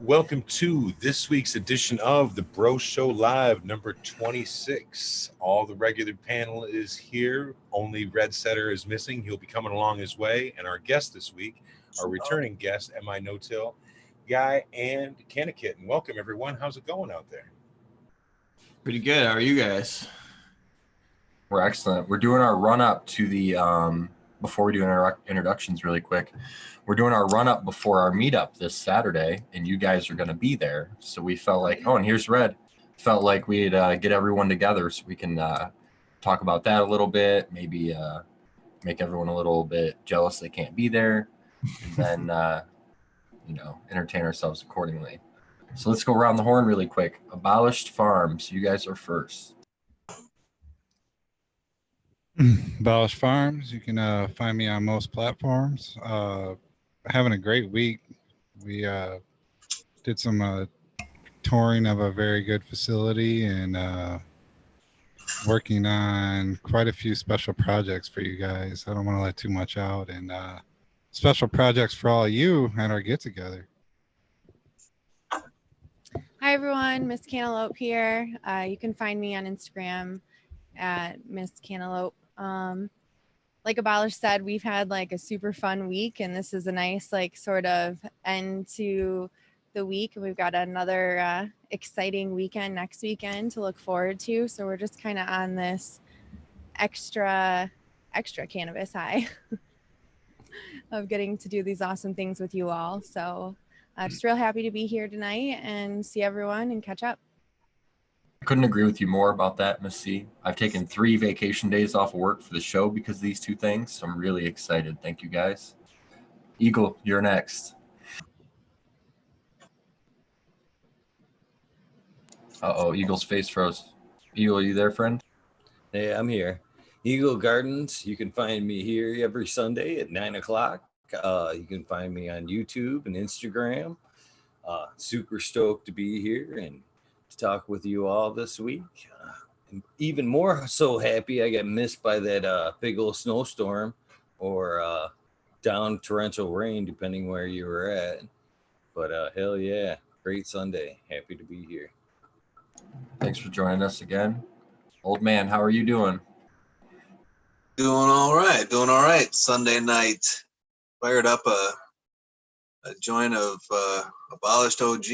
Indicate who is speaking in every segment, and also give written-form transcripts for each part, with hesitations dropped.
Speaker 1: Welcome to this week's edition of the Bro Show Live, number 26. All the regular panel is here. Only Red Setter is missing. He'll be coming along his way. And our guest this week, our returning guest, M.I. No-Till Guy and Cannabis. And welcome, everyone. How's it going out there?
Speaker 2: Pretty good. How are you guys?
Speaker 3: We're excellent. We're doing our run-up to the, before we do introductions really quick, we're doing our run-up before our meetup this Saturday, and you guys are going to be there. So we felt like, and here's Red. Felt like we'd get everyone together so we can talk about that a little bit, maybe make everyone a little bit jealous they can't be there, and then, entertain ourselves accordingly. So let's go around the horn really quick. Abolished Farms, you guys are first.
Speaker 4: Abolished Farms. You can find me on most platforms. Having a great week. We did some touring of a very good facility and working on quite a few special projects for you guys. I don't want to let too much out, and special projects for all of you at our get together.
Speaker 5: Hi everyone, Miss Cantaloupe here. You can find me on Instagram at Miss Cantaloupe. Like Abolish said, we've had like a super fun week, and this is a nice like sort of end to the week. We've got another exciting weekend next weekend to look forward to. So we're just kind of on this extra cannabis high of getting to do these awesome things with you all. So just real happy to be here tonight and see everyone and catch up.
Speaker 3: I couldn't agree with you more about that, Miss C. I've taken 3 vacation days off of work for the show because of these two things, so I'm really excited. Thank you, guys. Eagle, you're next. Uh-oh, Eagle's face froze. Eagle, are you there, friend?
Speaker 6: Hey, I'm here. Eagle Gardens, you can find me here every Sunday at 9 o'clock. You can find me on YouTube and Instagram. Super stoked to be here and to talk with you all this week. And even more so happy I got missed by that big old snowstorm or down torrential rain, depending where you were at. But hell yeah, great Sunday. Happy to be here.
Speaker 3: Thanks for joining us again. Old man, how are you doing?
Speaker 7: Doing all right. Sunday night, fired up a joint of Abolished OG.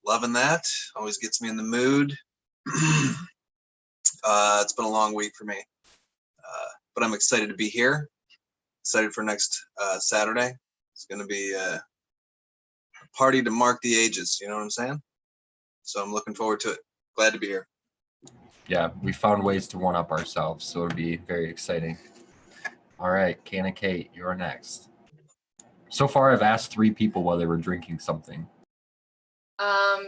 Speaker 7: Loving that. Always gets me in the mood. It's been a long week for me, but I'm excited to be here. Excited for next Saturday. It's going to be a party to mark the ages. You know what I'm saying? So I'm looking forward to it. Glad to be here.
Speaker 3: Yeah, we found ways to one-up ourselves, so it'll be very exciting. All right, Canna Kate, you're next. So far, I've asked 3 people while they were drinking something.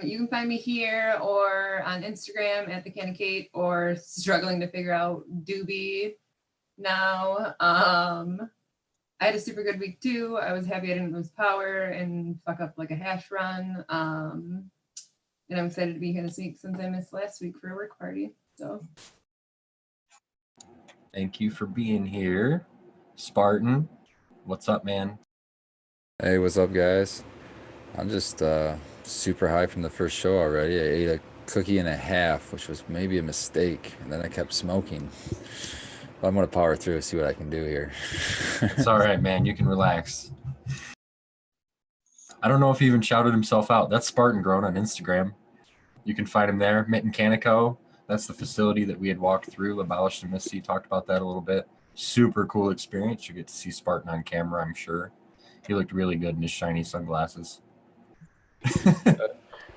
Speaker 8: You can find me here or on Instagram at the Canna Kate, or struggling to figure out Doobie now. I had a super good week too. I was happy I didn't lose power and fuck up like a hash run. And I'm excited to be here this week since I missed last week for a work party. So
Speaker 3: Thank you for being here. Spartan, what's up, man?
Speaker 9: Hey, what's up, guys? I'm just super high from the first show already. I ate a cookie and a half, which was maybe a mistake, and then I kept smoking. But I'm gonna power through and see what I can do here.
Speaker 3: It's all right, man. You can relax. I don't know if he even shouted himself out. That's Spartan Grown on Instagram. You can find him there. Mitten Canico. That's the facility that we had walked through. Abolished and Missy talked about that a little bit. Super cool experience. You get to see Spartan on camera, I'm sure. He looked really good in his shiny sunglasses.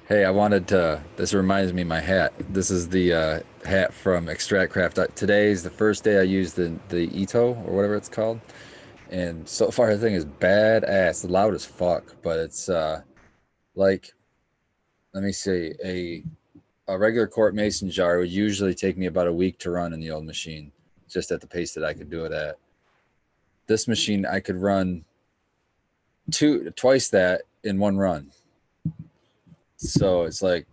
Speaker 9: Hey, I wanted to, this reminds me of my hat. This is the hat from Extract Craft. Today's the first day I used the Ito or whatever it's called. And so far the thing is badass. It's loud as fuck, but it's like, let me see, a regular quart mason jar would usually take me about a week to run in the old machine, just at the pace that I could do it at. This machine, I could run twice that in one run. So it's like,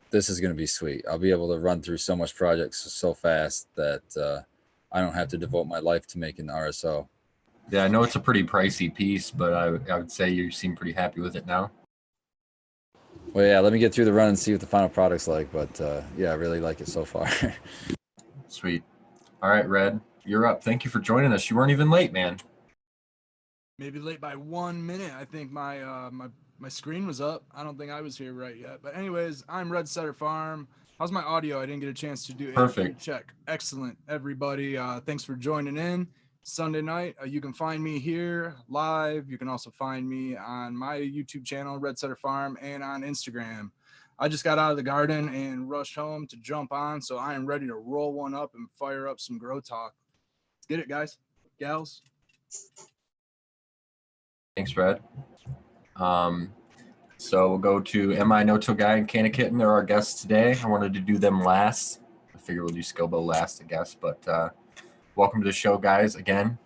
Speaker 9: this is going to be sweet. I'll be able to run through so much projects so fast that I don't have to devote my life to making the RSO.
Speaker 3: Yeah, I know it's a pretty pricey piece, but I would say you seem pretty happy with it now.
Speaker 9: Well, yeah, let me get through the run and see what the final product's like. But yeah, I really like it so far.
Speaker 3: Sweet. All right, Red, you're up. Thank you for joining us. You weren't even late, man.
Speaker 10: Maybe late by 1 minute. I think my screen was up. I don't think I was here right yet. But anyways, I'm Red Setter Farm. How's my audio? I didn't get a chance to do a
Speaker 3: Perfect.
Speaker 10: check. Excellent, everybody. Thanks for joining in. Sunday night, you can find me here live. You can also find me on my YouTube channel, Red Setter Farm, and on Instagram. I just got out of the garden and rushed home to jump on, so I am ready to roll one up and fire up some grow talk. Let's get it, guys, gals.
Speaker 3: Thanks, Red. So we'll go to Am I No-Till Guy and Canna Kitten. They're our guests today. I wanted to do them last. I figure we'll do Scobo last, I guess. But welcome to the show, guys. Again,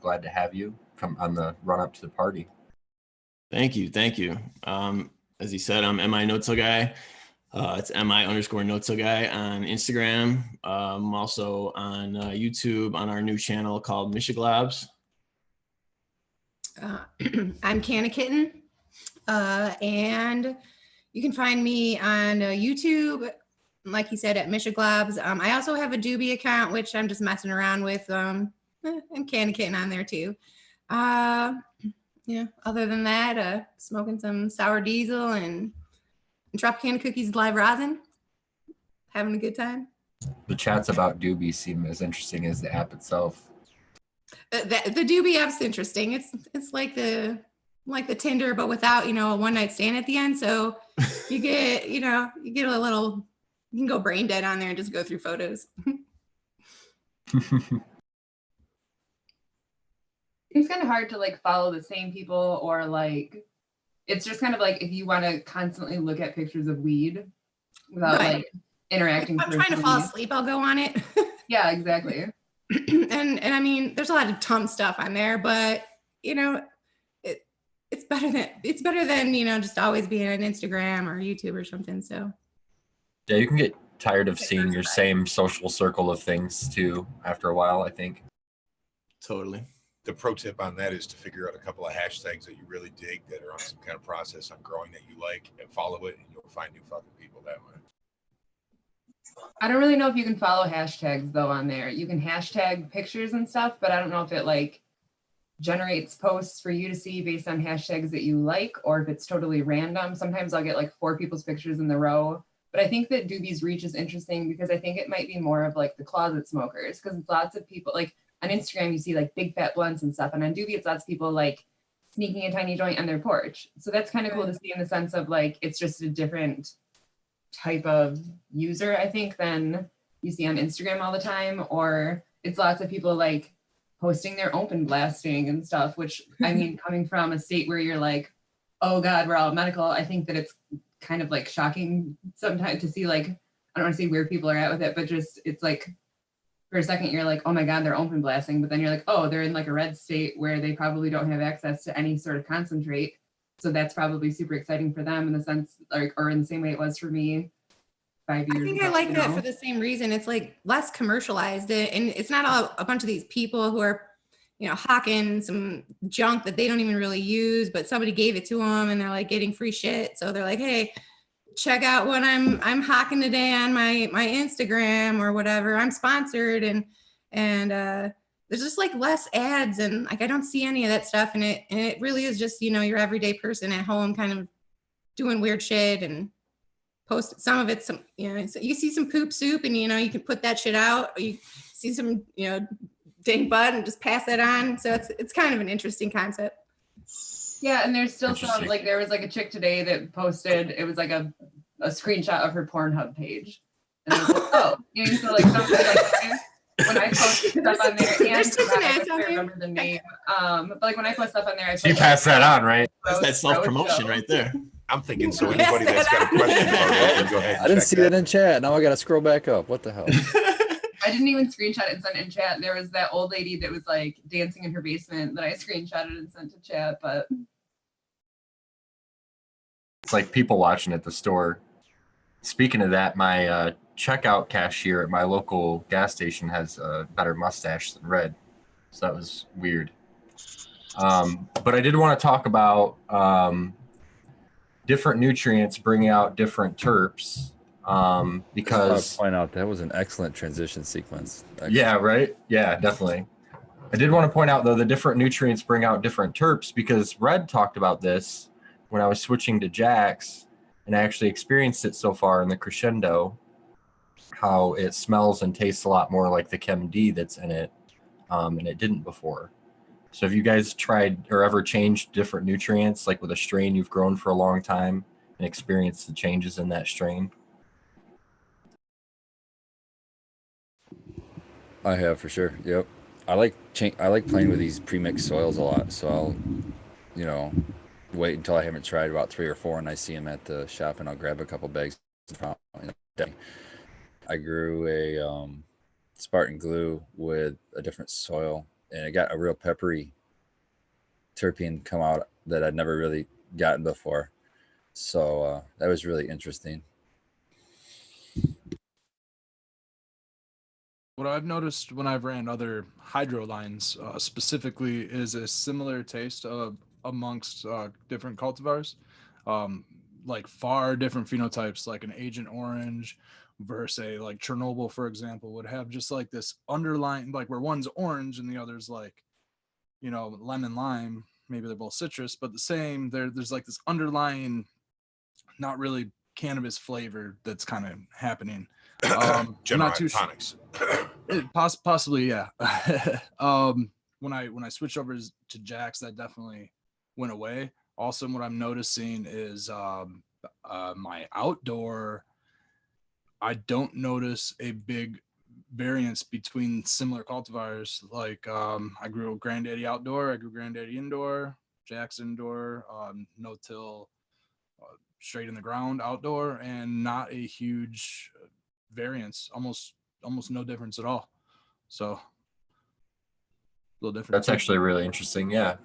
Speaker 3: glad to have you come on the run up to the party.
Speaker 2: Thank you. As he said, I'm MI No-Till Guy. It's MI_No-Till Guy on Instagram. I'm also on YouTube on our new channel called Michiglabs.
Speaker 11: I'm Canna Kitten, and you can find me on YouTube, like you said, at Michiglabs. I also have a Doobie account, which I'm just messing around with, and Canna Kitten on there too. Yeah, other than that, smoking some sour diesel and Tropicana Cookies live rosin, having a good time.
Speaker 3: The chats about Doobie seem as interesting as the app itself.
Speaker 11: The Doobie app's interesting. It's like the Tinder, but without, a one night stand at the end. So you get a little, you can go brain dead on there and just go through photos.
Speaker 8: It's kind of hard to like follow the same people, or like it's just kind of like if you want to constantly look at pictures of weed without like interacting.
Speaker 11: If I'm trying to fall asleep, I'll go on it.
Speaker 8: Yeah, exactly.
Speaker 11: and I mean, there's a lot of Tum stuff on there, but it's better than just always being on Instagram or YouTube or something. So
Speaker 3: yeah, you can get tired of seeing your same social circle of things too after a while, I think.
Speaker 2: Totally.
Speaker 1: The pro tip on that is to figure out a couple of hashtags that you really dig that are on some kind of process on growing that you like, and follow it, and you'll find new fucking people that way.
Speaker 8: I don't really know if you can follow hashtags though on there. You can hashtag pictures and stuff, but I don't know if it like generates posts for you to see based on hashtags that you like, or if it's totally random. Sometimes I'll get like 4 people's pictures in the row. But I think that Doobie's reach is interesting because I think it might be more of like the closet smokers, because lots of people like on Instagram, you see like big fat blunts and stuff. And on Doobie, it's lots of people like sneaking a tiny joint on their porch. So that's kind of cool to see in the sense of like, it's just a different type of user, I think, than you see on Instagram all the time. Or it's lots of people like posting their open blasting and stuff, which I mean, coming from a state where you're like, oh God, we're all medical. I think that it's kind of like shocking sometimes to see like, I don't want to say where people are at with it, but just, it's like, for a second, you're like, oh my God, they're open blasting. But then you're like, oh, they're in like a red state where they probably don't have access to any sort of concentrate. So that's probably super exciting for them in the sense, like, or in the same way it was for me 5 years ago.
Speaker 11: I think I like that for the same reason. It's like less commercialized, and it's not a bunch of these people who are, hawking some junk that they don't even really use, but somebody gave it to them and they're like getting free shit. So they're like, hey, check out what I'm hawking today on my Instagram or whatever. I'm sponsored, and there's just like less ads, and like I don't see any of that stuff. And it really is just, your everyday person at home kind of doing weird shit and post some of it. So you see some poop soup and, you can put that shit out, or you see some, dang bud and just pass that on. So it's kind of an interesting concept.
Speaker 8: Yeah, and there's still some, like there was like a chick today that posted, it was like a screenshot of her Pornhub page. And I was like, oh, so like something like when I post stuff on there, and I can't remember the name. But like when I post stuff on there,
Speaker 3: you pass that on, right?
Speaker 2: That's that self-promotion right there.
Speaker 1: I'm thinking, so anybody that's got a question about that, go ahead.
Speaker 9: I didn't see that in chat. Now I got to scroll back up. What the hell?
Speaker 8: I didn't even screenshot it and send it in chat. There was that old lady that was like dancing in her basement that I screenshotted and sent to chat, but
Speaker 3: it's like people watching at the store. Speaking of that, my checkout cashier at my local gas station has a better mustache than Red. So that was weird. But I did want to talk about different nutrients bring out different terps.
Speaker 9: I
Speaker 3: Because
Speaker 9: point out that was an excellent transition sequence. Excellent.
Speaker 3: yeah, right. Yeah, definitely. I did want to point out though, the different nutrients bring out different terps because Red talked about this when I was switching to Jax, and I actually experienced it so far in the crescendo, how it smells and tastes a lot more like the Chem D that's in it, and it didn't before. So have you guys tried or ever changed different nutrients, like with a strain you've grown for a long time and experienced the changes in that strain?
Speaker 9: I have for sure. Yep. I like playing with these pre-mixed soils a lot. So I'll, you know, wait until I haven't tried about 3 or 4 and I see them at the shop and I'll grab a couple bags. I grew a Spartan glue with a different soil and it got a real peppery terpene come out that I'd never really gotten before. So that was really interesting.
Speaker 10: What I've noticed when I've ran other hydro lines specifically is a similar taste amongst different cultivars, like far different phenotypes, like an Agent Orange versus a like Chernobyl, for example, would have just like this underlying, like where one's orange and the other's like, you know, lemon lime. Maybe they're both citrus, but the same. There's like this underlying, not really cannabis flavor that's kind of happening. I'm not too sure. Possibly, yeah. When I switched over to Jax, that definitely went away. Also, what I'm noticing is my outdoor. I don't notice a big variance between similar cultivars. Like I grew Granddaddy outdoor, I grew Granddaddy indoor, Jax indoor, no till, straight in the ground outdoor, and not a huge variance. Almost no difference at all. So a little different.
Speaker 3: That's actually really interesting. Yeah,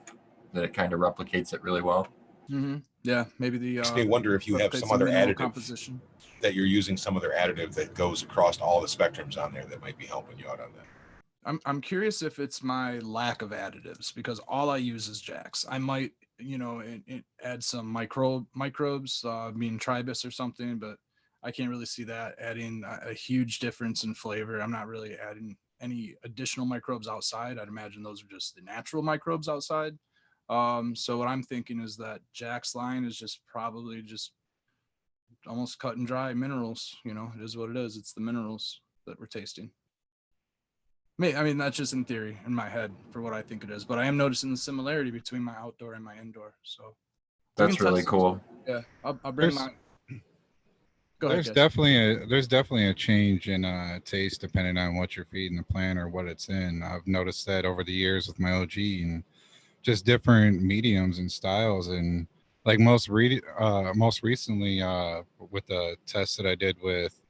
Speaker 3: that it kind of replicates it really well.
Speaker 10: Mm-hmm. Yeah, maybe the.
Speaker 1: Makes me wonder if you have some other additive
Speaker 10: composition,
Speaker 1: that you're using, some other additive that goes across all the spectrums on there that might be helping you out on that.
Speaker 10: I'm curious if it's my lack of additives, because all I use is Jax. I might, you know, add some microbes, being Tribus or something, but I can't really see that adding a huge difference in flavor. I'm not really adding any additional microbes outside. I'd imagine those are just the natural microbes outside. So what I'm thinking is that Jax line is just probably just almost cut and dry minerals. You know, it is what it is. It's the minerals that we're tasting. I mean, that's just in theory in my head for what I think it is, but I am noticing the similarity between my outdoor and my indoor. So
Speaker 3: that's really cool.
Speaker 10: Yeah, I'll bring my. Go ahead.
Speaker 4: There's definitely a change in taste depending on what you're feeding the plant or what it's in. I've noticed that over the years with my OG and just different mediums and styles, and like most recently with the test that I did with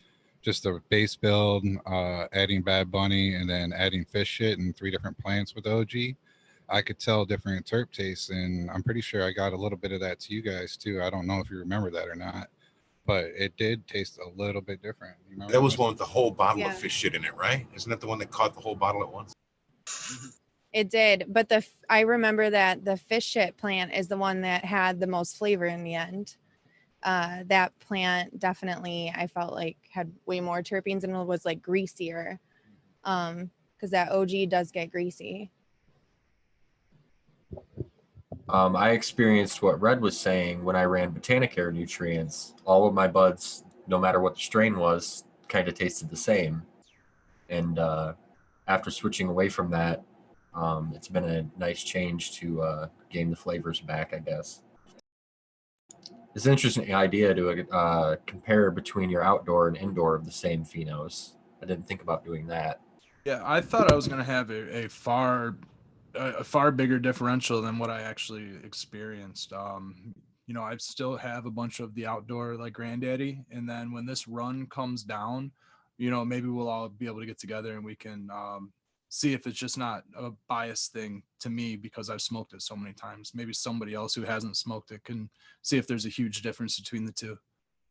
Speaker 4: just a base build, adding Bad Bunny and then adding fish shit and 3 different plants with OG, I could tell different terp tastes, and I'm pretty sure I got a little bit of that to you guys too. I don't know if you remember that or not, but it did taste a little bit different.
Speaker 1: That was one with the whole bottle of fish shit in it, right? Isn't that the one that caught the whole bottle at once?
Speaker 5: It did, but I remember that the fish shit plant is the one that had the most flavor in the end. That plant definitely, I felt like, had way more terpenes and was like greasier, because that OG does get greasy.
Speaker 3: I experienced what Red was saying when I ran Botanicare nutrients. All of my buds, no matter what the strain was, kind of tasted the same. And after switching away from that, it's been a nice change to gain the flavors back, I guess. It's an interesting idea to compare between your outdoor and indoor of the same phenos. I didn't think about doing that.
Speaker 10: Yeah, I thought I was going to have a far bigger differential than what I actually experienced. You know, I still have a bunch of the outdoor like Granddaddy, and then when this run comes down, you know, maybe we'll all be able to get together and we can see if it's just not a biased thing to me because I've smoked it so many times. Maybe somebody else who hasn't smoked it can see if there's a huge difference between the two.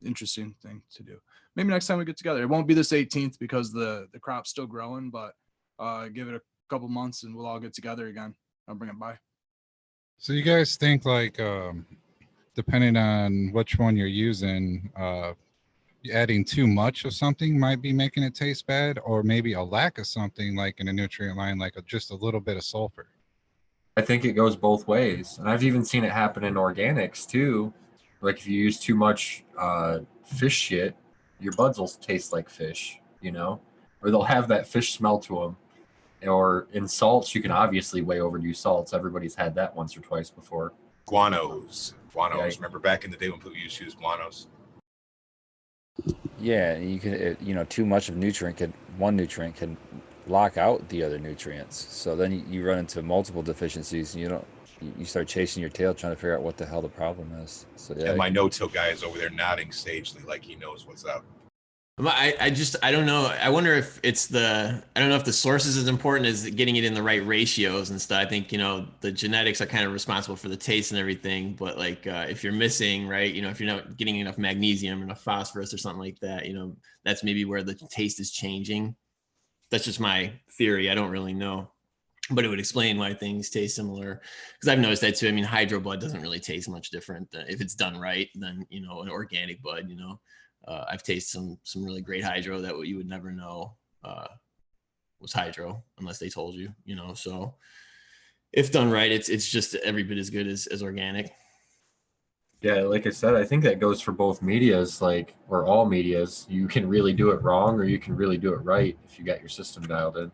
Speaker 10: Interesting thing to do. Maybe next time we get together. It won't be this 18th because the crop's still growing, but give it a couple months and we'll all get together again. I'll bring it by.
Speaker 4: So you guys think like depending on which one you're using, adding too much of something might be making it taste bad, or maybe a lack of something like in a nutrient line, like just a little bit of sulfur.
Speaker 3: I think it goes both ways. And I've even seen it happen in organics too. Like if you use too much fish shit, your buds will taste like fish, you know, or they'll have that fish smell to them. Or in salts, you can obviously way overdo salts. Everybody's had that once or twice before.
Speaker 1: Guanos.
Speaker 3: Yeah.
Speaker 1: Remember back in the day when people used to use guanos?
Speaker 9: Yeah, you can, too much of one nutrient can lock out the other nutrients. So then you run into multiple deficiencies, and you start chasing your tail trying to figure out what the hell the problem is. So yeah.
Speaker 1: And my no-till guy is over there nodding sagely like he knows what's up.
Speaker 2: I don't know. I wonder if I don't know if the sources is important as getting it in the right ratios and stuff. I think, the genetics are kind of responsible for the taste and everything. But like, if you're missing, right, if you're not getting enough magnesium or enough phosphorus or something like that, that's maybe where the taste is changing. That's just my theory. I don't really know, but it would explain why things taste similar. Because I've noticed that too. I mean, hydro bud doesn't really taste much different if it's done right than, an organic bud, I've tasted some really great hydro that you would never know was hydro unless they told you, so if done right, it's just every bit as good as organic.
Speaker 3: Yeah, like I said, I think that goes for both medias, or all medias. You can really do it wrong or you can really do it right if you got your system dialed in.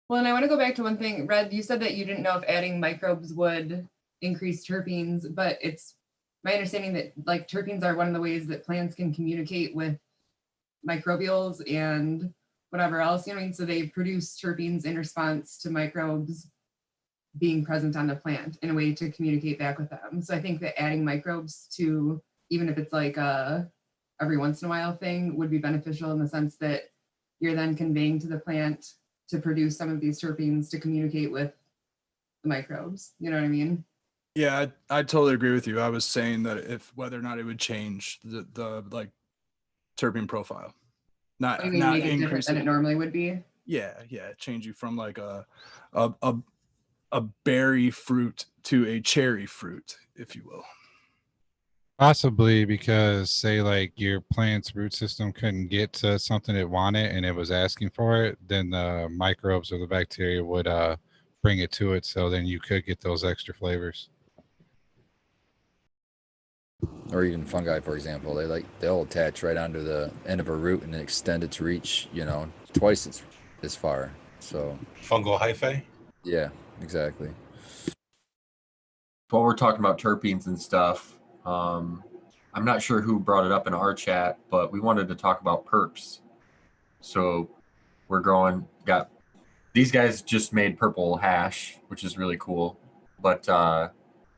Speaker 8: Well, and I want to go back to one thing. Red, you said that you didn't know if adding microbes would increase terpenes, but it's my understanding that like terpenes are one of the ways that plants can communicate with microbials and whatever else, so they produce terpenes in response to microbes being present on the plant in a way to communicate back with them. So I think that adding microbes to, even if it's like a every once in a while thing, would be beneficial in the sense that you're then conveying to the plant to produce some of these terpenes to communicate with the microbes. You know what I mean?
Speaker 10: Yeah, I totally agree with you. I was saying that if whether or not it would change the like terpene profile, not
Speaker 8: You mean
Speaker 10: not
Speaker 8: make it different
Speaker 10: increase
Speaker 8: than it normally would be?
Speaker 10: Yeah, change you from like a berry fruit to a cherry fruit, if you will.
Speaker 4: Possibly because, say, like your plant's root system couldn't get to something it wanted and it was asking for it, then the microbes or the bacteria would bring it to it. So then you could get those extra flavors.
Speaker 9: Or even fungi, for example, they'll attach right onto the end of a root and extend its reach, twice as far. So
Speaker 1: Fungal hyphae?
Speaker 9: Yeah, exactly.
Speaker 3: While we're talking about terpenes and stuff, I'm not sure who brought it up in our chat, but we wanted to talk about perps. So got these guys just made purple hash, which is really cool. But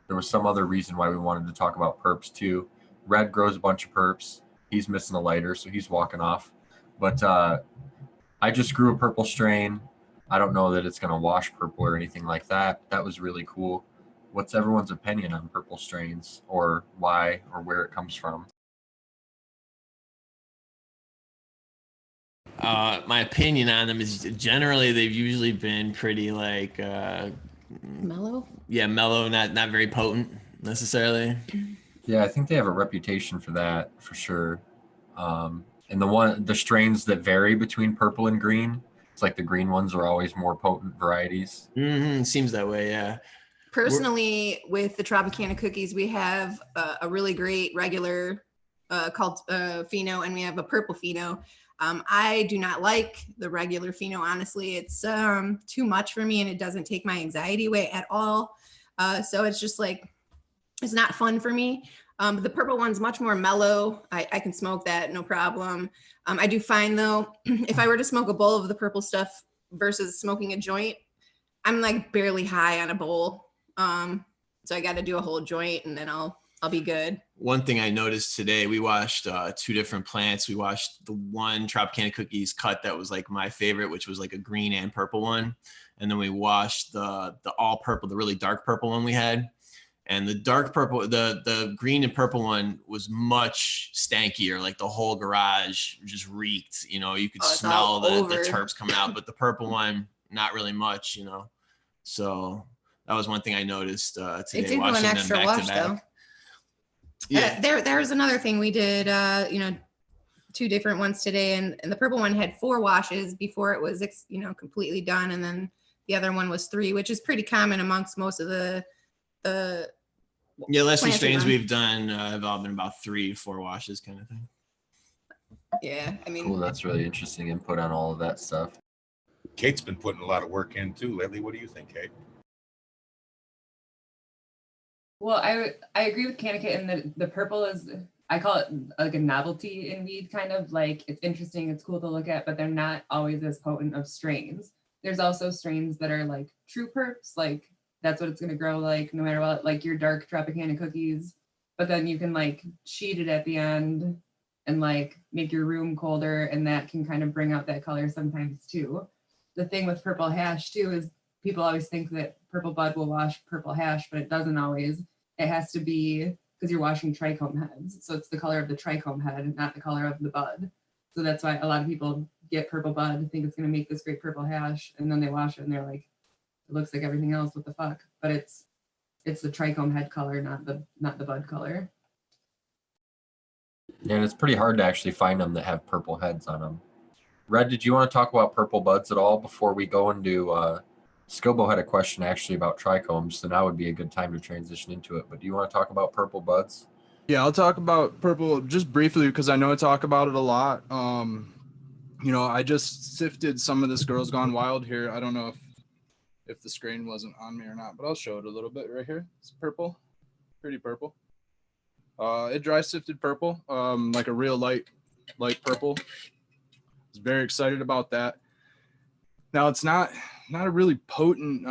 Speaker 3: there was some other reason why we wanted to talk about perps too. Red grows a bunch of perps. He's missing a lighter, so he's walking off. But I just grew a purple strain. I don't know that it's going to wash purple or anything like that. That was really cool. What's everyone's opinion on purple strains, or why, or where it comes from?
Speaker 2: My opinion on them is generally they've usually been pretty like
Speaker 11: Mellow.
Speaker 2: Yeah, mellow, not very potent necessarily.
Speaker 3: Yeah, I think they have a reputation for that for sure. And the strains that vary between purple and green, it's like the green ones are always more potent varieties.
Speaker 2: Mm-hmm. Seems that way, yeah.
Speaker 11: Personally, with the Tropicana cookies, we have a really great regular called Pheno, and we have a purple Pheno. I do not like the regular Pheno, honestly. It's too much for me, and it doesn't take my anxiety away at all. So it's just like, it's not fun for me. The purple one's much more mellow. I can smoke that, no problem. I do find though, if I were to smoke a bowl of the purple stuff versus smoking a joint, I'm like barely high on a bowl. So I got to do a whole joint and then I'll be good.
Speaker 2: One thing I noticed today, we washed two different plants. We washed the one Tropicana cookies cut that was like my favorite, which was like a green and purple one. And then we washed the all purple, the really dark purple one we had. And the dark purple, the green and purple one was much stankier. Like the whole garage just reeked, you could smell the terps coming out, but the purple one, not really much, So that was one thing I noticed today.
Speaker 11: It did do an extra wash though.
Speaker 2: Yeah.
Speaker 11: There's another thing we did, 2 different ones today, and the purple one had 4 washes before it was, completely done. And then the other one was 3, which is pretty common amongst most of the
Speaker 2: Yeah, last few
Speaker 11: plants
Speaker 2: strains
Speaker 11: done.
Speaker 2: we've done have all been about 3-4 washes kind of thing.
Speaker 11: Yeah, I mean,
Speaker 3: Cool. That's really interesting input on all of that stuff.
Speaker 1: Kate's been putting a lot of work in too lately. What do you think, Kate?
Speaker 8: Well, I agree with Kanakit in that the purple is, I call it like a novelty in weed, kind of like it's interesting, it's cool to look at, but they're not always as potent of strains. There's also strains that are like true perps, like that's what it's going to grow like no matter what, like your dark Tropicana cookies, but then you can like sheet it at the end and like make your room colder, and that can kind of bring out that color sometimes too. The thing with purple hash too is people always think that purple bud will wash purple hash, but it doesn't always. It has to be because you're washing trichome heads. So it's the color of the trichome head, not the color of the bud. So that's why a lot of people get purple bud, think it's going to make this great purple hash, and then they wash it and they're like, it looks like everything else. What the fuck? But it's the trichome head color, not the bud color.
Speaker 3: And it's pretty hard to actually find them that have purple heads on them. Red, did you want to talk about purple buds at all before we go into Scobo had a question actually about trichomes, so now would be a good time to transition into it. But do you want to talk about purple buds?
Speaker 10: Yeah, I'll talk about purple just briefly because I know I talk about it a lot. I just sifted some of this Girls Gone Wild here. I don't know if the screen wasn't on me or not, but I'll show it a little bit right here. It's purple, pretty purple. It dry sifted purple, like a real light purple. I was very excited about that. Now it's not a really potent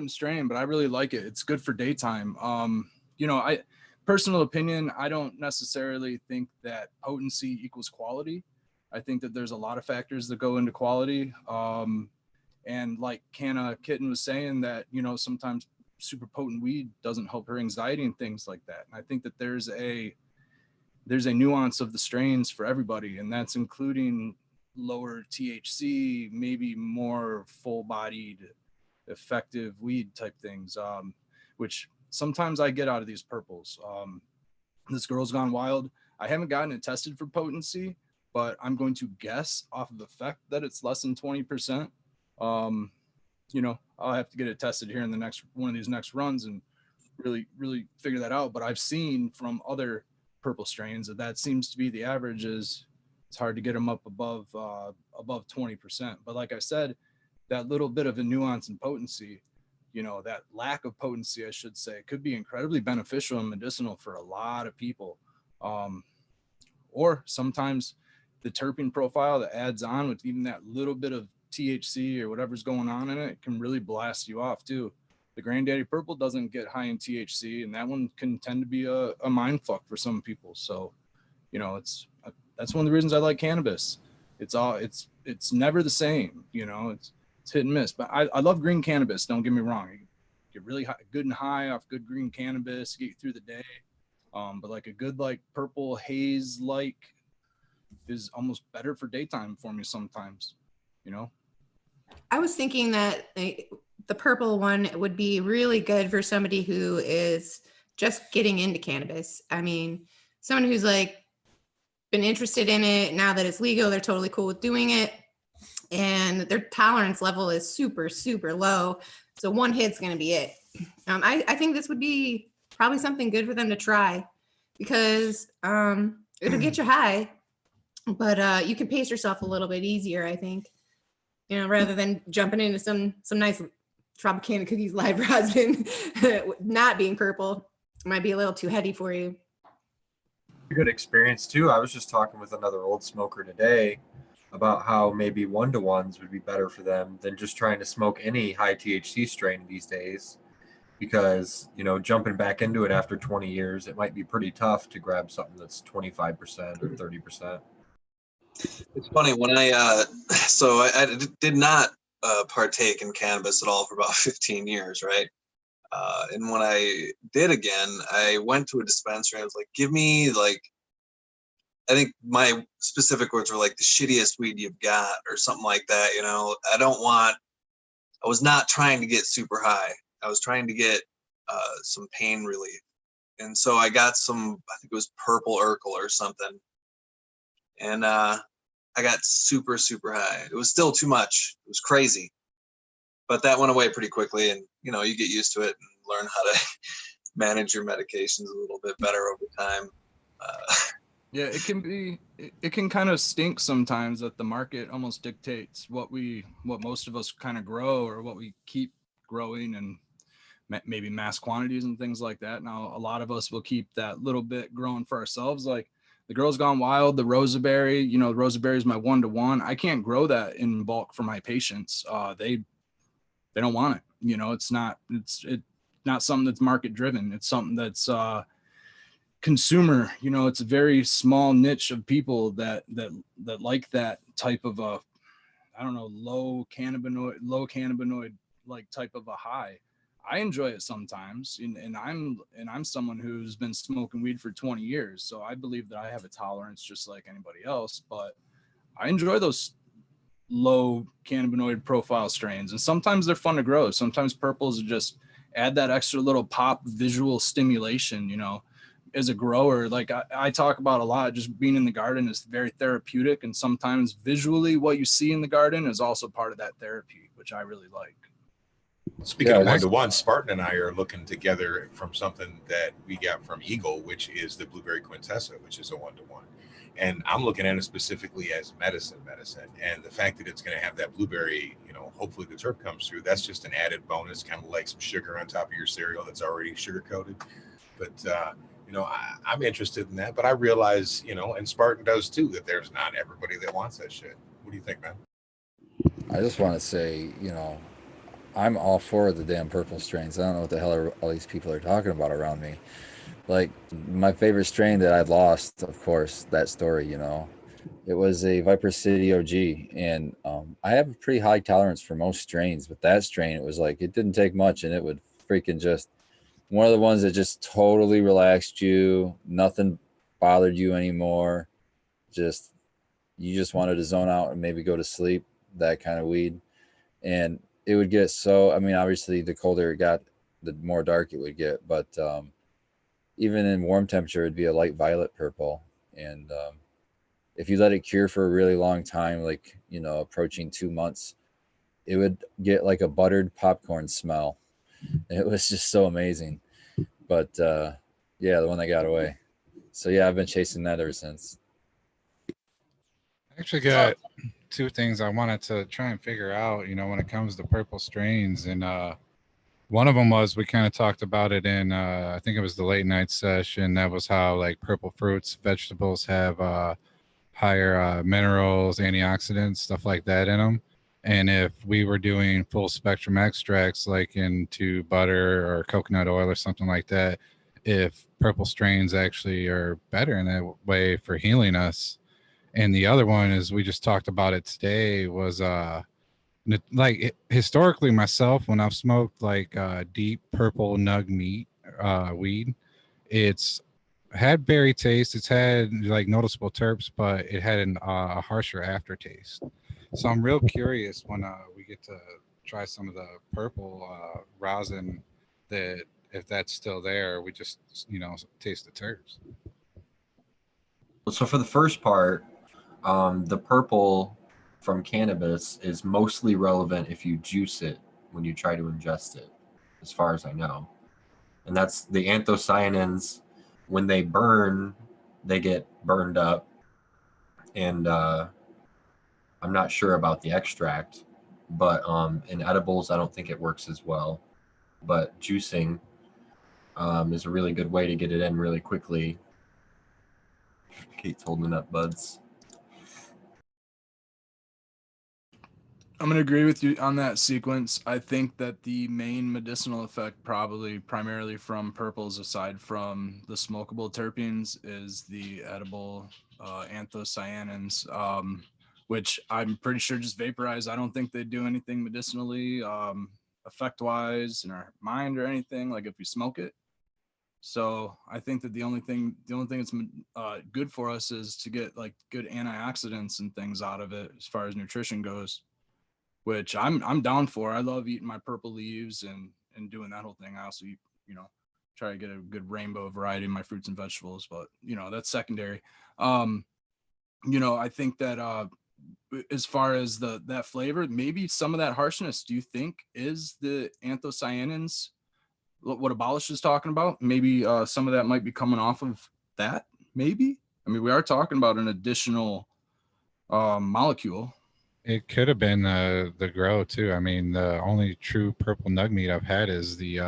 Speaker 10: strain, but I really like it. It's good for daytime. I personal opinion, I don't necessarily think that potency equals quality. I think that there's a lot of factors that go into quality. And like Canna Kitten was saying that, sometimes super potent weed doesn't help her anxiety and things like that. And I think that there's a nuance of the strains for everybody, and that's including lower THC, maybe more full-bodied, effective weed type things, which sometimes I get out of these purples. This Girls Gone Wild, I haven't gotten it tested for potency, but I'm going to guess off of the fact that it's less than 20%. I'll have to get it tested here in the next one of these next runs and really figure that out. But I've seen from other purple strains that seems to be the average. Is it's hard to get them up above 20%. But like I said, that little bit of a nuance in potency, that lack of potency, I should say, could be incredibly beneficial and medicinal for a lot of people. Or sometimes the terpene profile that adds on with even that little bit of THC or whatever's going on in it can really blast you off too. The Granddaddy Purple doesn't get high in THC, and that one can tend to be a mind fuck for some people. So, that's one of the reasons I like cannabis. It's never the same, it's hit and miss. But I love green cannabis. Don't get me wrong. You get really high, good and high off good green cannabis, get you through the day. But like a good purple haze is almost better for daytime for me sometimes.
Speaker 11: I was thinking that the purple one would be really good for somebody who is just getting into cannabis. I mean, someone who's been interested in it, now that it's legal, they're totally cool with doing it, and their tolerance level is super, super low. So one hit's going to be it. I think this would be probably something good for them to try because it'll get you high, but you can pace yourself a little bit easier, I think. Rather than jumping into some nice Tropicana Cookies live rosin, not being purple, might be a little too heady for you.
Speaker 3: A good experience too. I was just talking with another old smoker today about how maybe 1-to-1s would be better for them than just trying to smoke any high THC strain these days, because jumping back into it after 20 years, it might be pretty tough to grab something that's 25% or 30%.
Speaker 7: It's funny when I did not partake in cannabis at all for about 15 years, right? And when I did again, I went to a dispensary. I was like, give me I think my specific words were the shittiest weed you've got or something like that. I was not trying to get super high. I was trying to get some pain relief. And so I got some, I think it was purple Urkel or something. And I got super, super high. It was still too much. It was crazy. But that went away pretty quickly. And, you know, you get used to it and learn how to manage your medications a little bit better over time.
Speaker 10: Yeah, it can kind of stink sometimes that the market almost dictates what most of us kind of grow or what we keep growing, and maybe mass quantities and things like that. Now, a lot of us will keep that little bit growing for ourselves. Like the Girls Gone Wild, the Rosaberry, you know, Rosaberry is my 1-to-1. I can't grow that in bulk for my patients. They don't want it. You know, it's not something that's market driven. It's something that's consumer. You know, it's a very small niche of people that like that type of a, I don't know, low cannabinoid like type of a high. I enjoy it sometimes, and I'm someone who's been smoking weed for 20 years, so I believe that I have a tolerance just like anybody else. But I enjoy those low cannabinoid profile strains, and sometimes they're fun to grow. Sometimes purples just add that extra little pop visual stimulation. You know, as a grower, like I talk about a lot, just being in the garden is very therapeutic, and sometimes visually what you see in the garden is also part of that therapy, which I really like.
Speaker 1: Speaking of 1-to-1, Spartan and I are looking together from something that we got from Eagle, which is the Blueberry Quintessa, which is a 1-to-1. And I'm looking at it specifically as medicine. And the fact that it's going to have that blueberry, you know, hopefully the terp comes through, that's just an added bonus, kind of like some sugar on top of your cereal that's already sugar coated. But, you know, I'm interested in that. But I realize, you know, and Spartan does too, that there's not everybody that wants that shit. What do you think, man?
Speaker 9: I just want to say, you know, I'm all for the damn purple strains. I don't know what the hell all these people are talking about around me. Like, my favorite strain that I lost, of course, that story, you know, it was a Viper City OG. And I have a pretty high tolerance for most strains, but that strain, it was like, it didn't take much and it would freaking just, one of the ones that just totally relaxed you. Nothing bothered you anymore. Just, you just wanted to zone out and maybe go to sleep, that kind of weed. And it would get so, I mean, obviously the colder it got, the more dark it would get, but even in warm temperature, it'd be a light violet purple. And if you let it cure for a really long time, like, you know, approaching 2 months, it would get like a buttered popcorn smell. It was just so amazing. But yeah, the one that got away. So yeah, I've been chasing that ever since.
Speaker 4: I actually got two things I wanted to try and figure out, you know, when it comes to purple strains. And one of them was, we kind of talked about it in, I think it was the late night session. That was how like purple fruits, vegetables have higher minerals, antioxidants, stuff like that in them. And if we were doing full spectrum extracts, like into butter or coconut oil or something like that, if purple strains actually are better in that way for healing us. And the other one is, we just talked about it today, was historically myself, when I've smoked like deep purple nug meat weed, it's had berry taste, it's had like noticeable terps, but it had a harsher aftertaste. So I'm real curious when we get to try some of the purple rosin, that if that's still there, we just, you know, taste the terps.
Speaker 3: So for the first part, the purple from cannabis is mostly relevant if you juice it when you try to ingest it, as far as I know. And that's the anthocyanins. When they burn, they get burned up. And I'm not sure about the extract, but in edibles, I don't think it works as well. But juicing is a really good way to get it in really quickly. Kate's holding up buds.
Speaker 10: I'm going to agree with you on that sequence. I think that the main medicinal effect, probably primarily from purples, aside from the smokable terpenes, is the edible anthocyanins, which I'm pretty sure just vaporize. I don't think they do anything medicinally, effect-wise in our mind or anything, like if we smoke it. So I think that the only thing that's good for us is to get like good antioxidants and things out of it as far as nutrition goes, which I'm down for. I love eating my purple leaves and doing that whole thing. I also eat, you know, try to get a good rainbow variety in my fruits and vegetables, but you know, that's secondary. You know, I think that as far as that flavor, maybe some of that harshness, do you think is the anthocyanins, what Abolish is talking about? Maybe some of that might be coming off of that, maybe. I mean, we are talking about an additional molecule.
Speaker 4: It could have been the grow too. I mean, the only true purple nug meat I've had is the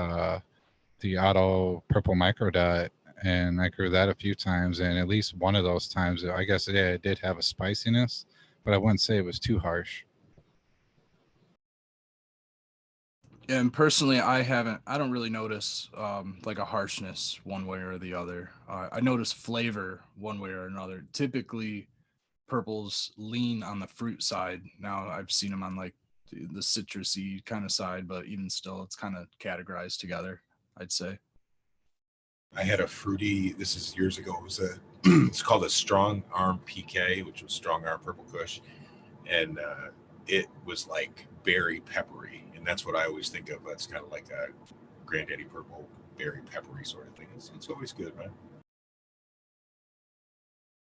Speaker 4: auto purple micro dot, and I grew that a few times, and at least one of those times, I guess, yeah, it did have a spiciness, but I wouldn't say it was too harsh.
Speaker 10: And personally, I don't really notice like a harshness one way or the other. I notice flavor one way or another. Typically, purples lean on the fruit side. Now I've seen them on like the citrusy kind of side, but even still, it's kind of categorized together, I'd say.
Speaker 1: I had a fruity, this is years ago, it was it's called a strong arm PK, which was strong arm purple kush. And it was like berry peppery. And that's what I always think of. That's kind of like a granddaddy purple berry peppery sort of thing. It's always good, man.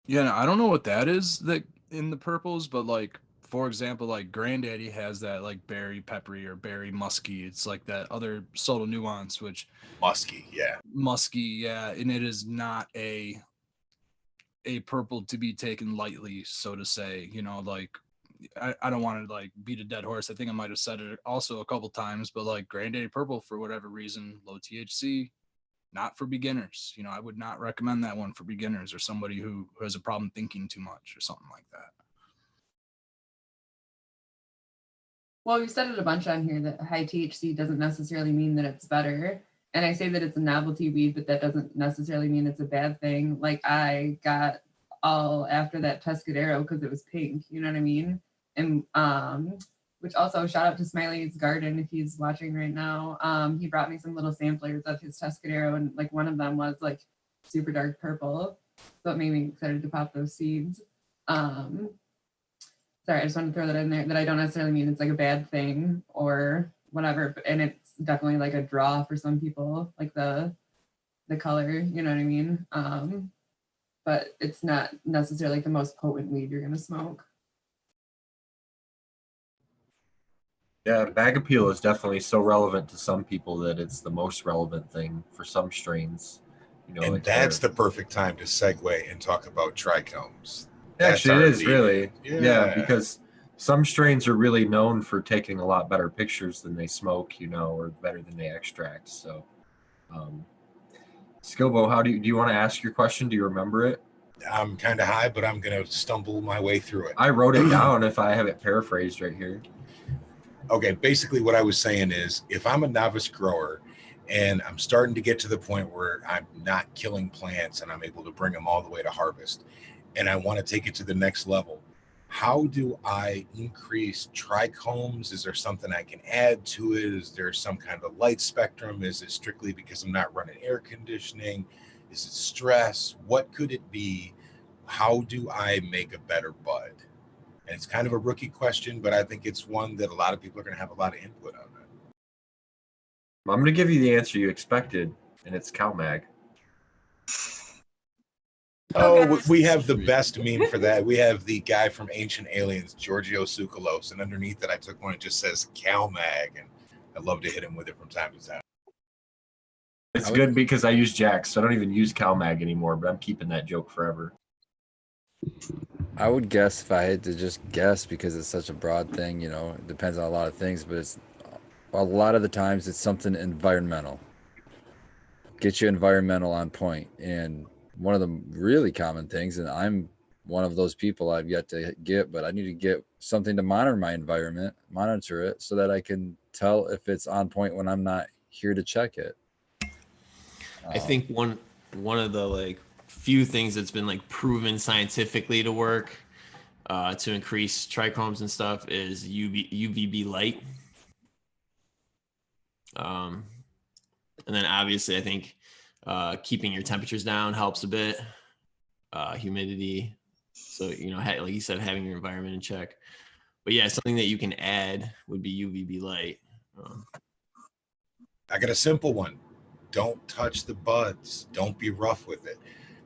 Speaker 10: Yeah, I don't know what that is that in the purples, but like, for example, like granddaddy has that like berry peppery or berry musky. It's like that other subtle nuance, which
Speaker 1: musky,
Speaker 10: yeah, and it is not a purple to be taken lightly, so to say. You know, like I don't want to like beat a dead horse. I think I might have said it also a couple times, but like granddaddy purple, for whatever reason, low THC, not for beginners. You know, I would not recommend that one for beginners or somebody who has a problem thinking too much or something like that.
Speaker 8: Well, you said it a bunch on here that high THC doesn't necessarily mean that it's better. And I say that it's a novelty weed, but that doesn't necessarily mean it's a bad thing. Like I got all after that Tuscadero because it was pink, you know what I mean? And which also shout out to Smiley's Garden if he's watching right now. He brought me some little samplers of his Tuscadero, and like one of them was like super dark purple. So it made me excited to pop those seeds. Sorry, I just wanted to throw that in there, that I don't necessarily mean it's like a bad thing or whatever, and it's definitely like a draw for some people, like the color, you know what I mean? But it's not necessarily like the most potent weed you're gonna smoke.
Speaker 3: Yeah, bag appeal is definitely so relevant to some people that it's the most relevant thing for some strains. You know,
Speaker 1: and
Speaker 3: like
Speaker 1: that's the perfect time to segue and talk about trichomes.
Speaker 3: Actually, it is really, yeah, because some strains are really known for taking a lot better pictures than they smoke, you know, or better than they extract. So, Skilbo, how do you want to ask your question? Do you remember it?
Speaker 1: I'm kind of high, but I'm going to stumble my way through it.
Speaker 3: I wrote it down if I have it paraphrased right here.
Speaker 1: Okay, basically what I was saying is if I'm a novice grower and I'm starting to get to the point where I'm not killing plants and I'm able to bring them all the way to harvest, and I want to take it to the next level, how do I increase trichomes? Is there something I can add to it? Is there some kind of light spectrum? Is it strictly because I'm not running air conditioning? Is it stress? What could it be? How do I make a better bud? And it's kind of a rookie question, but I think it's one that a lot of people are going to have a lot of input on that.
Speaker 3: I'm going to give you the answer you expected, and it's CalMag.
Speaker 1: Oh, we have the best meme for that. We have the guy from Ancient Aliens, Giorgio Tsoukalos, and underneath it, I took one that just says CalMag, and I love to hit him with it from time to time.
Speaker 3: It's good because I use Jax, so I don't even use CalMag anymore, but I'm keeping that joke forever.
Speaker 9: I would guess, if I had to just guess, because it's such a broad thing, you know, it depends on a lot of things, but it's a lot of the times it's something environmental. Get your environmental on point. And one of the really common things, and I'm one of those people I've yet to get, but I need to get something to monitor my environment, monitor it, so that I can tell if it's on point when I'm not here to check it.
Speaker 2: I think one of the like few things that's been like proven scientifically to work to increase trichomes and stuff is UVB light. And then obviously I think keeping your temperatures down helps a bit. Humidity. So, you know, like you said, having your environment in check. But yeah, something that you can add would be UVB light.
Speaker 1: I got a simple one. don't touch the buds. Don't be rough with it.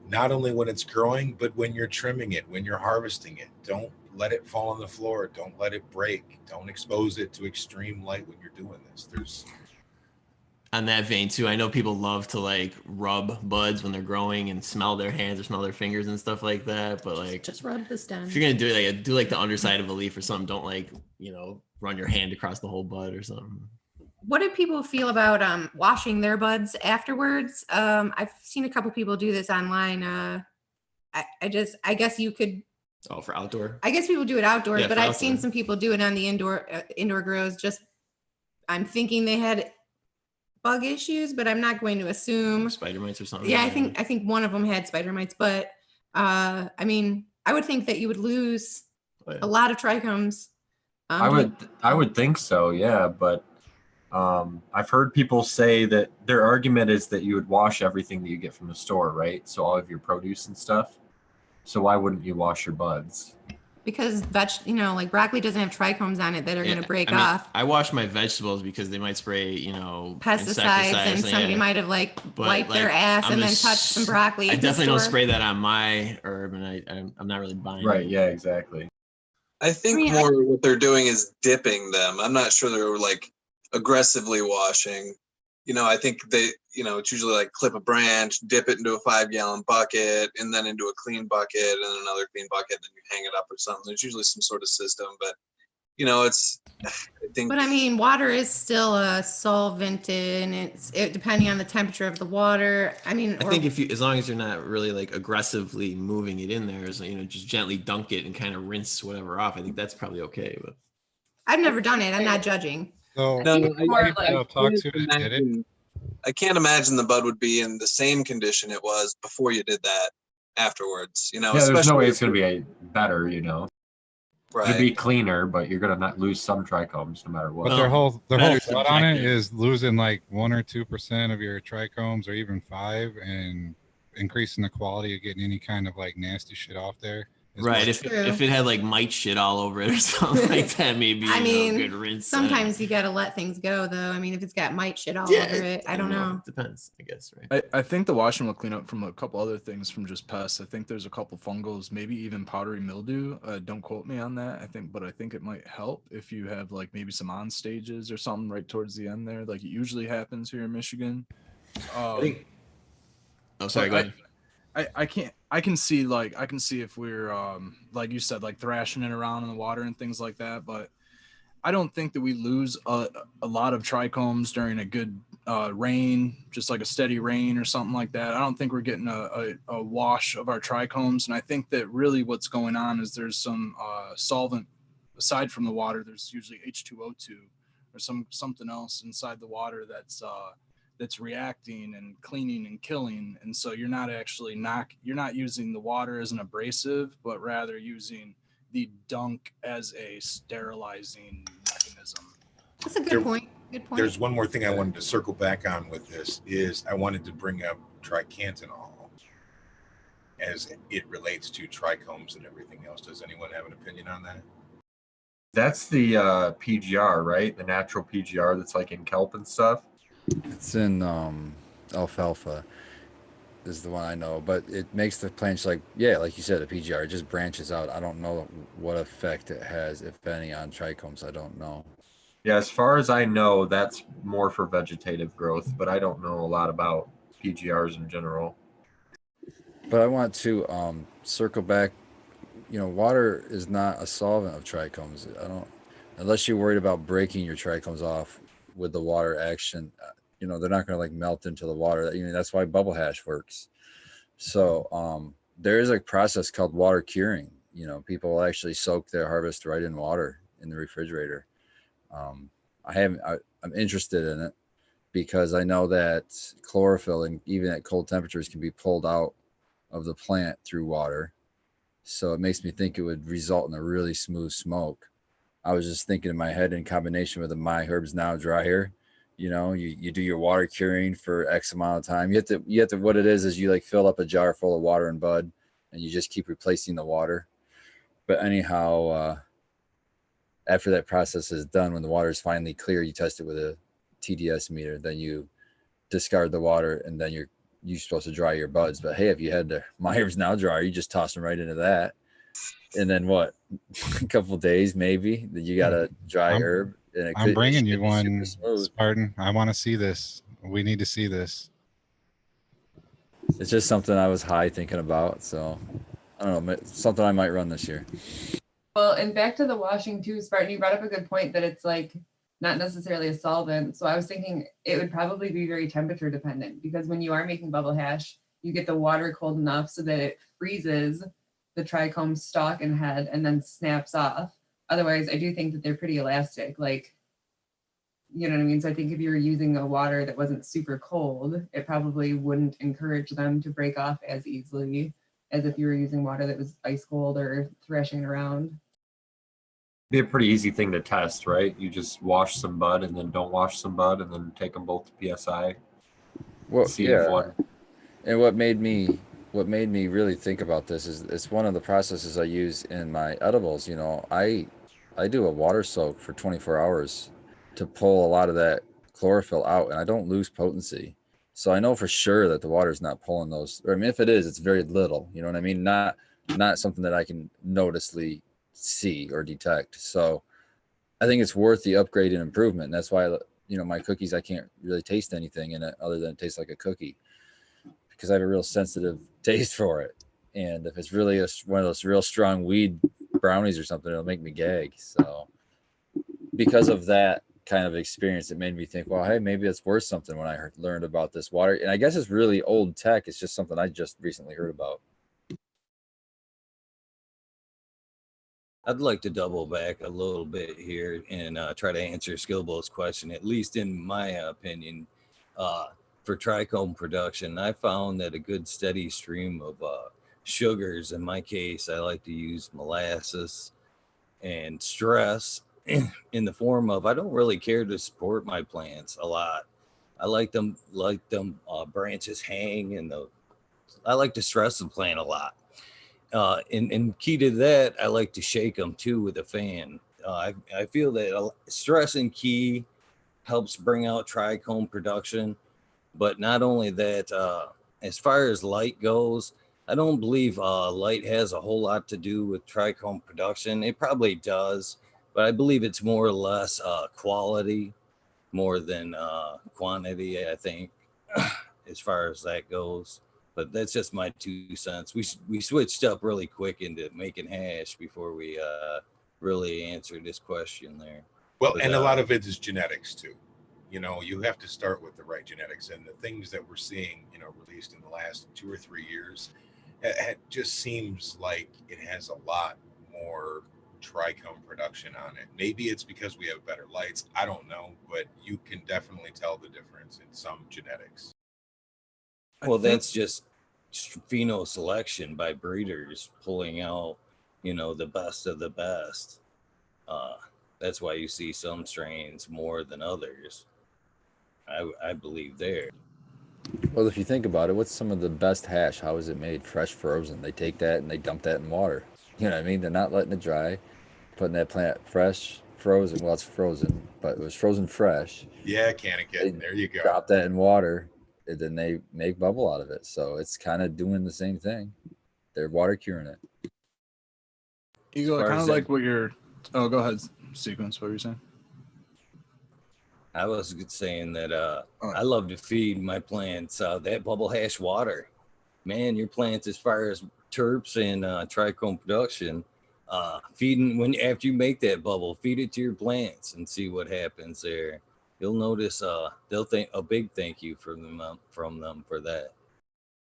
Speaker 1: Not only when it's growing, but when you're trimming it, when you're harvesting it. Don't let it fall on the floor. Don't let it break. Don't expose it to extreme light when you're doing this. There's
Speaker 2: On that vein too, I know people love to like rub buds when they're growing and smell their hands or smell their fingers and stuff like that. But like,
Speaker 11: Just rub the stem.
Speaker 2: if you're gonna do it, like do like the underside of a leaf or something. Don't like, you know, run your hand across the whole bud or something.
Speaker 11: What do people feel about washing their buds afterwards? I've seen a couple people do this online. I guess you could.
Speaker 2: Oh, for outdoor.
Speaker 11: I guess people do it outdoors,
Speaker 2: Yeah,
Speaker 11: but
Speaker 2: for
Speaker 11: I've seen
Speaker 2: outdoor.
Speaker 11: some people do it on the indoor grows. Just I'm thinking they had bug issues, but I'm not going to assume.
Speaker 2: Spider mites or something.
Speaker 11: Yeah, I think one of them had spider mites, but I mean, I would think that you would lose a lot of trichomes.
Speaker 3: I would think so, yeah, but I've heard people say that their argument is that you would wash everything that you get from the store, right? So all of your produce and stuff. So why wouldn't you wash your buds?
Speaker 11: Because like broccoli doesn't have trichomes on it that are going to break off.
Speaker 2: I wash my vegetables because they might spray,
Speaker 11: Pesticides, and somebody might have wiped their ass and then touched some broccoli.
Speaker 2: I definitely don't spray that on my herb, and I'm not really buying it.
Speaker 3: Right? Yeah, exactly.
Speaker 7: I think more what they're doing is dipping them. I'm not sure they're like aggressively washing. I think they, it's usually like clip a branch, dip it into a 5-gallon bucket, and then into a clean bucket, and then another clean bucket, then you hang it up or something. There's usually some sort of system, but it's. I think.
Speaker 11: But I mean, water is still a solvent, and it's depending on the temperature of the water. I mean,
Speaker 2: I think as long as you're not really like aggressively moving it in there, so just gently dunk it and kind of rinse whatever off. I think that's probably okay. But
Speaker 11: I've never done it. I'm not judging.
Speaker 4: So
Speaker 7: I can't imagine the bud would be in the same condition it was before you did that afterwards.
Speaker 3: Yeah, there's no way it's going to be better,
Speaker 7: Right.
Speaker 3: It'd be cleaner, but you're going to not lose some trichomes no matter what.
Speaker 4: But their whole thought on it is losing like 1 or 2% of your trichomes, or even 5, and increasing the quality of getting any kind of like nasty shit off there.
Speaker 2: Right. If it had like mite shit all over it or something like that, maybe
Speaker 11: I mean,
Speaker 2: a good rinse.
Speaker 11: Sometimes you got to let things go, though. I mean, if it's got mite shit all over it, I don't know.
Speaker 2: It depends, I guess, right?
Speaker 10: I think the washing will clean up from a couple other things from just pests. I think there's a couple fungals, maybe even powdery mildew. Don't quote me on that. But I think it might help if you have like maybe some on stages or something right towards the end there, like it usually happens here in Michigan.
Speaker 2: Sorry, go ahead.
Speaker 10: I can see if we're like you said, like thrashing it around in the water and things like that, but I don't think that we lose a lot of trichomes during a good rain, just like a steady rain or something like that. I don't think we're getting a wash of our trichomes, and I think that really what's going on is there's some solvent aside from the water. There's usually H2O2 or something else inside the water that's reacting and cleaning and killing. And so you're not using the water as an abrasive, but rather using the dunk as a sterilizing mechanism.
Speaker 11: That's a good point. Good point.
Speaker 1: There's one more thing I wanted to circle back on with this is I wanted to bring up tricantanol as it relates to trichomes and everything else. Does anyone have an opinion on that?
Speaker 3: That's the PGR, right? The natural PGR that's like in kelp and stuff.
Speaker 9: It's in alfalfa is the one I know, but it makes the plants like you said, a PGR. It just branches out. I don't know what effect it has, if any, on trichomes. I don't know.
Speaker 3: Yeah, as far as I know, that's more for vegetative growth, but I don't know a lot about PGRs in general.
Speaker 9: But I want to circle back. Water is not a solvent of trichomes. Unless you're worried about breaking your trichomes off with the water action, they're not going to like melt into the water. That's why bubble hash works. So there is a process called water curing. People will actually soak their harvest right in water in the refrigerator. I'm interested in it because I know that chlorophyll, and even at cold temperatures, can be pulled out of the plant through water. So it makes me think it would result in a really smooth smoke. I was just thinking in my head, in combination with the My Herbs Now dryer, you do your water curing for X amount of time. You have to, what it is you like fill up a jar full of water and bud, and you just keep replacing the water. But anyhow, after that process is done, when the water is finally clear, you test it with a TDS meter. Then you discard the water, and then you're supposed to dry your buds. But hey, if you had the Myers Now dryer, you just toss them right into that. And then what? A couple of days maybe that you got a dry herb, and
Speaker 4: I'm bringing
Speaker 9: it
Speaker 4: you
Speaker 9: should be
Speaker 4: one,
Speaker 9: super smooth.
Speaker 4: Spartan. I want to see this. We need to see this.
Speaker 9: It's just something I was high thinking about. So I don't know, something I might run this year.
Speaker 8: Well, and back to the washing too, Spartan, you brought up a good point that it's like not necessarily a solvent. So I was thinking it would probably be very temperature dependent, because when you are making bubble hash, you get the water cold enough so that it freezes the trichome stalk and head and then snaps off. Otherwise, I do think that they're pretty elastic. Like, you know what I mean? So I think if you were using a water that wasn't super cold, it probably wouldn't encourage them to break off as easily as if you were using water that was ice cold or thrashing around.
Speaker 3: Be a pretty easy thing to test, right? You just wash some bud and then don't wash some bud and then take them both to PSI.
Speaker 9: Well,
Speaker 3: See
Speaker 9: yeah.
Speaker 3: if one.
Speaker 9: And what made me really think about this is it's one of the processes I use in my edibles. You know, I do a water soak for 24 hours to pull a lot of that chlorophyll out, and I don't lose potency. So I know for sure that the water is not pulling those. Or I mean, if it is, it's very little. You know what I mean? Not something that I can noticeably see or detect. So I think it's worth the upgrade and improvement. And that's why, you know, my cookies, I can't really taste anything in it other than it tastes like a cookie, because I have a real sensitive taste for it. And if it's really one of those real strong weed brownies or something, it'll make me gag. So because of that kind of experience, it made me think, well, hey, maybe it's worth something when I learned about this water. And I guess it's really old tech. It's just something I just recently heard about.
Speaker 6: I'd like to double back a little bit here and try to answer Skillbow's question, at least in my opinion. For trichome production, I found that a good steady stream of sugars, in my case, I like to use molasses and stress in the form of, I don't really care to support my plants a lot. I like them branches hang, and I like to stress the plant a lot. And key to that, I like to shake them too with a fan. I feel that stress and key helps bring out trichome production, but not only that, as far as light goes, I don't believe light has a whole lot to do with trichome production. It probably does, but I believe it's more or less quality more than quantity, I think, as far as that goes. But that's just my 2 cents. We switched up really quick into making hash before we really answered this question there.
Speaker 1: Well,
Speaker 6: But,
Speaker 1: and a lot of it is genetics too. You know, you have to start with the right genetics, and the things that we're seeing, you know, released in the last 2 or 3 years, it just seems like it has a lot more trichome production on it. Maybe it's because we have better lights. I don't know, but you can definitely tell the difference in some genetics.
Speaker 6: Well, that's just pheno selection by breeders pulling out, you know, the best of the best. That's why you see some strains more than others. I believe there.
Speaker 9: Well, if you think about it, what's some of the best hash? How is it made? Fresh frozen. They take that and they dump that in water. You know what I mean? They're not letting it dry, putting that plant fresh, frozen. Well, it's frozen, but it was frozen fresh.
Speaker 1: Yeah, Cannikin. There you go.
Speaker 9: Drop that in water, and then they make bubble out of it. So it's kind of doing the same thing. They're water curing it.
Speaker 10: Eagle, I kind of like what you're. Oh, go ahead. Sequence. What were you saying?
Speaker 6: I was saying that I love to feed my plants that bubble hash water. Man, your plants, as far as terps and trichome production, feeding after you make that bubble, feed it to your plants and see what happens there. You'll notice they'll think a big thank you from them for that.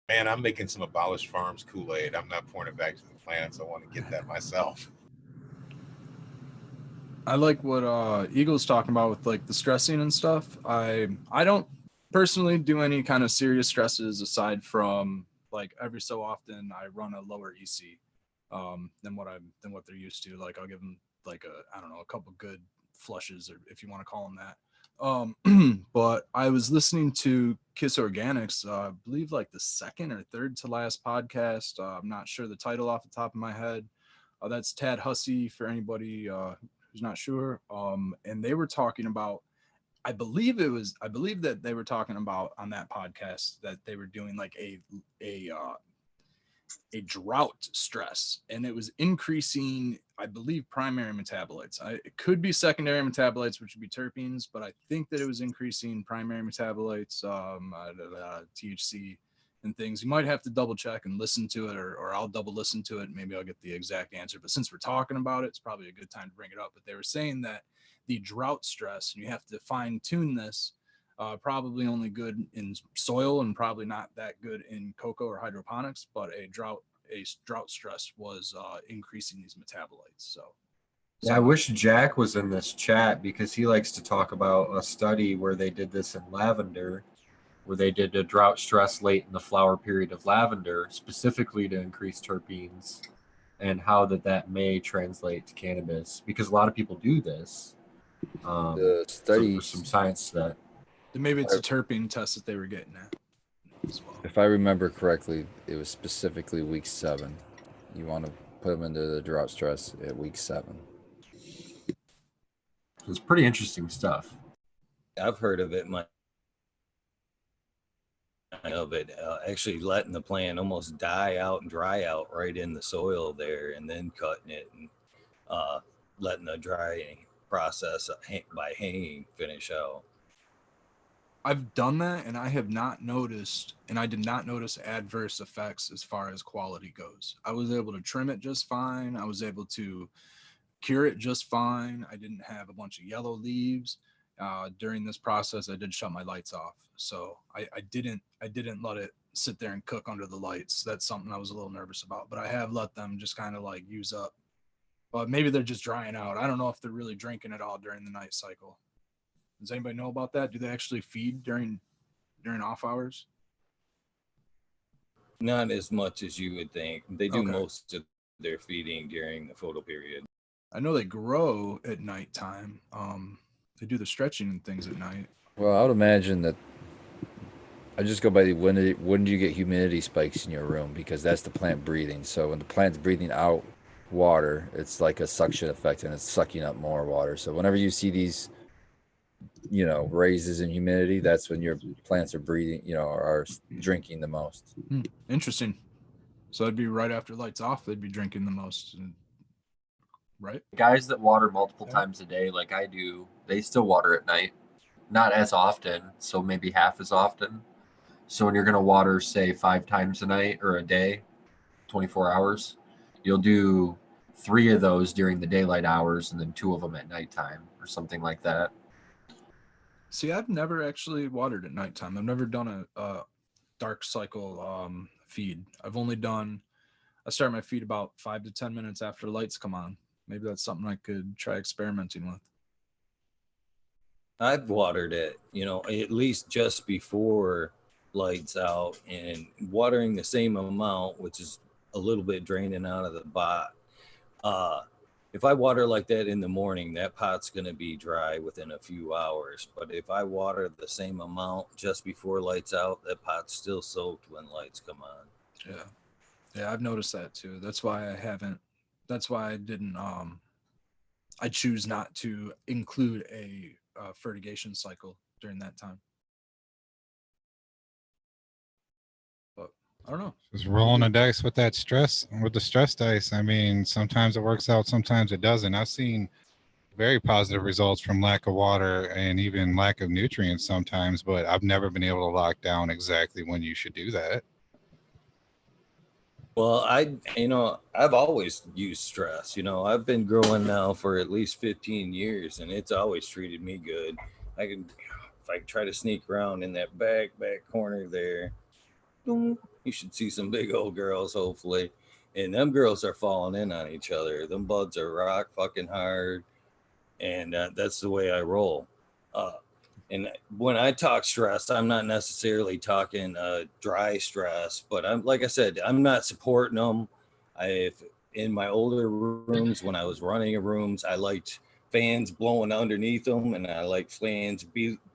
Speaker 1: Man, I'm making some Abolished Farms Kool-Aid. I'm not pouring it back to the plants. I want to get that myself.
Speaker 10: I like what Eagle's talking about with like the stressing and stuff. I don't personally do any kind of serious stresses aside from like every so often I run a lower EC than what they're used to. Like I'll give them like a couple good flushes, or if you want to call them that. But I was listening to Kiss Organics, I believe like the second or third to last podcast. I'm not sure the title off the top of my head. That's Tad Hussey for anybody who's not sure. And they were talking about I believe that they were talking about on that podcast that they were doing like a drought stress, and it was increasing, I believe, primary metabolites. It could be secondary metabolites, which would be terpenes, but I think that it was increasing primary metabolites, THC and things. You might have to double check and listen to it, or I'll double listen to it. Maybe I'll get the exact answer. But since we're talking about it, it's probably a good time to bring it up. But they were saying that the drought stress, and you have to fine tune this, probably only good in soil and probably not that good in cocoa or hydroponics, but a drought stress was increasing these metabolites. So
Speaker 3: yeah, I wish Jack was in this chat because he likes to talk about a study where they did this in lavender, where they did a drought stress late in the flower period of lavender, specifically to increase terpenes, and how that may translate to cannabis, because a lot of people do this.
Speaker 9: The
Speaker 3: So
Speaker 9: study,
Speaker 3: there's some science to that.
Speaker 10: maybe it's a terpene test that they were getting at as well.
Speaker 9: if I remember correctly, it was specifically week 7. You want to put them into the drought stress at week 7.
Speaker 3: It's pretty interesting stuff.
Speaker 6: I've heard of it. Actually letting the plant almost die out and dry out right in the soil there, and then cutting it and letting the drying process by hanging finish out.
Speaker 10: I've done that, and I have not noticed, and I did not notice adverse effects as far as quality goes. I was able to trim it just fine. I was able to cure it just fine. I didn't have a bunch of yellow leaves. During this process, I did shut my lights off, so I didn't let it sit there and cook under the lights. That's something I was a little nervous about, but I have let them just kind of like use up. But maybe they're just drying out. I don't know if they're really drinking at all during the night cycle. Does anybody know about that? Do they actually feed during off hours?
Speaker 6: Not as much as you would think. They do
Speaker 10: Okay.
Speaker 6: most of their feeding during the photo period.
Speaker 10: I know they grow at nighttime. They do the stretching and things at night.
Speaker 9: Well, I would imagine that I just go by the when do you get humidity spikes in your room, because that's the plant breathing. So when the plant's breathing out water, it's like a suction effect and it's sucking up more water. So whenever you see these, raises in humidity, that's when your plants are breathing, are drinking the most.
Speaker 10: Interesting. So it'd be right after lights off, they'd be drinking the most, right?
Speaker 3: Guys that water multiple times a day, like I do, they still water at night. Not as often, so maybe half as often. So when you're going to water, say, 5 times a night or a day, 24 hours, you'll do 3 of those during the daylight hours and then 2 of them at nighttime or something like that.
Speaker 10: See, I've never actually watered at nighttime. I've never done a dark cycle feed. I've only done, I start my feed about 5 to 10 minutes after lights come on. Maybe that's something I could try experimenting with.
Speaker 6: I've watered it, at least just before lights out, and watering the same amount, which is a little bit draining out of the pot. If I water like that in the morning, that pot's going to be dry within a few hours. But if I water the same amount just before lights out, that pot's still soaked when lights come on.
Speaker 10: Yeah, I've noticed that too. That's why I didn't, I choose not to include a fertigation cycle during that time. But I don't know.
Speaker 4: Just rolling the dice with the stress dice. I mean, sometimes it works out, sometimes it doesn't. I've seen very positive results from lack of water and even lack of nutrients sometimes, but I've never been able to lock down exactly when you should do that.
Speaker 6: Well, I've always used stress. I've been growing now for at least 15 years, and it's always treated me good. If I try to sneak around in that back corner there, you should see some big old girls, hopefully. And them girls are falling in on each other. Them buds are rock fucking hard. And that's the way I roll. And when I talk stress, I'm not necessarily talking dry stress, but like I said, I'm not supporting them. In my older rooms, when I was running rooms, I liked fans blowing underneath them, and I liked fans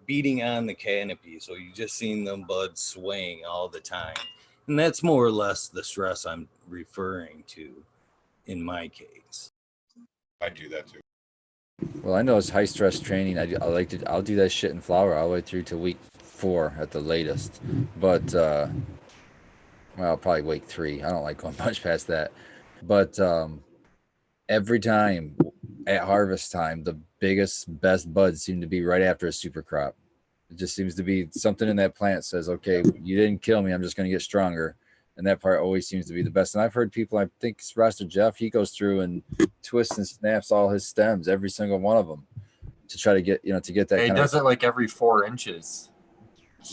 Speaker 6: beating on the canopy. So you just seen them buds swaying all the time. And that's more or less the stress I'm referring to in my case.
Speaker 1: I do that too.
Speaker 9: Well, I know it's high stress training. I'll do that shit in flower all the way through to week 4 at the latest. But well, probably week 3. I don't like going much past that. But every time at harvest time, the best buds seem to be right after a super crop. It just seems to be something in that plant says, okay, you didn't kill me. I'm just going to get stronger. And that part always seems to be the best. And I've heard people, I think it's Roster Jeff, he goes through and twists and snaps all his stems, every single one of them, to try to get, to get that
Speaker 3: He
Speaker 9: kind
Speaker 3: does
Speaker 9: of.
Speaker 3: it like every 4 inches.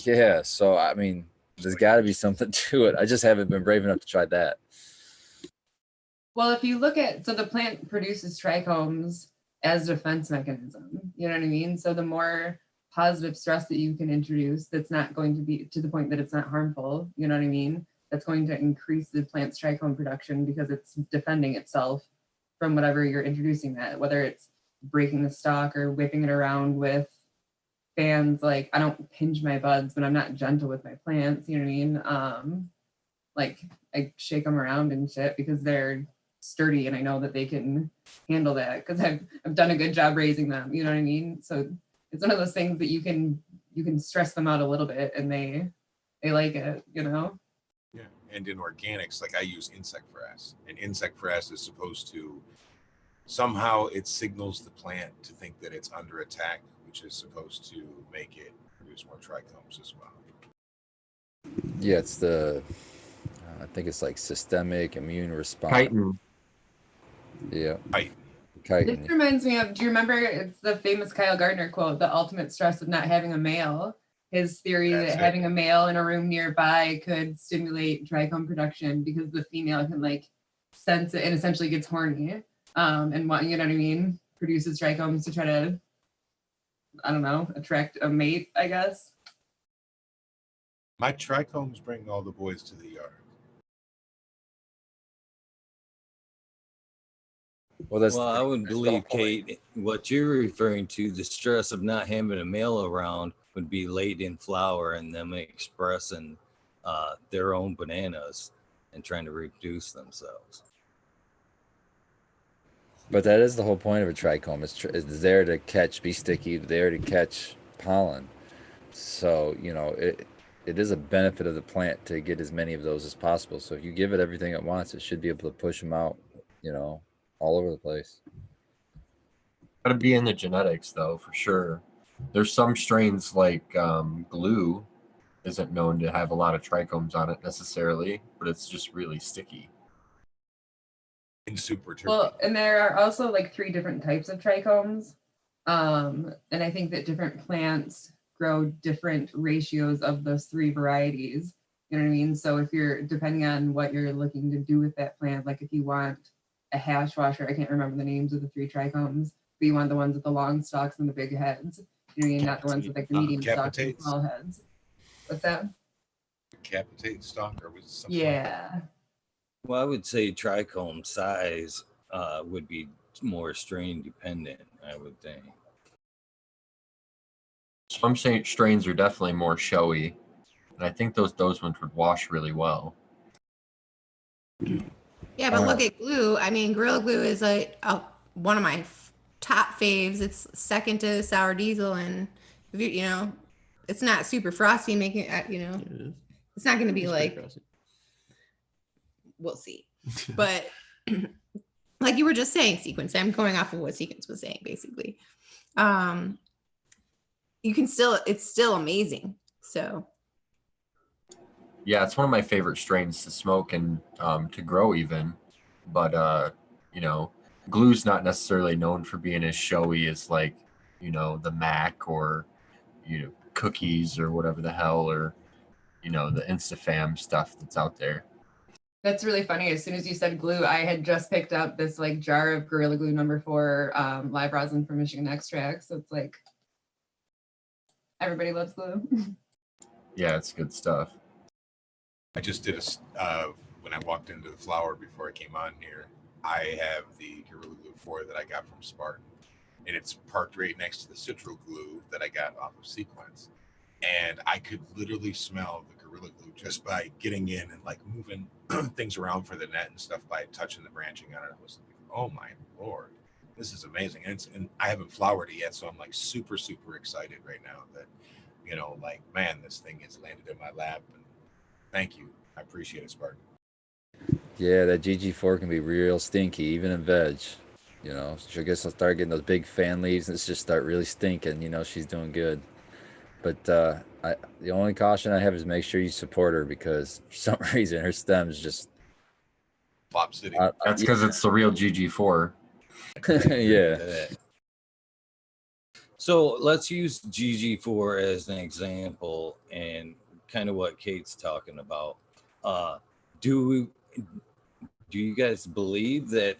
Speaker 9: Yeah. So, I mean, there's got to be something to it. I just haven't been brave enough to try that.
Speaker 8: Well, if you look at, so the plant produces trichomes as a defense mechanism, you know what I mean? So the more positive stress that you can introduce, that's not going to be to the point that it's not harmful, you know what I mean? That's going to increase the plant's trichome production because it's defending itself from whatever you're introducing that, whether it's breaking the stalk or whipping it around with fans. Like, I don't pinch my buds, but I'm not gentle with my plants, you know what I mean? Like, I shake them around and shit because they're sturdy and I know that they can handle that because I've done a good job raising them, you know what I mean? So it's one of those things that you can stress them out a little bit and they like it, you know?
Speaker 1: Yeah. And in organics, like I use insect frass, and insect frass is supposed to somehow it signals the plant to think that it's under attack, which is supposed to make it produce more trichomes as well.
Speaker 9: Yeah, it's I think it's like systemic immune response.
Speaker 3: Chitin.
Speaker 9: Yeah.
Speaker 8: This reminds me of, do you remember, it's the famous Kyle Gardner quote, the ultimate stress of not having a male. His theory that having a male in a room nearby could stimulate trichome production because the female can like sense it and essentially gets horny and what, you know what I mean, produces trichomes to try to, I don't know, attract a mate, I guess.
Speaker 1: My trichomes bring all the boys to the yard.
Speaker 6: Well, I would believe, Kate, what you're referring to, the stress of not having a male around, would be late in flower and them expressing their own bananas and trying to reproduce themselves.
Speaker 9: But that is the whole point of a trichome. It's there to be sticky, there to catch pollen. So, it is a benefit of the plant to get as many of those as possible. So if you give it everything it wants, it should be able to push them out, all over the place.
Speaker 3: Got to be in the genetics, though, for sure. There's some strains like glue isn't known to have a lot of trichomes on it necessarily, but it's just really sticky.
Speaker 1: Super turkey.
Speaker 8: Well, and there are also like 3 different types of trichomes. And I think that different plants grow different ratios of those 3 varieties. You know what I mean? So if you're, depending on what you're looking to do with that plant, like if you want a hash washer, I can't remember the names of the 3 trichomes, but you want the ones with the long stalks and the big heads. You know what I mean? Not the ones with like the medium stalks and small heads. What's that?
Speaker 1: Capitate stalk, or was it something?
Speaker 8: Yeah.
Speaker 1: Like that?
Speaker 6: Well, I would say trichome size would be more strain dependent, I would think.
Speaker 3: Some strains are definitely more showy, and I think those ones would wash really well.
Speaker 11: Yeah, but look at glue. I mean, Gorilla Glue is one of my top faves. It's second to Sour Diesel, and if it's not super frosty, making it, it's not going to be like, we'll see. But like you were just saying, Sequence, I'm going off of what Sequence was saying, basically. It's still amazing. So.
Speaker 3: Yeah, it's one of my favorite strains to smoke and to grow even. But, glue's not necessarily known for being as showy as like, the Mac or, cookies or whatever the hell, or, the InstaFam stuff that's out there.
Speaker 8: That's really funny. As soon as you said glue, I had just picked up this like jar of Gorilla Glue number 4 live rosin from Michigan Extract. So it's like, everybody loves glue.
Speaker 3: Yeah, it's good stuff.
Speaker 1: I just did when I walked into the flower before I came on here, I have the Gorilla Glue 4 that I got from Spartan, and it's parked right next to the Citral Glue that I got off of Sequence. And I could literally smell the Gorilla Glue just by getting in and like moving things around for the net and stuff by touching the branching on it. I was like, oh my Lord. This is amazing. And I haven't flowered it yet, so I'm like super excited right now that, you know, like, man, this thing has landed in my lap. And thank you. I appreciate it, Spartan.
Speaker 9: Yeah, that GG4 can be real stinky, even in veg. You know, she'll start getting those big fan leaves and it's just start really stinking. You know, she's doing good. But the only caution I have is make sure you support her because for some reason her stem's just
Speaker 1: Flop City.
Speaker 3: That's because it's the real GG4.
Speaker 9: Yeah.
Speaker 6: So let's use GG4 as an example and kind of what Kate's talking about. Do you guys believe that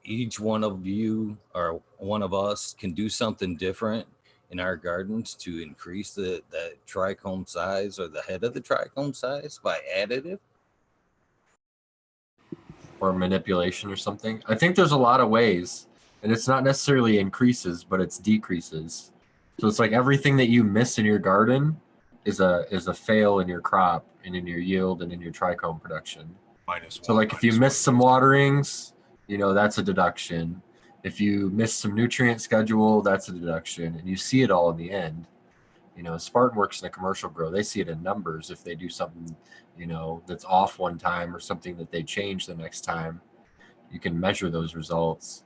Speaker 6: each one of you or one of us can do something different in our gardens to increase the trichome size or the head of the trichome size by additive?
Speaker 3: Or manipulation or something? I think there's a lot of ways. And it's not necessarily increases, but it's decreases. So it's like everything that you miss in your garden is a fail in your crop and in your yield and in your trichome production. So like if you miss some waterings, you know, that's a deduction. If you miss some nutrient schedule, that's a deduction. And you see it all in the end. You know, Spartan works in a commercial grow. They see it in numbers. If they do something, you know, that's off one time or something that they change the next time, you can measure those results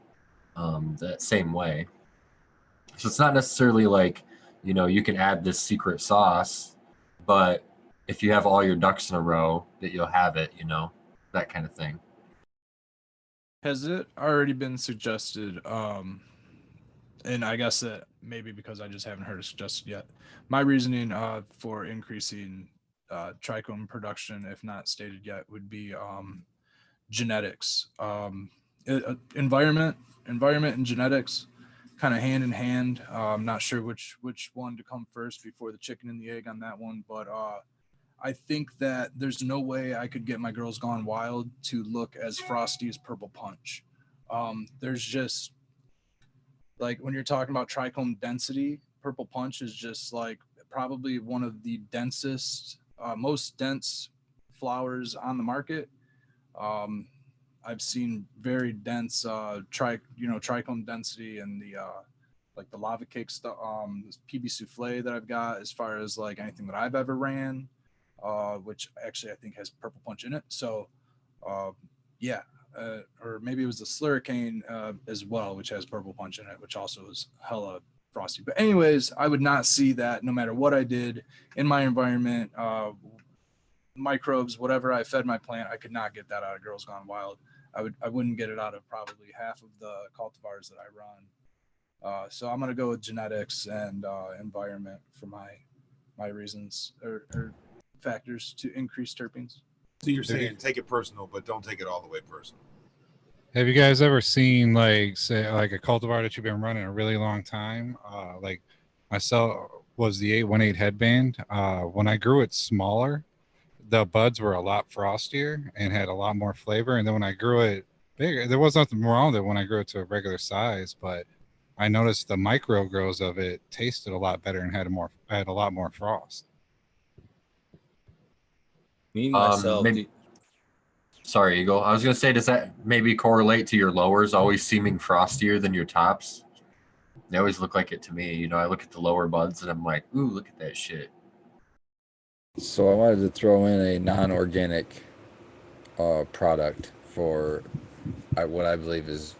Speaker 3: that same way. So it's not necessarily like, you know, you can add this secret sauce, but if you have all your ducks in a row, that you'll have it, you know, that kind of thing.
Speaker 10: Has it already been suggested? And I guess that maybe because I just haven't heard it suggested yet. My reasoning for increasing trichome production, if not stated yet, would be genetics. Environment and genetics kind of hand in hand. I'm not sure which one to come first before the chicken and the egg on that one, but I think that there's no way I could get my Girls Gone Wild to look as frosty as Purple Punch. There's just, like, when you're talking about trichome density, Purple Punch is just like probably one of the densest, most dense flowers on the market. I've seen very dense trichome density and the like the lava cake stuff, this PB souffle that I've got, as far as like anything that I've ever ran, which actually I think has Purple Punch in it. So yeah, or maybe it was the Slurricane as well, which has Purple Punch in it, which also is hella frosty. But anyways, I would not see that no matter what I did in my environment, microbes, whatever I fed my plant, I could not get that out of Girls Gone Wild. I wouldn't get it out of probably half of the cultivars that I run. So I'm gonna go with genetics and environment for my reasons or factors to increase terpenes.
Speaker 1: So you're saying take it personal, but don't take it all the way personal.
Speaker 4: Have you guys ever seen, like, say, like a cultivar that you've been running a really long time? Like myself was the 818 headband. When I grew it smaller, the buds were a lot frostier and had a lot more flavor. And then when I grew it bigger, there was nothing wrong with it when I grew it to a regular size, but I noticed the micro grows of it tasted a lot better and had a lot more frost.
Speaker 6: Me myself.
Speaker 3: Sorry, Eagle. I was gonna say, does that maybe correlate to your lowers always seeming frostier than your tops? They always look like it to me. You know, I look at the lower buds and I'm like, ooh, look at that shit.
Speaker 9: So I wanted to throw in a non-organic product for what I believe is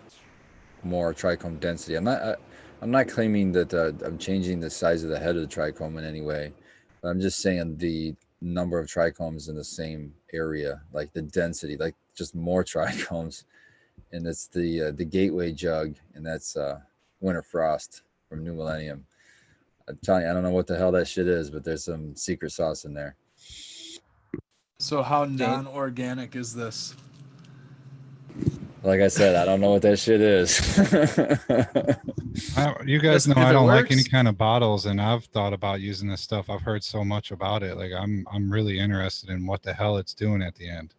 Speaker 9: more trichome density. I'm not claiming that I'm changing the size of the head of the trichome in any way, but I'm just saying the number of trichomes in the same area, like the density, like just more trichomes. And it's the gateway jug, and that's Winter Frost from New Millennium. I'm telling you, I don't know what the hell that shit is, but there's some secret sauce in there.
Speaker 10: So how non-organic is this?
Speaker 9: Like I said, I don't know what that shit is.
Speaker 4: You guys know I don't like any kind of bottles, and I've thought about using this stuff. I've heard so much about it. Like I'm really interested in what the hell it's doing at the end.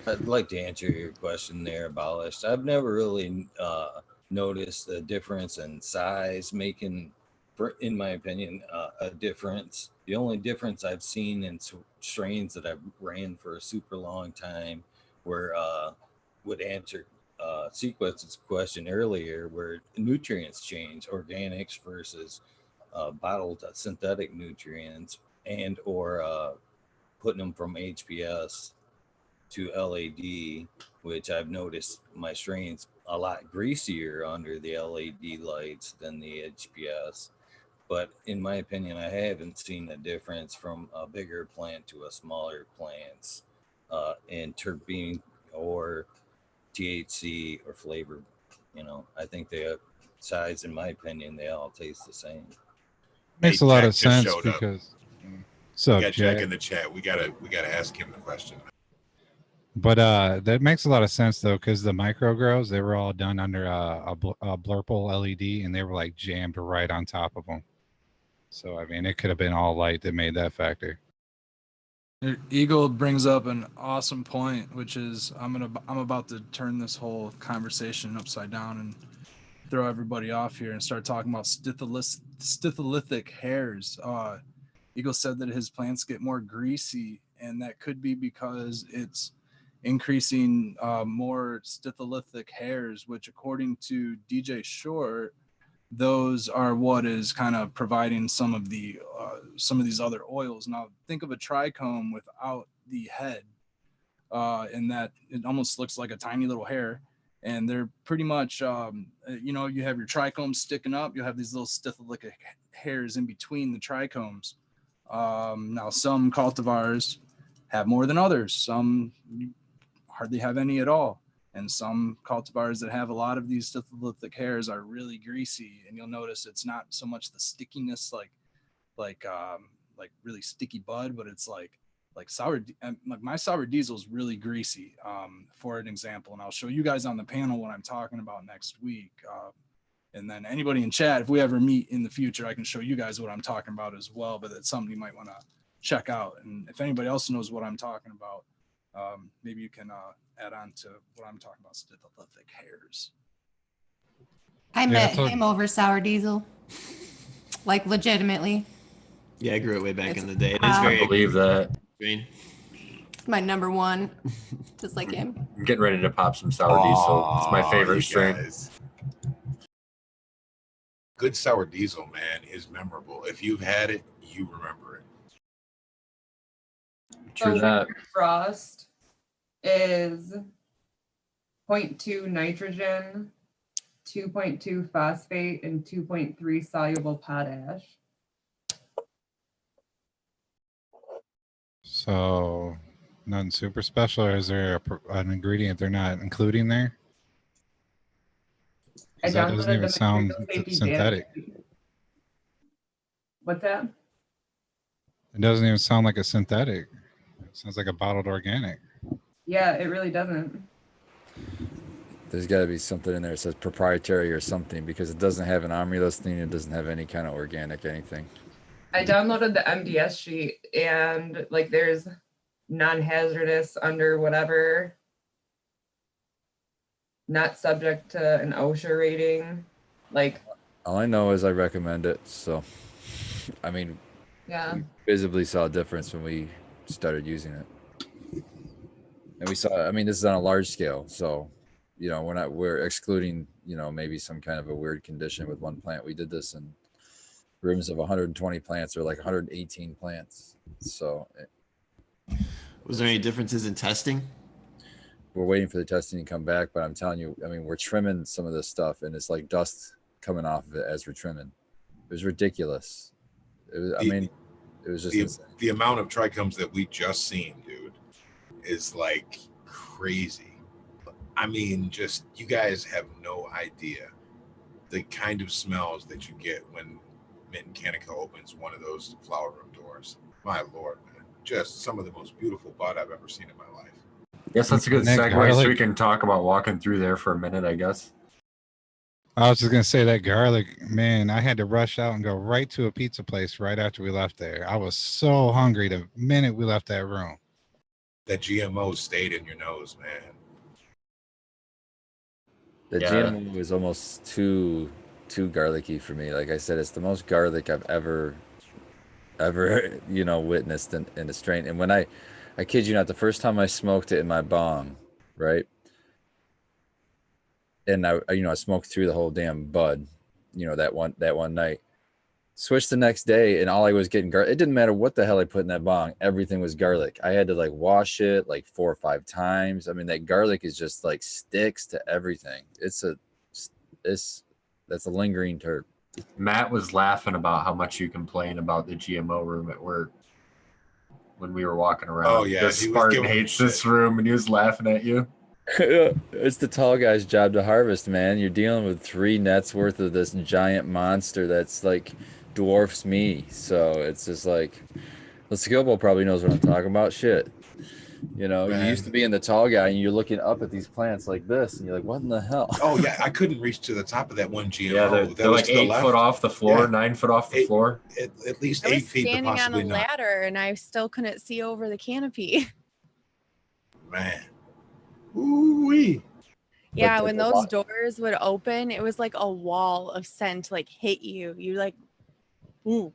Speaker 6: I'd like to answer your question there, Abolished. I've never really noticed a difference in size making, in my opinion, a difference. The only difference I've seen in strains that I've ran for a super long time were would answer Sequence's question earlier, where nutrients change, organics versus bottled synthetic nutrients, and or putting them from HPS to LAD, which I've noticed my strains a lot greasier under the LAD lights than the HPS. But in my opinion, I haven't seen a difference from a bigger plant to a smaller plants in terpene or THC or flavor. I think they size, in my opinion, they all taste the same.
Speaker 4: Makes
Speaker 1: Hey,
Speaker 4: a lot
Speaker 1: Jack
Speaker 4: of
Speaker 1: just
Speaker 4: sense
Speaker 1: showed up.
Speaker 4: because
Speaker 1: We
Speaker 4: so
Speaker 1: got Jack
Speaker 4: Jack.
Speaker 1: in the chat. We gotta ask him the question.
Speaker 4: But that makes a lot of sense though, because the micro grows, they were all done under a blurple LED, and they were like jammed right on top of them. So I mean, it could have been all light that made that factor.
Speaker 10: Eagle brings up an awesome point, which is I'm about to turn this whole conversation upside down and throw everybody off here and start talking about stitholithic hairs. Eagle said that his plants get more greasy, and that could be because it's increasing more stitholithic hairs, which according to DJ Short, those are what is kind of providing some of these other oils. Now think of a trichome without the head, in that it almost looks like a tiny little hair, and they're pretty much you have your trichomes sticking up, you have these little stitholithic hairs in between the trichomes. Now some cultivars have more than others, some hardly have any at all, and some cultivars that have a lot of these stitholithic hairs are really greasy, and you'll notice it's not so much the stickiness like really sticky bud, but it's like my sour diesel is really greasy, for an example, and I'll show you guys on the panel what I'm talking about next week, and then anybody in chat, if we ever meet in the future, I can show you guys what I'm talking about as well, but it's something you might want to check out, and if anybody else knows what I'm talking about, maybe you can add on to what I'm talking about, stitholithic hairs.
Speaker 11: I met him over sour diesel, like legitimately.
Speaker 2: Yeah, I grew it way back in the day. It is
Speaker 3: I
Speaker 2: very
Speaker 3: believe that.
Speaker 2: green.
Speaker 11: It's my number one, just like him.
Speaker 3: I'm getting ready to pop some sour diesel. It's my favorite
Speaker 1: you
Speaker 3: strain.
Speaker 1: guys. Good sour diesel, man, is memorable. If you've had it, you remember it.
Speaker 3: True
Speaker 8: So
Speaker 3: that.
Speaker 8: Winter Frost is 0.2 nitrogen, 2.2 phosphate, and 2.3 soluble potash.
Speaker 4: So nothing super special, or is there an ingredient they're not including there?
Speaker 8: I
Speaker 4: 'Cause that doesn't
Speaker 8: downloaded
Speaker 4: even
Speaker 8: the
Speaker 4: sound
Speaker 8: material safety
Speaker 4: synthetic.
Speaker 8: data sheet. What's that?
Speaker 4: It doesn't even sound like a synthetic. It sounds like a bottled organic.
Speaker 8: Yeah, it really doesn't.
Speaker 9: There's got to be something in there that says proprietary or something, because it doesn't have an OMRI listing. It doesn't have any kind of organic anything.
Speaker 8: I downloaded the MDS sheet, and like there's non-hazardous under whatever, not subject to an OSHA rating. Like,
Speaker 9: All I know is I recommend it. So, I mean,
Speaker 8: yeah,
Speaker 9: we visibly saw a difference when we started using it. And we saw, I mean, this is on a large scale. So, we're excluding, maybe some kind of a weird condition with one plant. We did this in rooms of 120 plants or like 118 plants. So,
Speaker 2: Was there any differences in testing?
Speaker 9: we're waiting for the testing to come back, but I'm telling you, I mean, we're trimming some of this stuff and it's like dust coming off of it as we're trimming. It was ridiculous. It was just insane.
Speaker 1: The amount of trichomes that we just seen, dude, is like crazy. I mean, just you guys have no idea the kind of smells that you get when Mint and Canica opens one of those flower room doors. My Lord, man, just some of the most beautiful bud I've ever seen in my life.
Speaker 3: Yes, that's a good
Speaker 4: That
Speaker 3: segue. So
Speaker 4: garlic-
Speaker 3: we can talk about walking through there for a minute, I guess.
Speaker 4: I was just gonna say that garlic, man. I had to rush out and go right to a pizza place right after we left there. I was so hungry the minute we left that room.
Speaker 1: That GMO stayed in your nose, man.
Speaker 9: The
Speaker 3: Yeah.
Speaker 9: GMO was almost too garlicky for me. Like I said, it's the most garlic I've ever witnessed in a strain. And when I kid you not, the first time I smoked it in my bong, right? and I smoked through the whole damn bud, that one night. Switched the next day, and all I was getting garlic. It didn't matter what the hell I put in that bong. Everything was garlic. I had to like wash it like 4 or 5 times. I mean, that garlic is just like sticks to everything. That's a lingering terp.
Speaker 3: Matt was laughing about how much you complain about the GMO room at work when we were walking around.
Speaker 1: Oh, yeah,
Speaker 3: Because
Speaker 1: he was
Speaker 3: Spartan
Speaker 1: giving him
Speaker 3: hates this
Speaker 1: shit.
Speaker 3: room, and he was laughing at you.
Speaker 9: It's the tall guy's job to harvest, man. You're dealing with 3 nets worth of this giant monster that's like dwarfs me. So it's just like, the Skillbo probably knows what I'm talking about. Shit. You used to be in the tall guy, and you're looking up at these plants like this, and you're like, what in the hell?
Speaker 1: Oh yeah, I couldn't reach to the top of that one GMO.
Speaker 3: Yeah, they're
Speaker 1: that was
Speaker 3: like
Speaker 1: to the
Speaker 3: 8
Speaker 1: left.
Speaker 3: foot off the floor,
Speaker 1: Yeah.
Speaker 3: 9 foot off the floor.
Speaker 1: At least
Speaker 5: I
Speaker 1: 8
Speaker 5: was
Speaker 1: feet, but
Speaker 5: standing on a
Speaker 1: possibly not.
Speaker 5: ladder and I still couldn't see over the canopy.
Speaker 1: Man. Ooh-wee.
Speaker 5: Yeah,
Speaker 9: Like
Speaker 5: when
Speaker 9: the
Speaker 5: those
Speaker 9: lot-
Speaker 5: doors would open, it was like a wall of scent like hit you. You like, ooh.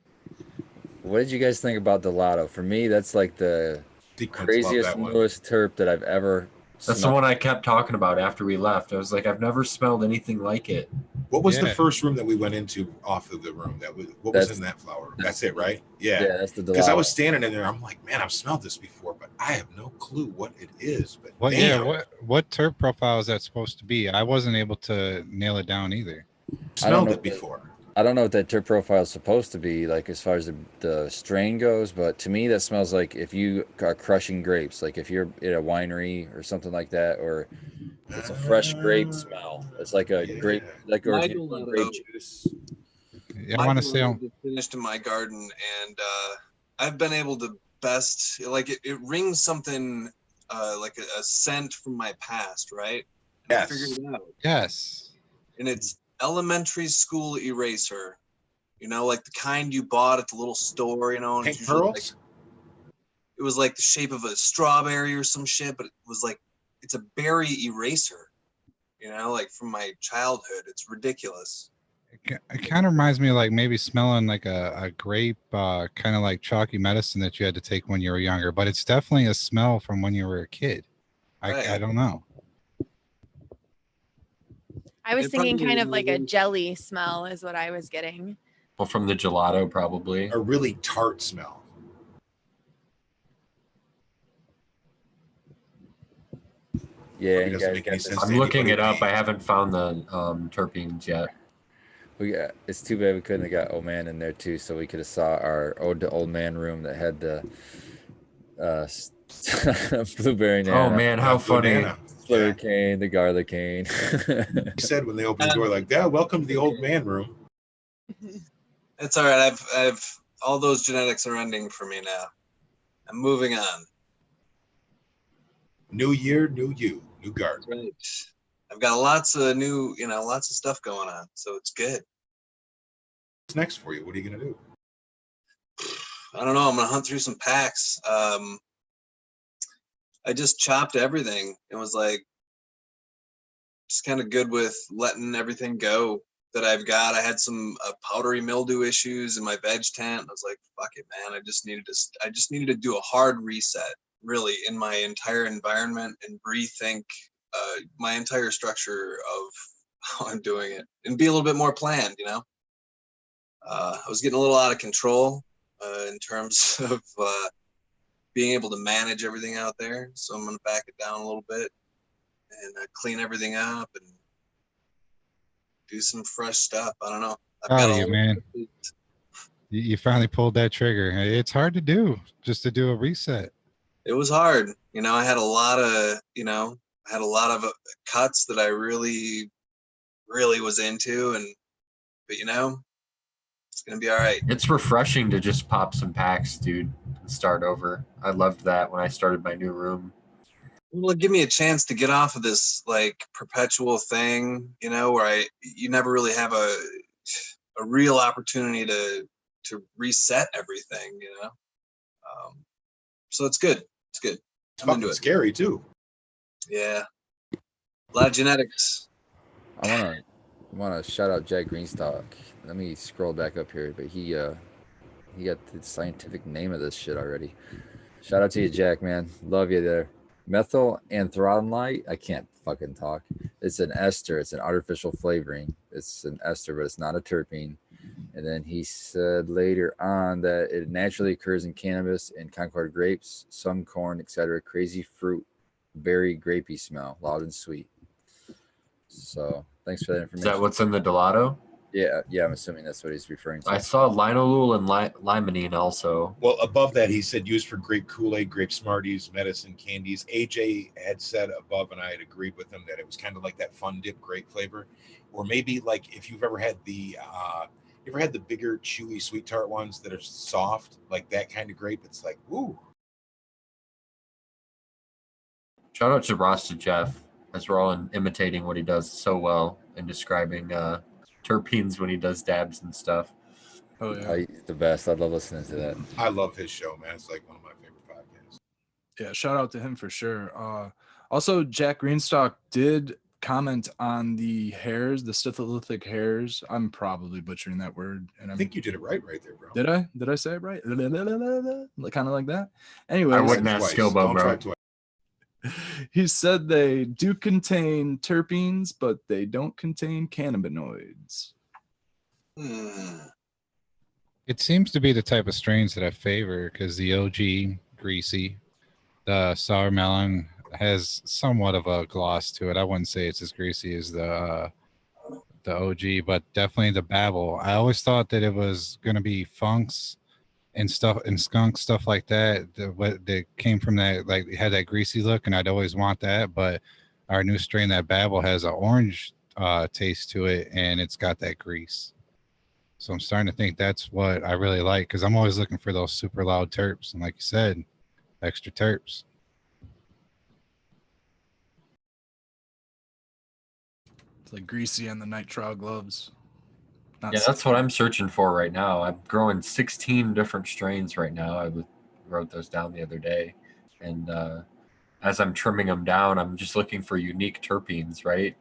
Speaker 9: What did you guys think about the Lotto? For me, that's like the
Speaker 1: Sequence, love
Speaker 9: craziest,
Speaker 1: that one.
Speaker 9: newest terp that I've ever
Speaker 3: That's the
Speaker 9: smelled.
Speaker 3: one I kept talking about after we left. I was like, I've never smelled anything like it.
Speaker 1: What was the
Speaker 4: Yeah.
Speaker 1: first room that we went into off of the room? What was in that flower? That's it, right?
Speaker 9: Yeah,
Speaker 1: Yeah.
Speaker 9: that's the
Speaker 1: Because I
Speaker 9: Delato.
Speaker 1: was standing in there, I'm like, man, I've smelled this before, but I have no clue what it is. But
Speaker 4: What?
Speaker 1: damn,
Speaker 4: Yeah. What terp profile is that supposed to be? I wasn't able to nail it down either.
Speaker 1: smelled
Speaker 9: know
Speaker 1: it before.
Speaker 9: I don't know what that terp profile is supposed to be like as far as the strain goes, but to me that smells like if you are crushing grapes, like if you're at a winery or something like that, or it's a fresh grape smell. It's like a grape, like
Speaker 7: My
Speaker 9: organic
Speaker 7: gelato-
Speaker 9: grape juice.
Speaker 4: Yeah, I want to say
Speaker 7: gelato just finished in my garden, and I've been able to best like it rings something like a scent from my past, right? And I figured it out.
Speaker 4: yes.
Speaker 7: And it's elementary school eraser, like the kind you bought at the little store, and
Speaker 1: Pink
Speaker 7: it's usually
Speaker 1: pearls?
Speaker 7: it was like the shape of a strawberry or some shit, but it was like it's a berry eraser, like from my childhood. It's ridiculous.
Speaker 4: It kind of reminds me of like maybe smelling like a grape, kind of like chalky medicine that you had to take when you were younger, but it's definitely a smell from when you were a kid. I
Speaker 7: Right.
Speaker 4: don't know.
Speaker 5: I was
Speaker 7: It
Speaker 5: thinking
Speaker 7: probably
Speaker 5: kind of like a
Speaker 7: was-
Speaker 5: jelly smell is what I was getting.
Speaker 3: Well, from the gelato, probably.
Speaker 1: A really tart smell.
Speaker 9: Yeah,
Speaker 1: Probably
Speaker 9: you
Speaker 1: doesn't
Speaker 9: guys
Speaker 1: make
Speaker 9: got
Speaker 1: any
Speaker 9: this-
Speaker 1: sense.
Speaker 3: I'm looking it up. I haven't found the terpenes yet.
Speaker 9: It's too bad we couldn't have got old man in there too, so we could have saw our old man room that had the blueberry
Speaker 3: Oh
Speaker 9: nana,
Speaker 3: man, how funny!
Speaker 1: Banana.
Speaker 9: slur
Speaker 1: Yeah.
Speaker 9: cane, the garlic cane.
Speaker 1: He said when they opened the door, like, "Yeah, welcome to the old man room."
Speaker 7: It's all right. I've all those genetics are ending for me now. I'm moving on.
Speaker 1: New year, new you, new garden.
Speaker 7: Right. I've got lots of new, lots of stuff going on, so it's good.
Speaker 1: What's next for you? What are you gonna do?
Speaker 7: I don't know. I'm gonna hunt through some packs. I just chopped everything. It was like just kind of good with letting everything go that I've got. I had some powdery mildew issues in my veg tent. I was like, fuck it, man. I just needed to do a hard reset, really, in my entire environment and rethink my entire structure of how I'm doing it and be a little bit more planned. I was getting a little out of control in terms of being able to manage everything out there. So I'm going to back it down a little bit and clean everything up and do some fresh stuff. I don't know.
Speaker 4: Proud of you, man. You finally pulled that trigger. It's hard to do, just to do a reset.
Speaker 7: It was hard. I had a lot of, cuts that I really, really was into. But it's going to be all right.
Speaker 3: It's refreshing to just pop some packs, dude, and start over. I loved that when I started my new room.
Speaker 7: Well, give me a chance to get off of this like perpetual thing, where you never really have a real opportunity to reset everything, so it's good. It's good.
Speaker 1: It's
Speaker 7: I'm into
Speaker 1: fucking
Speaker 7: it.
Speaker 1: scary too.
Speaker 7: Yeah. A lot of genetics.
Speaker 9: I wanna shout out Jack Greenstock. Let me scroll back up here, but he got the scientific name of this shit already. Shout out to you, Jack, man. Love you there. Methyl anthronlite. I can't fucking talk. It's an ester. It's an artificial flavoring. It's an ester, but it's not a terpene. And then he said later on that it naturally occurs in cannabis and Concord grapes, some corn, etc. Crazy fruit, berry, grapey smell, loud and sweet. So thanks for that
Speaker 3: Is
Speaker 9: information.
Speaker 3: that what's in the Delato?
Speaker 9: Yeah, I'm assuming that's what he's referring to.
Speaker 3: I saw linalool and limonene also.
Speaker 1: Well, above that, he said used for grape Kool-Aid, grape Smarties, medicine, candies. AJ had said above, and I had agreed with him that it was kind of like that fun dip grape flavor, or maybe like if you've ever had the bigger chewy sweet tart ones that are soft, like that kind of grape. It's like, ooh.
Speaker 3: Shout out to Ross to Jeff, as we're all imitating what he does so well and describing terpenes when he does dabs and stuff.
Speaker 10: Oh yeah.
Speaker 9: The best. I love listening to that.
Speaker 1: I love his show, man. It's like one of my favorite podcasts.
Speaker 10: Yeah, shout out to him for sure. Also, Jack Greenstock did comment on the hairs, the staphylolytic hairs. I'm probably butchering that word, and
Speaker 1: I think you did it right there, bro.
Speaker 10: Did I? Did I say it right? Kind of like that. Anyway,
Speaker 3: I wouldn't ask Skilbo, bro.
Speaker 10: He said they do contain terpenes, but they don't contain cannabinoids.
Speaker 4: It seems to be the type of strains that I favor because the OG greasy, the sour melon has somewhat of a gloss to it. I wouldn't say it's as greasy as the OG, but definitely the Babel. I always thought that it was going to be funks and stuff and skunk stuff like that. That came from that, like it had that greasy look, and I'd always want that. But our new strain, that Babel, has an orange taste to it, and it's got that grease. So I'm starting to think that's what I really like because I'm always looking for those super loud terps, and like you said, extra terps.
Speaker 10: It's like greasy on the nitrile gloves.
Speaker 3: Yeah, that's what I'm searching for right now. I'm growing 16 different strains right now. I wrote those down the other day. And as I'm trimming them down, I'm just looking for unique terpenes, right?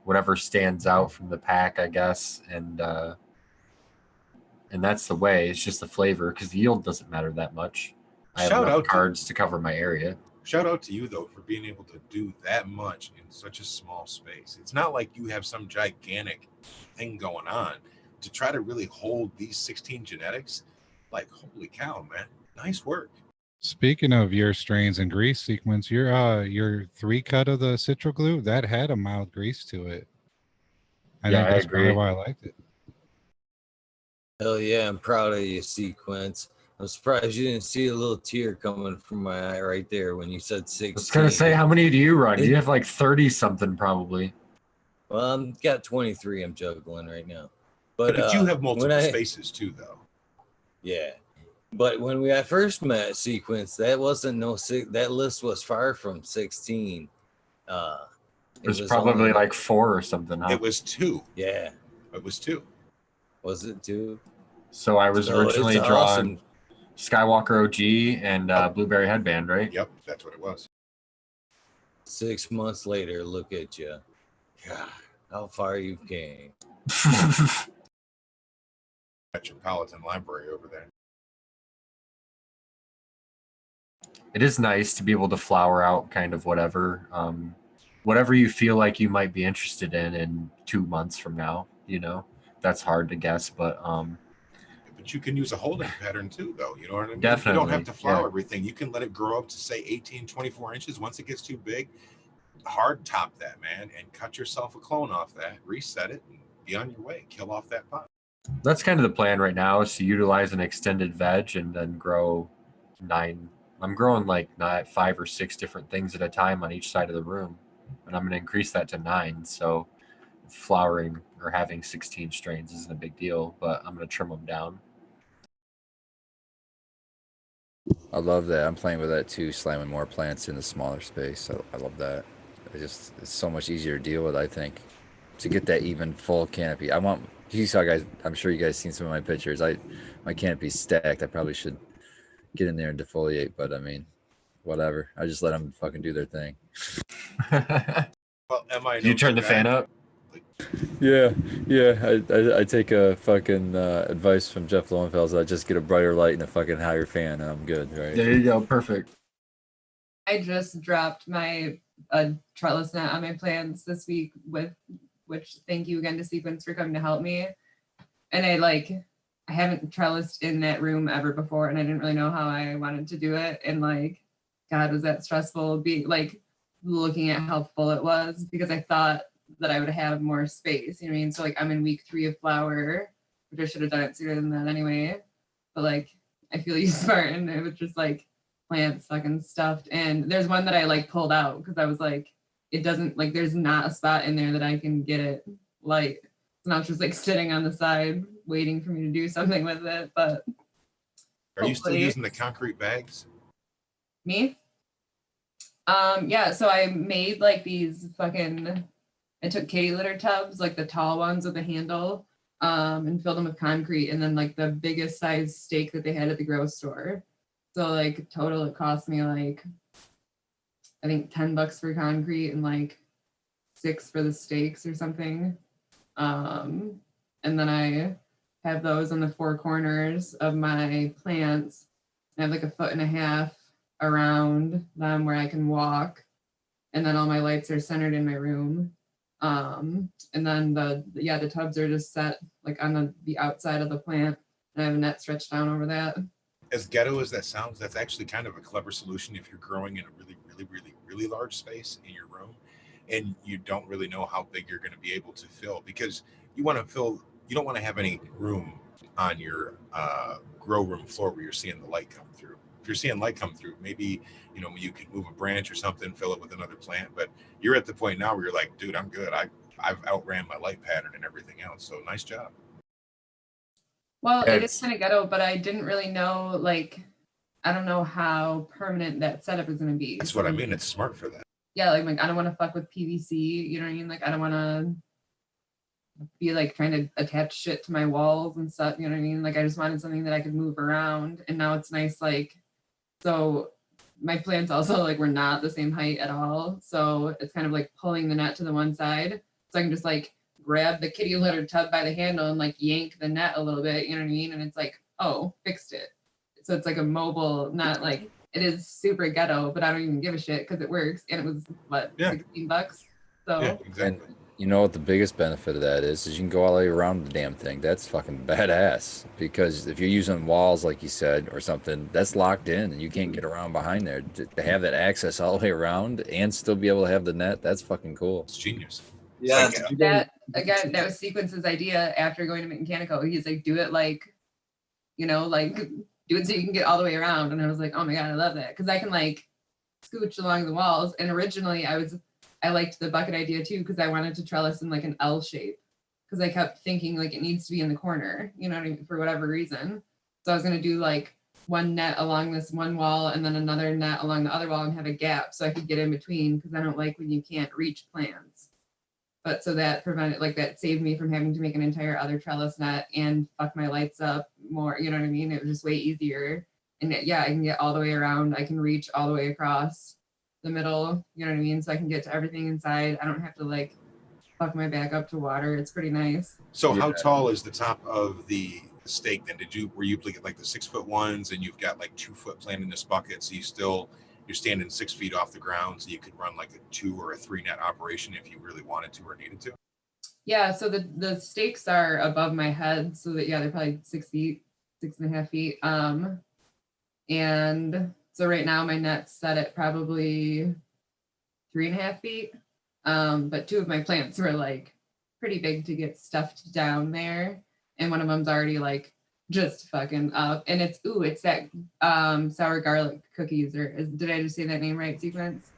Speaker 3: Whatever stands out from the pack, I guess. And that's the way. It's just the flavor because the yield doesn't matter that much. I have enough cards to cover my area.
Speaker 1: Shout out to you, though, for being able to do that much in such a small space. It's not like you have some gigantic thing going on. To try to really hold these 16 genetics, like, holy cow, man. Nice work.
Speaker 4: Speaking of your strains and grease sequence, your 3-cut of the citral glue, that had a mild grease to it. I think that's probably why I liked it.
Speaker 6: Hell yeah, I'm proud of you, Sequence. I'm surprised you didn't see a little tear coming from my eye right there when you said 16.
Speaker 3: I was going to say, how many do you run? You have like 30-something probably.
Speaker 6: Well, I've got 23 I'm juggling right now.
Speaker 1: But you have multiple spaces too, though.
Speaker 6: Yeah. But when I first met Sequence, that wasn't that list was far from 16.
Speaker 3: It was probably only, like 4 or something. Huh?
Speaker 1: It was 2.
Speaker 6: Yeah.
Speaker 1: It was 2.
Speaker 6: Was it 2?
Speaker 3: So I was originally drawing Skywalker OG and Blueberry Headband, right?
Speaker 1: Yep, that's what it was.
Speaker 6: 6 months later, look at you. God, how far you came.
Speaker 1: Metropolitan Library over there.
Speaker 3: It is nice to be able to flower out kind of whatever you feel like you might be interested in 2 months from now. You know, that's hard to guess, but
Speaker 1: you can use a holding pattern too, though. You know what I mean?
Speaker 3: Definitely.
Speaker 1: You don't have to flower everything. You can let it grow up to say 18, 24 inches. Once it gets too big, hard top that, man, and cut yourself a clone off that, reset it, and be on your way. Kill off that pot.
Speaker 3: That's kind of the plan right now, is to utilize an extended veg and then grow 9. I'm growing like 5 or 6 different things at a time on each side of the room, and I'm going to increase that to 9. So flowering or having 16 strains isn't a big deal, but I'm going to trim them down.
Speaker 9: I love that. I'm playing with that too, slamming more plants in the smaller space. I love that. It's so much easier to deal with, I think, to get that even full canopy. You saw, guys, I'm sure you guys seen some of my pictures. My canopy's stacked. I probably should get in there and defoliate, but I mean, whatever. I just let them fucking do their thing.
Speaker 1: Well,
Speaker 3: Did you turn the fan up?
Speaker 9: Yeah. I take a fucking advice from Jeff Lowenfels. I just get a brighter light and a fucking higher fan, and I'm good, right?
Speaker 3: There you go. Perfect.
Speaker 8: I just dropped my trellis net on my plants this week which thank you again to Sequence for coming to help me. And I haven't trellised in that room ever before, and I didn't really know how I wanted to do it. And like, God, was that stressful being like looking at how full it was, because I thought that I would have more space. You know what I mean? So like I'm in week 3 of flower, which I should have done it sooner than that anyway. But like I feel you, Spartan. It was just like plants fucking stuffed. And there's one that I like pulled out because I was like, it doesn't like there's not a spot in there that I can get it light. So now it's just like sitting on the side waiting for me to do something with it. But
Speaker 1: are you still using the concrete bags?
Speaker 8: Me? Yeah, so I made like these fucking, I took kitty litter tubs, like the tall ones with the handle, and filled them with concrete, and then like the biggest size stake that they had at the grocery store. So like total it cost me like I think $10 for concrete and like $6 for the stakes or something. And then I have those on the 4 corners of my plants. I have like 1.5 feet around them where I can walk. And then all my lights are centered in my room. And then the tubs are just set like on the outside of the plant. And I have a net stretched down over that.
Speaker 1: As ghetto as that sounds, that's actually kind of a clever solution if you're growing in a really, really, really, really large space in your room and you don't really know how big you're going to be able to fill, because you don't want to have any room on your grow room floor where you're seeing the light come through. If you're seeing light come through, maybe, you could move a branch or something, fill it with another plant, but you're at the point now where you're like, dude, I'm good. I've outran my light pattern and everything else. So nice job.
Speaker 8: Well, it is kind of ghetto, but I didn't really know, like, I don't know how permanent that setup is going to be.
Speaker 1: That's what I mean. It's smart for that.
Speaker 8: Yeah, like I don't want to fuck with PVC, you know what I mean? Like, I don't want to be, like, trying to attach shit to my walls and stuff, you know what I mean? Like, I just wanted something that I could move around, and now it's nice, like, so my plants also, like, were not the same height at all, so it's kind of, like, pulling the net to the one side, so I can just, like, grab the kitty litter tub by the handle and like yank the net a little bit, you know what I mean? And it's like, oh, fixed it. So it's like a mobile, not like, it is super ghetto, but I don't even give a shit because it works. And it was what, $16? So
Speaker 1: yeah, exactly.
Speaker 9: And you know what the biggest benefit of that is you can go all the way around the damn thing. That's fucking badass, because if you're using walls, like you said, or something, that's locked in and you can't get around behind there. To have that access all the way around and still be able to have the net, that's fucking cool.
Speaker 1: It's genius.
Speaker 7: Yeah.
Speaker 8: That was Sequence's idea after going to Mechanico. He's like, do it like, like do it so you can get all the way around. And I was like, oh my God, I love that. Cause I can like scooch along the walls. And originally I liked the bucket idea too, because I wanted to trellis in like an L shape. Cause I kept thinking like it needs to be in the corner, you know what I mean, for whatever reason. So I was gonna do like one net along this one wall and then another net along the other wall and have a gap so I could get in between, because I don't like when you can't reach plants. But so that that saved me from having to make an entire other trellis net and fuck my lights up more, you know what I mean? It was just way easier. And I can get all the way around. I can reach all the way across the middle, you know what I mean? So I can get to everything inside. I don't have to like fuck my back up to water. It's pretty nice.
Speaker 1: So how tall is the top of the stake then? Were you like the 6 foot ones and you've got like 2 foot plant in this bucket, so you're standing 6 feet off the ground, so you could run like a 2 or a 3 net operation if you really wanted to or needed to?
Speaker 8: Yeah, so the stakes are above my head, so that they're probably 6 feet, 6.5 feet. And so right now my net's set at probably 3.5 feet. But 2 of my plants were like pretty big to get stuffed down there, and one of them's already like just fucking up. And it's that sour garlic cookies, did I just say that name right, Sequence?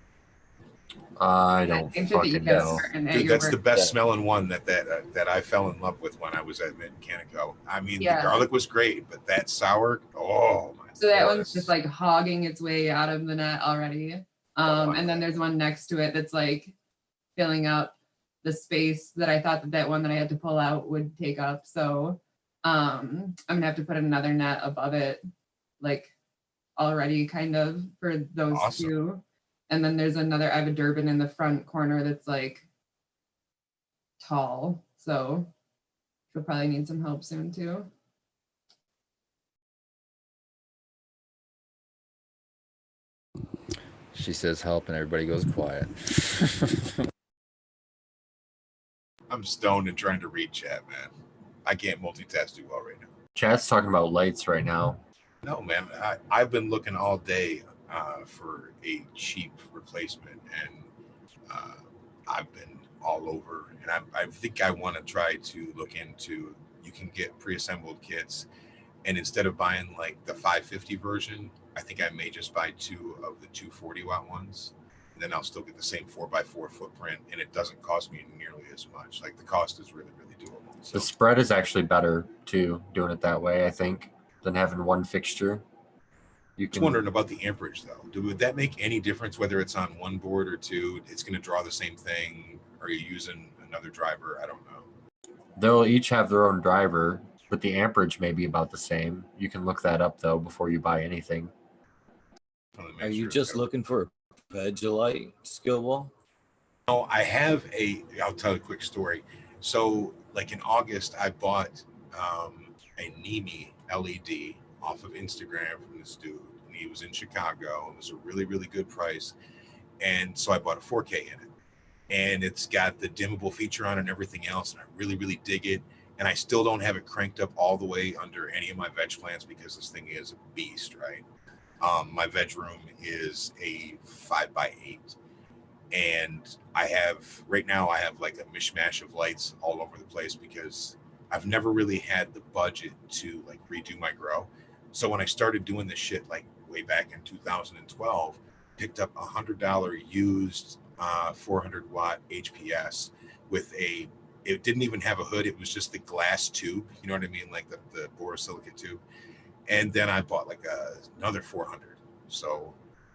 Speaker 3: I don't fucking know.
Speaker 1: Dude, that's the best smelling one that I fell in love with when I was at Mechanico. I mean, the garlic was great, but that sour, oh my.
Speaker 8: So that one's just like hogging its way out of the net already. And then there's one next to it that's like filling up the space that I thought that one that I had to pull out would take up. So I'm gonna have to put another net above it, like already kind of for those
Speaker 1: awesome.
Speaker 8: 2. And then there's I have a Durban in the front corner that's like tall. So she'll probably need some help soon too.
Speaker 9: She says help, and everybody goes quiet.
Speaker 1: I'm stoned and trying to read chat, man. I can't multitask too well right now.
Speaker 3: Chat's talking about lights right now.
Speaker 1: No, man. I've been looking all day for a cheap replacement, and I've been all over. And I think I want to try to look into. You can get pre-assembled kits, and instead of buying like the 550 version, I think I may just buy 2 of the 240 watt ones. And then I'll still get the same 4x4 footprint, and it doesn't cost me nearly as much. Like the cost is really, really doable. So
Speaker 3: The spread is actually better too, doing it that way, I think, than having one fixture. You
Speaker 1: just wondering about the amperage though. Would that make any difference whether it's on one board or two? It's going to draw the same thing. Are you using another driver? I don't know.
Speaker 3: They'll each have their own driver, but the amperage may be about the same. You can look that up though before you buy anything.
Speaker 6: Are you just looking for a Pedulite skill wall?
Speaker 1: No, I have I'll tell a quick story. So like in August, I bought a Nemi LED off of Instagram from this dude, and he was in Chicago. It was a really, really good price. And so I bought a 4K in it, and it's got the dimmable feature on it and everything else. And I really, really dig it. And I still don't have it cranked up all the way under any of my veg plants because this thing is a beast, right? My veg room is a 5x8. And I have like a mishmash of lights all over the place because I've never really had the budget to like redo my grow. So when I started doing this shit like way back in 2012, picked up $100 used 400 watt HPS with it didn't even have a hood. It was just the glass tube. You know what I mean? Like the borosilicate tube. And then I bought like another 400. So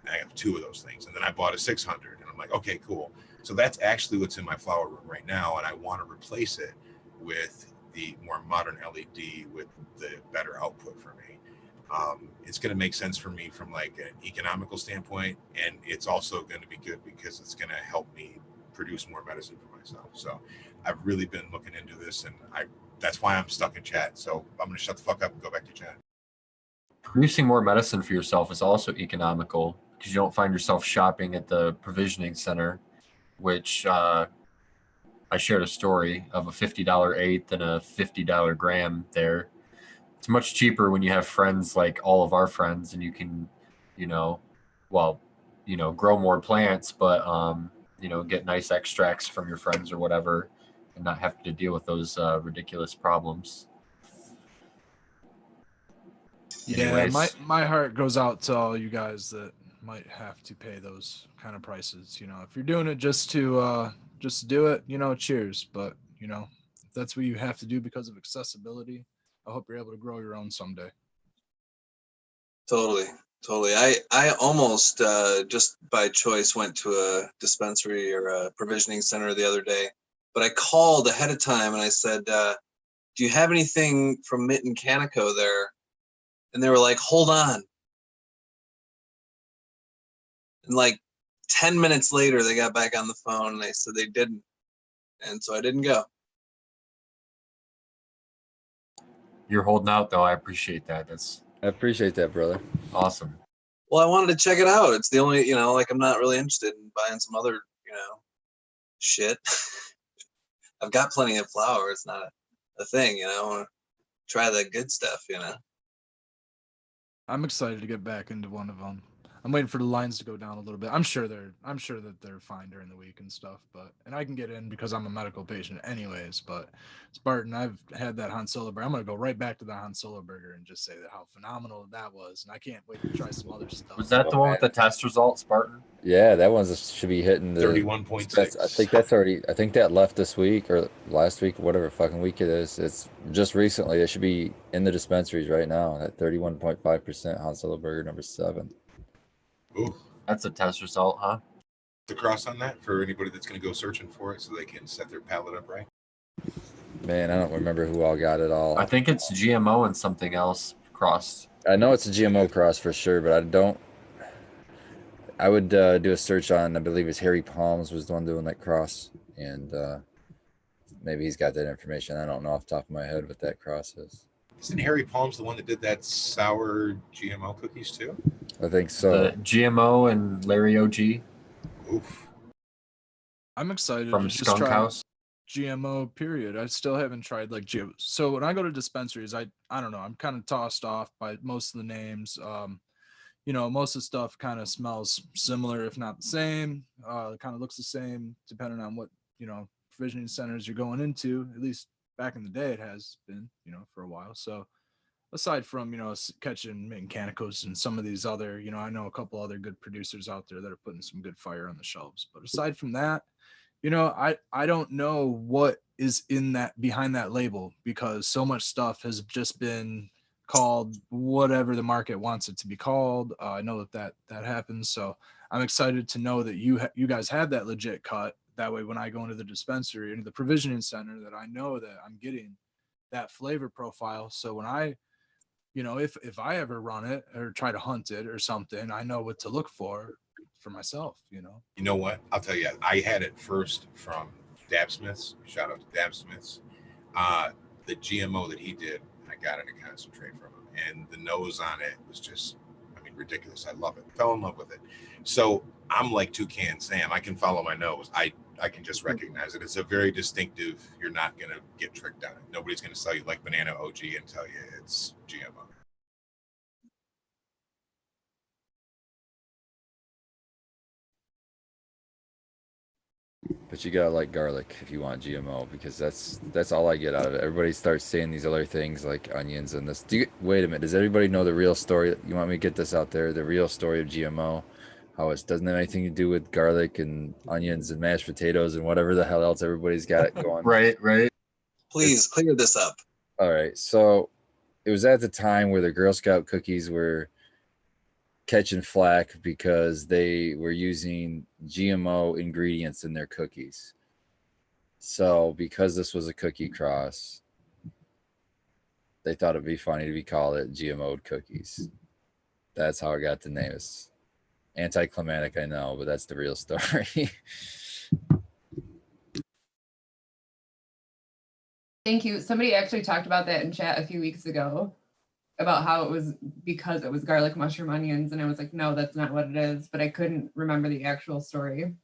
Speaker 1: I have 2 of those things. And then I bought a 600. And I'm like, okay, cool. So that's actually what's in my flower room right now. And I want to replace it with the more modern LED with the better output for me. It's going to make sense for me from like an economical standpoint. And it's also going to be good because it's going to help me produce more medicine for myself. So I've really been looking into this, and that's why I'm stuck in chat. So I'm going to shut the fuck up and go back to chat.
Speaker 3: Producing more medicine for yourself is also economical because you don't find yourself shopping at the provisioning center, which I shared a story of a $50 eighth and a $50 gram there. It's much cheaper when you have friends like all of our friends, and you can, grow more plants, but get nice extracts from your friends or whatever, and not have to deal with those ridiculous problems.
Speaker 10: Yeah,
Speaker 3: Anyways.
Speaker 10: my heart goes out to all you guys that might have to pay those kind of prices. If you're doing it just to do it, cheers. But if that's what you have to do because of accessibility, I hope you're able to grow your own someday.
Speaker 7: Totally. I almost just by choice went to a dispensary or a provisioning center the other day, but I called ahead of time and I said, do you have anything from Mitt and Canico there? And they were like, hold on. And like 10 minutes later, they got back on the phone and they said they didn't. And so I didn't go.
Speaker 3: You're holding out, though. I appreciate that.
Speaker 9: I appreciate that, brother.
Speaker 3: Awesome.
Speaker 7: Well, I wanted to check it out. It's the only, I'm not really interested in buying some other, shit. I've got plenty of flour. It's not a thing, I want to try the good stuff,
Speaker 10: I'm excited to get back into one of them. I'm waiting for the lines to go down a little bit. I'm sure that they're fine during the week and stuff, and I can get in because I'm a medical patient anyways. But Spartan, I've had that Han Solo burger. I'm gonna go right back to the Han Solo burger and just say how phenomenal that was, and I can't wait to try some other stuff.
Speaker 3: Was that the one with the test result, Spartan?
Speaker 9: Yeah, that one should be hitting the
Speaker 1: 31.6.
Speaker 9: I think that left this week or last week, whatever fucking week it is. It's just recently. It should be in the dispensaries right now. At 31.5% Han Solo burger number 7.
Speaker 1: Ooh,
Speaker 3: that's a test result, huh?
Speaker 1: The cross on that for anybody that's going to go searching for it so they can set their palate up right.
Speaker 9: Man, I don't remember who all got it all.
Speaker 3: I think it's GMO and something else crossed.
Speaker 9: I know it's a GMO cross for sure, but I would do a search on, I believe it's Harry Palms was the one doing that cross, and maybe he's got that information. I don't know off the top of my head what that cross is.
Speaker 1: Isn't Harry Palms the one that did that sour GMO cookies too?
Speaker 9: I think so.
Speaker 3: The GMO and Larry OG
Speaker 1: Oof.
Speaker 10: I'm excited
Speaker 3: from
Speaker 10: to just
Speaker 3: Skunk
Speaker 10: try
Speaker 3: House.
Speaker 10: GMO period. I still haven't tried like GMO. So when I go to dispensaries, I don't know, I'm kind of tossed off by most of the names. You know, most of the stuff kind of smells similar, if not the same. It kind of looks the same, depending on what, you know, provisioning centers you're going into. At least back in the day, it has been, you know, for a while. So aside from, you know, catching Mechanicos and some of these other, you know, I know a couple other good producers out there that are putting some good fire on the shelves. But aside from that, you know, I don't know what is in that behind that label, because so much stuff has just been called whatever the market wants it to be called. I know that happens, so I'm excited to know that you guys have that legit cut. That way, when I go into the dispensary, into the provisioning center, that I know that I'm getting that flavor profile. So when I, you know, if I ever run it or try to hunt it or something, I know what to look for myself. You know.
Speaker 1: You know what? I'll tell you. I had it first from Dab Smiths. Shout out to Dab Smiths. The GMO that he did, I got it in a concentrate from him, and the nose on it was just, I mean, ridiculous. I love it. Fell in love with it. So I'm like Toucan Sam. I can follow my nose. I can just recognize it. It's a very distinctive. You're not gonna get tricked on it. Nobody's gonna sell you like Banana OG and tell you it's GMO.
Speaker 9: But you gotta like garlic if you want GMO, because that's all I get out of it. Everybody starts saying these other things like onions and this. Wait a minute? Does everybody know the real story? You want me to get this out there? The real story of GMO, how it doesn't have anything to do with garlic and onions and mashed potatoes and whatever the hell else everybody's got it going.
Speaker 3: Right.
Speaker 7: Please clear this up.
Speaker 9: All right, so it was at the time where the Girl Scout cookies were catching flack because they were using GMO ingredients in their cookies. So because this was a cookie cross, they thought it'd be funny to be called it GMO'd cookies. That's how I got the name. It's anticlimactic, I know, but that's the real story.
Speaker 8: Thank you. Somebody actually talked about that in chat a few weeks ago, about how it was because it was garlic, mushroom, onions, and I was like, no, that's not what it is, but I couldn't remember the actual story.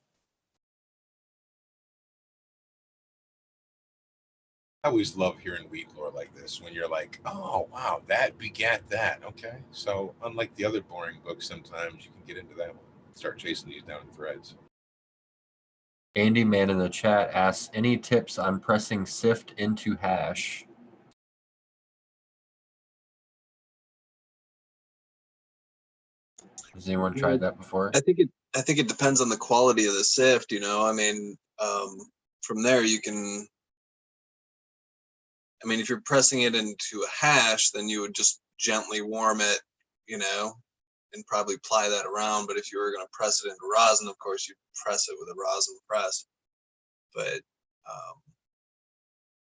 Speaker 1: I always love hearing weed lore like this when you're like, oh, wow, that begat that. Okay. So, unlike the other boring books, sometimes you can get into that one, start chasing these down in threads.
Speaker 3: Andy Man in the chat asks, any tips on pressing sift into hash? Has anyone tried that before?
Speaker 7: I think it depends on the quality of the sift. You know, I mean, from there you can. I mean, if you're pressing it into a hash, then you would just gently warm it, you know, and probably ply that around. But if you were going to press it into rosin, of course, you'd press it with a rosin press. But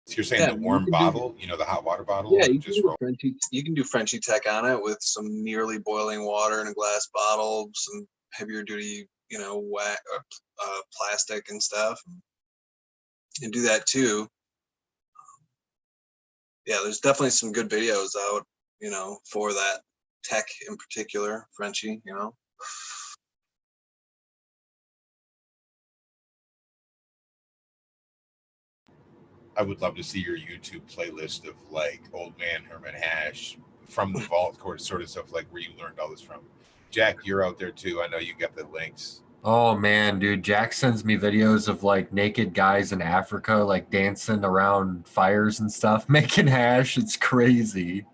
Speaker 1: so you're saying
Speaker 7: yeah,
Speaker 1: the warm bottle, you know, the hot water bottle?
Speaker 7: Yeah,
Speaker 1: just roll.
Speaker 7: you can do Frenchy Tech on it with some nearly boiling water in a glass bottle, some heavier duty, you know, plastic and stuff, and do that too. Yeah, there's definitely some good videos out, you know, for that tech in particular, Frenchy, you know.
Speaker 1: I would love to see your YouTube playlist of like Old Man Herman Hash from the vault court sort of stuff, like where you learned all this from. Jack, you're out there too. I know you got the links.
Speaker 3: Oh man, dude, Jack sends me videos of like naked guys in Africa, like dancing around fires and stuff, making hash. It's crazy.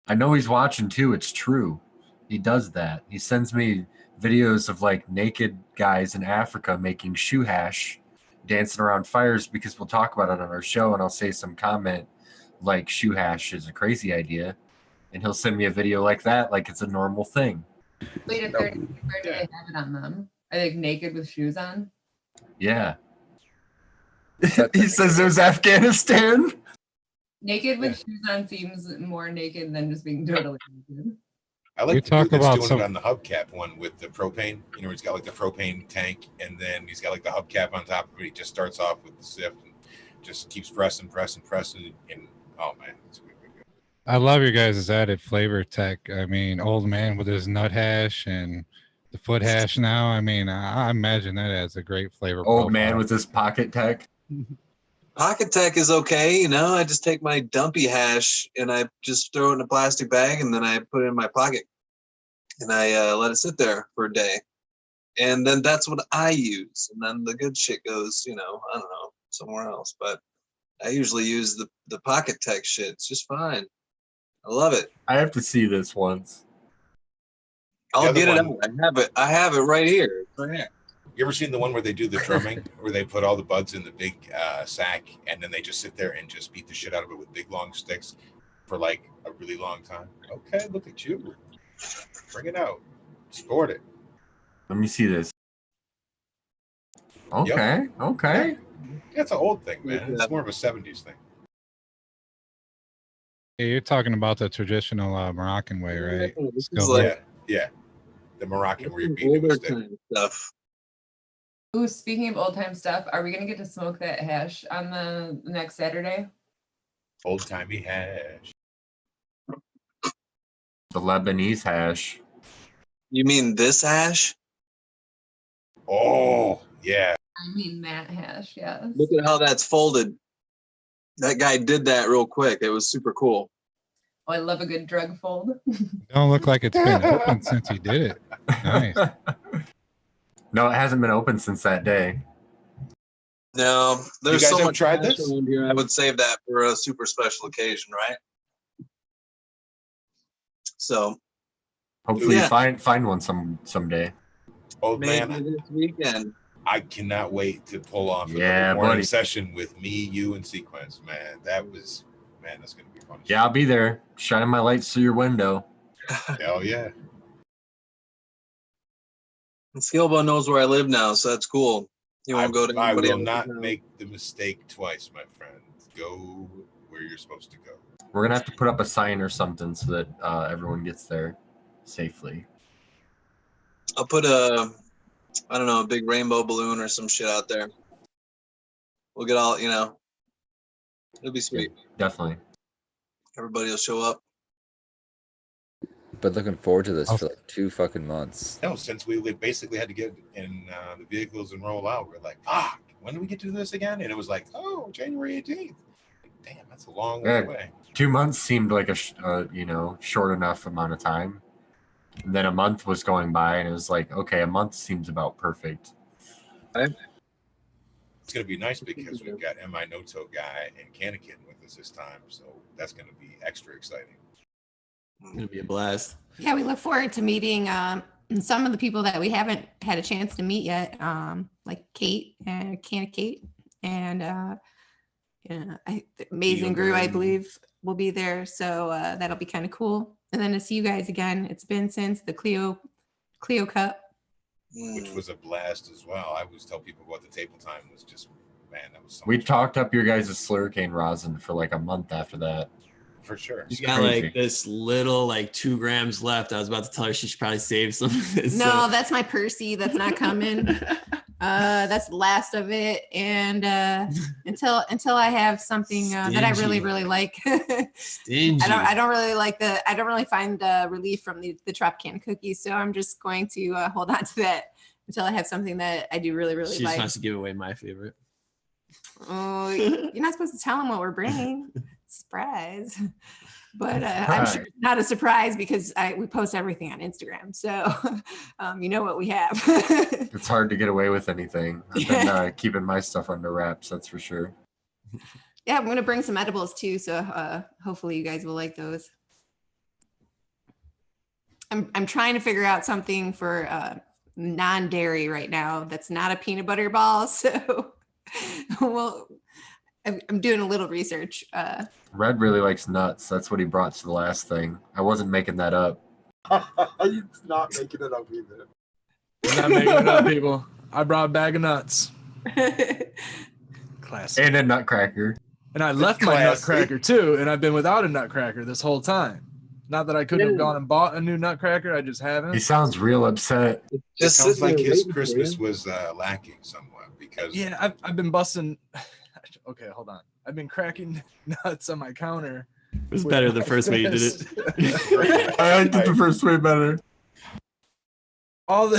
Speaker 3: I know he's watching too. It's true. He does that. He sends me videos of like naked guys in Africa making shoe hash, dancing around fires, because we'll talk about it on our show and I'll say some comment like shoe hash is a crazy idea. And he'll send me a video like that, like it's a normal thing.
Speaker 8: Wait, if they're naked, where do they have it on them? Are they naked with shoes on?
Speaker 3: Yeah. He says it was Afghanistan.
Speaker 8: Naked with shoes on seems more naked than just being totally naked.
Speaker 1: I like
Speaker 4: We
Speaker 1: the
Speaker 4: talk
Speaker 1: dude that's
Speaker 4: about
Speaker 1: doing
Speaker 4: some-
Speaker 1: it on the hubcap one with the propane. You know, he's got like the propane tank, and then he's got like the hubcap on top of it. He just starts off with the sift and just keeps pressing, and oh man, it's a good video.
Speaker 4: I love your guys' added flavor tech. I mean, old man with his nut hash and the foot hash now. I mean, I imagine that adds a great flavor
Speaker 3: Old man
Speaker 4: profile.
Speaker 3: with his pocket tech.
Speaker 7: Pocket tech is okay, you know. I just take my dumpy hash and I just throw it in a plastic bag and then I put it in my pocket and I let it sit there for a day. And then that's what I use. And then the good shit goes, you know, I don't know, somewhere else. But I usually use the pocket tech shit. It's just fine. I love it.
Speaker 3: I have to see this once.
Speaker 7: I'll
Speaker 1: other
Speaker 7: get it
Speaker 1: one-
Speaker 7: out. I have it. I have it right here. It's right here.
Speaker 1: You ever seen the one where they do the drumming, where they put all the buds in the big sack, and then they just sit there and just beat the shit out of it with big long sticks for like a really long time? Okay, look at you. Bring it out. Sport it.
Speaker 3: Let me see this. Okay, okay.
Speaker 1: Yeah, it's an old thing, man. It's more of a 70s thing.
Speaker 4: Yeah, you're talking about the traditional Moroccan way, right?
Speaker 7: This is
Speaker 4: Still
Speaker 7: like
Speaker 1: Yeah. The Moroccan where you're beating it with
Speaker 7: older
Speaker 1: stick.
Speaker 7: time stuff.
Speaker 8: Ooh, speaking of old time stuff, are we gonna get to smoke that hash on the next Saturday?
Speaker 1: Old timey hash.
Speaker 3: The Lebanese hash.
Speaker 7: You mean this hash?
Speaker 1: Oh, yeah.
Speaker 8: I mean that hash, yes.
Speaker 7: Look at how that's folded. That guy did that real quick. It was super cool.
Speaker 8: Oh, I love a good drug fold.
Speaker 4: don't look like it's been open since he did it. Nice.
Speaker 3: No, it hasn't been open since that day.
Speaker 7: No, there's
Speaker 1: guys
Speaker 7: so
Speaker 1: have
Speaker 7: much
Speaker 1: tried
Speaker 7: hash
Speaker 1: this?
Speaker 7: around here. I would save that for a super special occasion, right? So
Speaker 3: Hopefully
Speaker 7: Yeah.
Speaker 3: you find one someday.
Speaker 1: Old
Speaker 7: maybe
Speaker 1: man,
Speaker 7: this weekend.
Speaker 1: I cannot wait to pull off
Speaker 3: Yeah,
Speaker 1: another morning
Speaker 3: buddy.
Speaker 1: session with me, you, and Sequence, man. That's going to be fun.
Speaker 3: Yeah, I'll be there, shining my lights through your window.
Speaker 1: Hell yeah.
Speaker 7: And Skilbo knows where I live now, so that's cool. You
Speaker 1: I
Speaker 7: won't go to
Speaker 1: will
Speaker 7: anybody else's
Speaker 1: not
Speaker 7: house.
Speaker 1: make the mistake twice, my friend. Go where you're supposed to go.
Speaker 3: We're gonna have to put up a sign or something so that everyone gets there safely.
Speaker 7: I'll put I don't know, a big rainbow balloon or some shit out there. We'll get all, you know, it'll be sweet.
Speaker 3: Definitely.
Speaker 7: Everybody will show up.
Speaker 9: Been looking forward to this for like 2 fucking months.
Speaker 1: No, since we basically had to get in the vehicles and roll out, we're like, fuck, when do we get to do this again? And it was like, oh, January 18th. Damn, that's a long way
Speaker 3: Yeah.
Speaker 1: away.
Speaker 3: 2 months seemed like a short enough amount of time. And then a month was going by, and it was like, okay, a month seems about perfect.
Speaker 1: It's going to be nice because we've got MI Noto guy and Canakin with us this time. So that's going to be extra exciting.
Speaker 2: It's gonna be a blast.
Speaker 11: Yeah, we look forward to meeting some of the people that we haven't had a chance to meet yet, like Kate and Kate, and Amazing Brew, I believe, will be there. So that'll be kind of cool. And then to see you guys again. It's been since the Clio Cup.
Speaker 1: Which was a blast as well. I always tell people about the table time was just, man, that was so
Speaker 3: We
Speaker 1: much
Speaker 3: talked up your guys' slurricane rosin for like a month after that.
Speaker 1: fun, for sure.
Speaker 2: She's got
Speaker 3: crazy.
Speaker 2: like this little, like 2 grams left. I was about to tell her she should probably save some of this.
Speaker 11: No, that's my Percy. That's not coming. That's the last of it. And until I have something that I really,
Speaker 2: Stingy.
Speaker 11: really like.
Speaker 2: Stingy.
Speaker 11: I don't really find relief from the Tropicana cookies. So I'm just going to hold on to that until I have something that I do really, really
Speaker 2: She just
Speaker 11: like.
Speaker 2: wants to give away my favorite.
Speaker 11: Oh, you're not supposed to tell them what we're bringing. Surprise. But I'm sure it's not a surprise because we post everything on Instagram. So you know what we have.
Speaker 3: It's hard to get away with anything. I've been keeping my stuff under wraps, that's for sure.
Speaker 11: Yeah, I'm going to bring some edibles too. So hopefully you guys will like those. I'm trying to figure out something for non-dairy right now. That's not a peanut butter ball. So well, I'm doing a little research.
Speaker 3: Red really likes nuts. That's what he brought to the last thing. I wasn't making that up.
Speaker 1: You're not making it up either.
Speaker 10: We're not making it up, people. I brought a bag of nuts. Classic.
Speaker 3: And a nutcracker.
Speaker 10: And I left my nutcracker too, and I've been without a nutcracker this whole time. Not that I couldn't have gone and bought a new nutcracker, I just haven't.
Speaker 3: He sounds real upset.
Speaker 1: It
Speaker 7: Just
Speaker 1: sounds
Speaker 7: sitting
Speaker 1: like
Speaker 7: there
Speaker 1: his
Speaker 7: waiting for
Speaker 1: Christmas
Speaker 7: you.
Speaker 1: was lacking somewhat because
Speaker 10: Yeah, I've been busting. Okay, hold on. I've been cracking nuts on my counter
Speaker 2: It was better the first way you did it.
Speaker 3: I liked it the first way better.
Speaker 10: All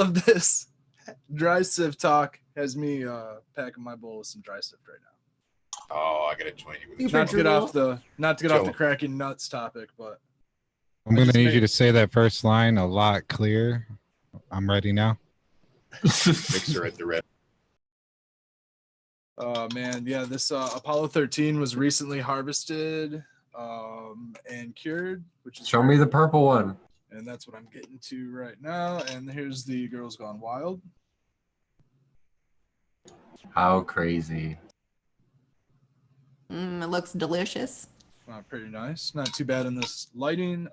Speaker 10: of this dry sift talk has me packing my bowl with some dry sift right now.
Speaker 1: Oh, I gotta join you with
Speaker 11: Super
Speaker 10: Not to get off the
Speaker 1: Joe.
Speaker 10: cracking nuts topic, but
Speaker 4: I'm going to need you to say that first line a lot clearer. I'm ready now.
Speaker 1: mixer at the red.
Speaker 10: oh man, yeah, this Apollo 13 was recently harvested and cured, which is
Speaker 3: Show me the purple one.
Speaker 10: and that's what I'm getting to right now. And here's the Girls Gone Wild.
Speaker 3: How crazy.
Speaker 11: It looks delicious.
Speaker 10: Pretty nice. Not too bad in this lighting.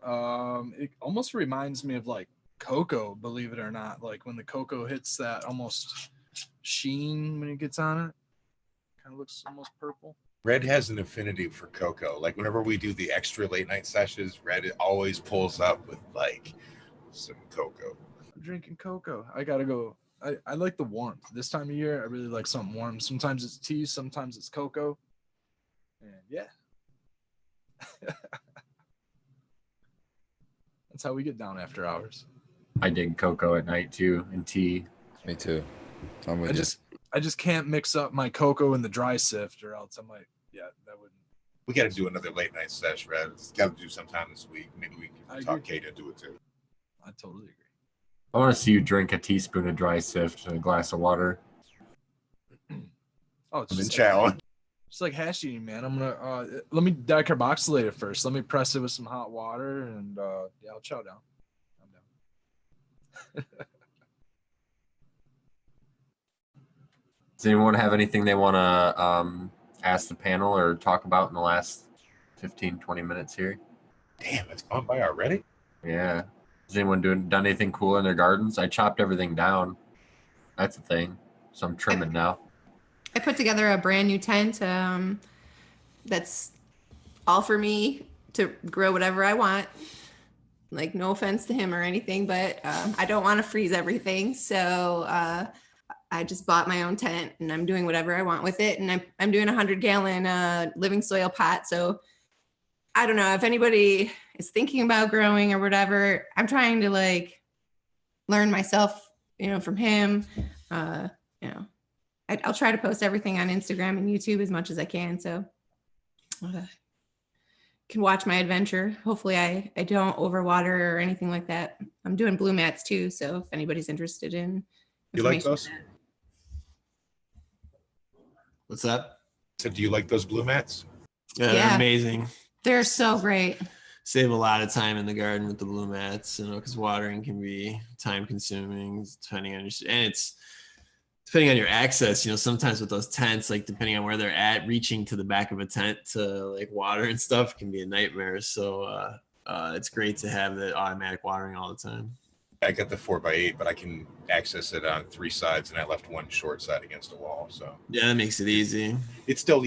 Speaker 10: It almost reminds me of like cocoa, believe it or not. Like when the cocoa hits that almost sheen when it gets on it. Kind of looks almost purple.
Speaker 1: Red has an affinity for cocoa. Like whenever we do the extra late night sessions, Red always pulls up with like some cocoa.
Speaker 10: I'm drinking cocoa. I gotta go. I like the warmth. This time of year, I really like something warm. Sometimes it's tea, sometimes it's cocoa. And yeah. That's how we get down after hours.
Speaker 3: I dig cocoa at night too, and tea.
Speaker 9: Me too. I'm with you.
Speaker 10: I just can't mix up my cocoa and the dry sift, or else I might. Yeah, that wouldn't.
Speaker 1: We got to do another late night sesh, Red. It's got to do sometime this week. Maybe we
Speaker 10: I
Speaker 1: can talk
Speaker 10: agree.
Speaker 1: Kate into it too.
Speaker 10: I totally agree.
Speaker 3: I want to see you drink a teaspoon of dry sift and a glass of water.
Speaker 10: Oh, it's
Speaker 1: I'm in
Speaker 10: just
Speaker 1: challenge.
Speaker 10: It's like hash eating, man. I'm gonna let me dicarboxylate it first. Let me press it with some hot water, and yeah, I'll chow down. I'm down.
Speaker 3: Does anyone have anything they want to ask the panel or talk about in the last 15, 20 minutes here?
Speaker 1: Damn, it's gone by already.
Speaker 3: Yeah. Has anyone done anything cool in their gardens? I chopped everything down. That's a thing. So I'm trimming now.
Speaker 11: I put together a brand new tent that's all for me to grow whatever I want. Like, no offense to him or anything, but I don't want to freeze everything. So I just bought my own tent and I'm doing whatever I want with it. And I'm doing a 100-gallon living soil pot. So I don't know if anybody is thinking about growing or whatever. I'm trying to like learn myself, from him. I'll try to post everything on Instagram and YouTube as much as I can. So can watch my adventure. Hopefully I don't overwater or anything like that. I'm doing blue mats too. So if anybody's interested in
Speaker 1: You like
Speaker 11: information
Speaker 1: those?
Speaker 11: on that.
Speaker 2: What's that?
Speaker 1: So do you like those blue mats?
Speaker 2: Yeah, they're
Speaker 11: Yeah.
Speaker 2: amazing.
Speaker 11: They're so great.
Speaker 2: Save a lot of time in the garden with the blue mats, because watering can be time consuming depending on depending on your access. Sometimes with those tents, like depending on where they're at, reaching to the back of a tent to like water and stuff can be a nightmare. So it's great to have the automatic watering all the time.
Speaker 1: I got the 4x8, but I can access it on 3 sides, and I left one short side against a wall. So
Speaker 2: Yeah, that makes it easy.
Speaker 1: it's still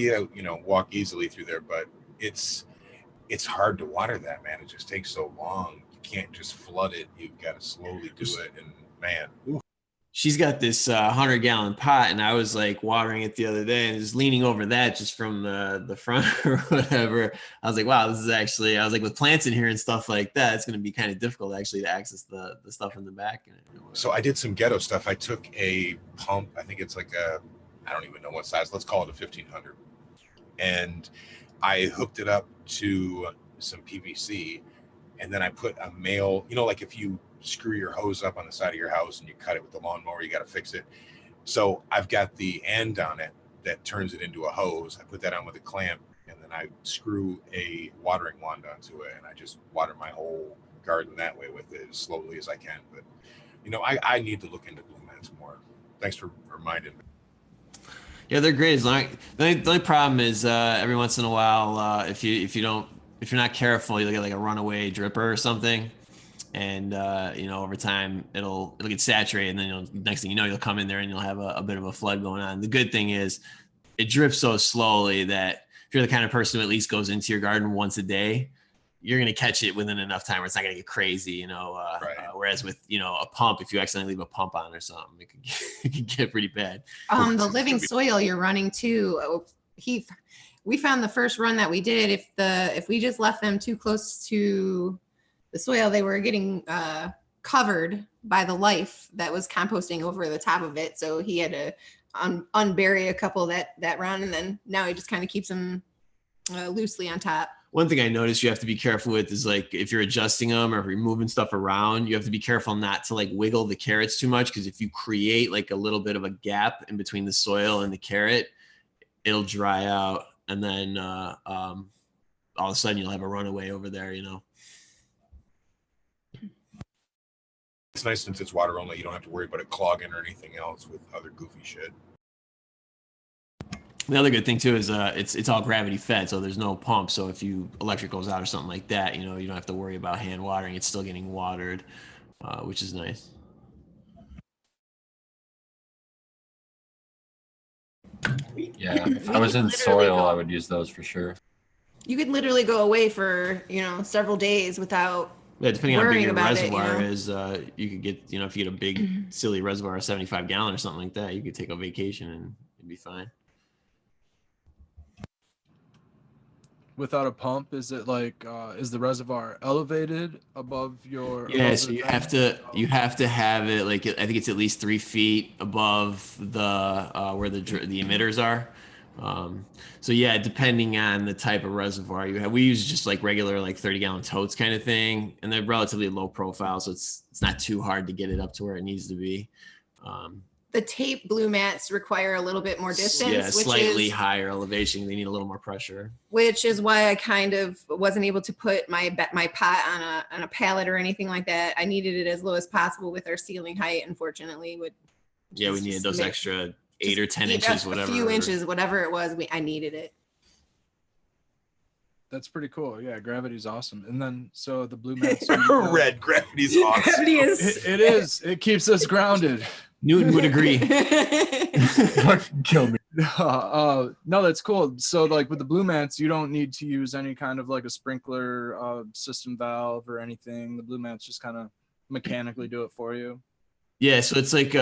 Speaker 1: walk easily through there, but it's hard to water that, man. It just takes so long. You can't just flood it. You've got to slowly do it, and man, ooh.
Speaker 2: She's got this 100-gallon pot, and I was like watering it the other day and just leaning over that just from the front or whatever. I was like, wow, this is actually, I was like, with plants in here and stuff like that, it's going to be kind of difficult actually to access the stuff in the back.
Speaker 1: So I did some ghetto stuff. I took a pump. I think it's like I don't even know what size. Let's call it a 1500. And I hooked it up to some PVC, and then I put a male, like if you screw your hose up on the side of your house and you cut it with the lawnmower, you got to fix it. So I've got the end on it that turns it into a hose. I put that on with a clamp, and then I screw a watering wand onto it, and I just water my whole garden that way with it as slowly as I can. But I need to look into blue mats more. Thanks for reminding me.
Speaker 2: Yeah, they're great. The only problem is every once in a while, if you're not careful, you'll get like a runaway dripper or something, and over time it'll get saturated, and then next thing you know, you'll come in there and you'll have a bit of a flood going on. The good thing is it drips so slowly that if you're the kind of person who at least goes into your garden once a day, you're going to catch it within enough time where it's not going to get crazy,
Speaker 1: Right.
Speaker 2: Whereas with, a pump, if you accidentally leave a pump on or something, it can get pretty bad.
Speaker 11: The living soil you're running too, Heath, we found the first run that we did, if we just left them too close to the soil, they were getting covered by the life that was composting over the top of it. So he had to unbury a couple that round, and then now he just kind of keeps them loosely on top.
Speaker 2: One thing I noticed you have to be careful with is like if you're adjusting them or if you're moving stuff around, you have to be careful not to like wiggle the carrots too much, because if you create like a little bit of a gap in between the soil and the carrot, it'll dry out, and then all of a sudden you'll have a runaway over there, you know.
Speaker 1: It's nice since it's water only. You don't have to worry about it clogging or anything else with other goofy shit.
Speaker 2: The other good thing too is it's all gravity fed, so there's no pump. So if electric goes out or something like that, you know, you don't have to worry about hand watering. It's still getting watered, which is nice.
Speaker 3: Yeah, if I was in soil, I would use those for sure.
Speaker 11: You could literally go away for, several days without
Speaker 2: depending on how big your
Speaker 11: about
Speaker 2: reservoir is, you could get, if you get a big silly reservoir, a 75 gallon or something like that, you could take a vacation and it'd be fine.
Speaker 10: Without a pump, is it like is the reservoir elevated above your?
Speaker 2: Yeah, so you have to have it like, I think it's at least 3 feet above the where the emitters are. So yeah, depending on the type of reservoir you have, we use just like regular like 30-gallon totes kind of thing, and they're relatively low profile, so it's not too hard to get it up to where it needs to be.
Speaker 11: The tape blue mats require a little bit more distance.
Speaker 2: Yeah, slightly higher elevation. They need a little more pressure.
Speaker 11: Which is why I kind of wasn't able to put my pot on a pallet or anything like that. I needed it as low as possible with our ceiling height, unfortunately.
Speaker 2: Yeah, we needed those extra 8 or 10 inches, whatever.
Speaker 11: A few inches, whatever it was, I needed it.
Speaker 10: That's pretty cool. Yeah, gravity's awesome. And then so the blue mats.
Speaker 1: Red, gravity's awesome.
Speaker 11: Gravity is.
Speaker 10: It is. It keeps us grounded.
Speaker 2: Newton would agree.
Speaker 3: Fucking kill me.
Speaker 10: No, that's cool. So like with the blue mats, you don't need to use any kind of like a sprinkler system valve or anything. The blue mats just kind of mechanically do it for you.
Speaker 2: Yeah, so it's like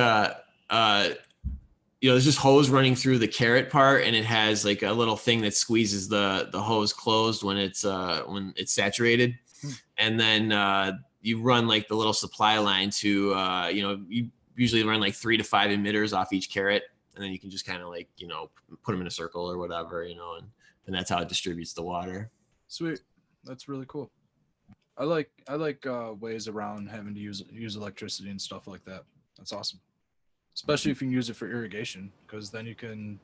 Speaker 2: there's just hose running through the carrot part, and it has like a little thing that squeezes the hose closed when it's saturated, and then you run like the little supply line to you usually run like 3 to 5 emitters off each carrot, and then you can just kind of like put them in a circle or whatever, and that's how it distributes the water.
Speaker 10: Sweet, that's really cool. I like ways around having to use electricity and stuff like that. That's awesome. Especially if you can use it for irrigation, because then you can,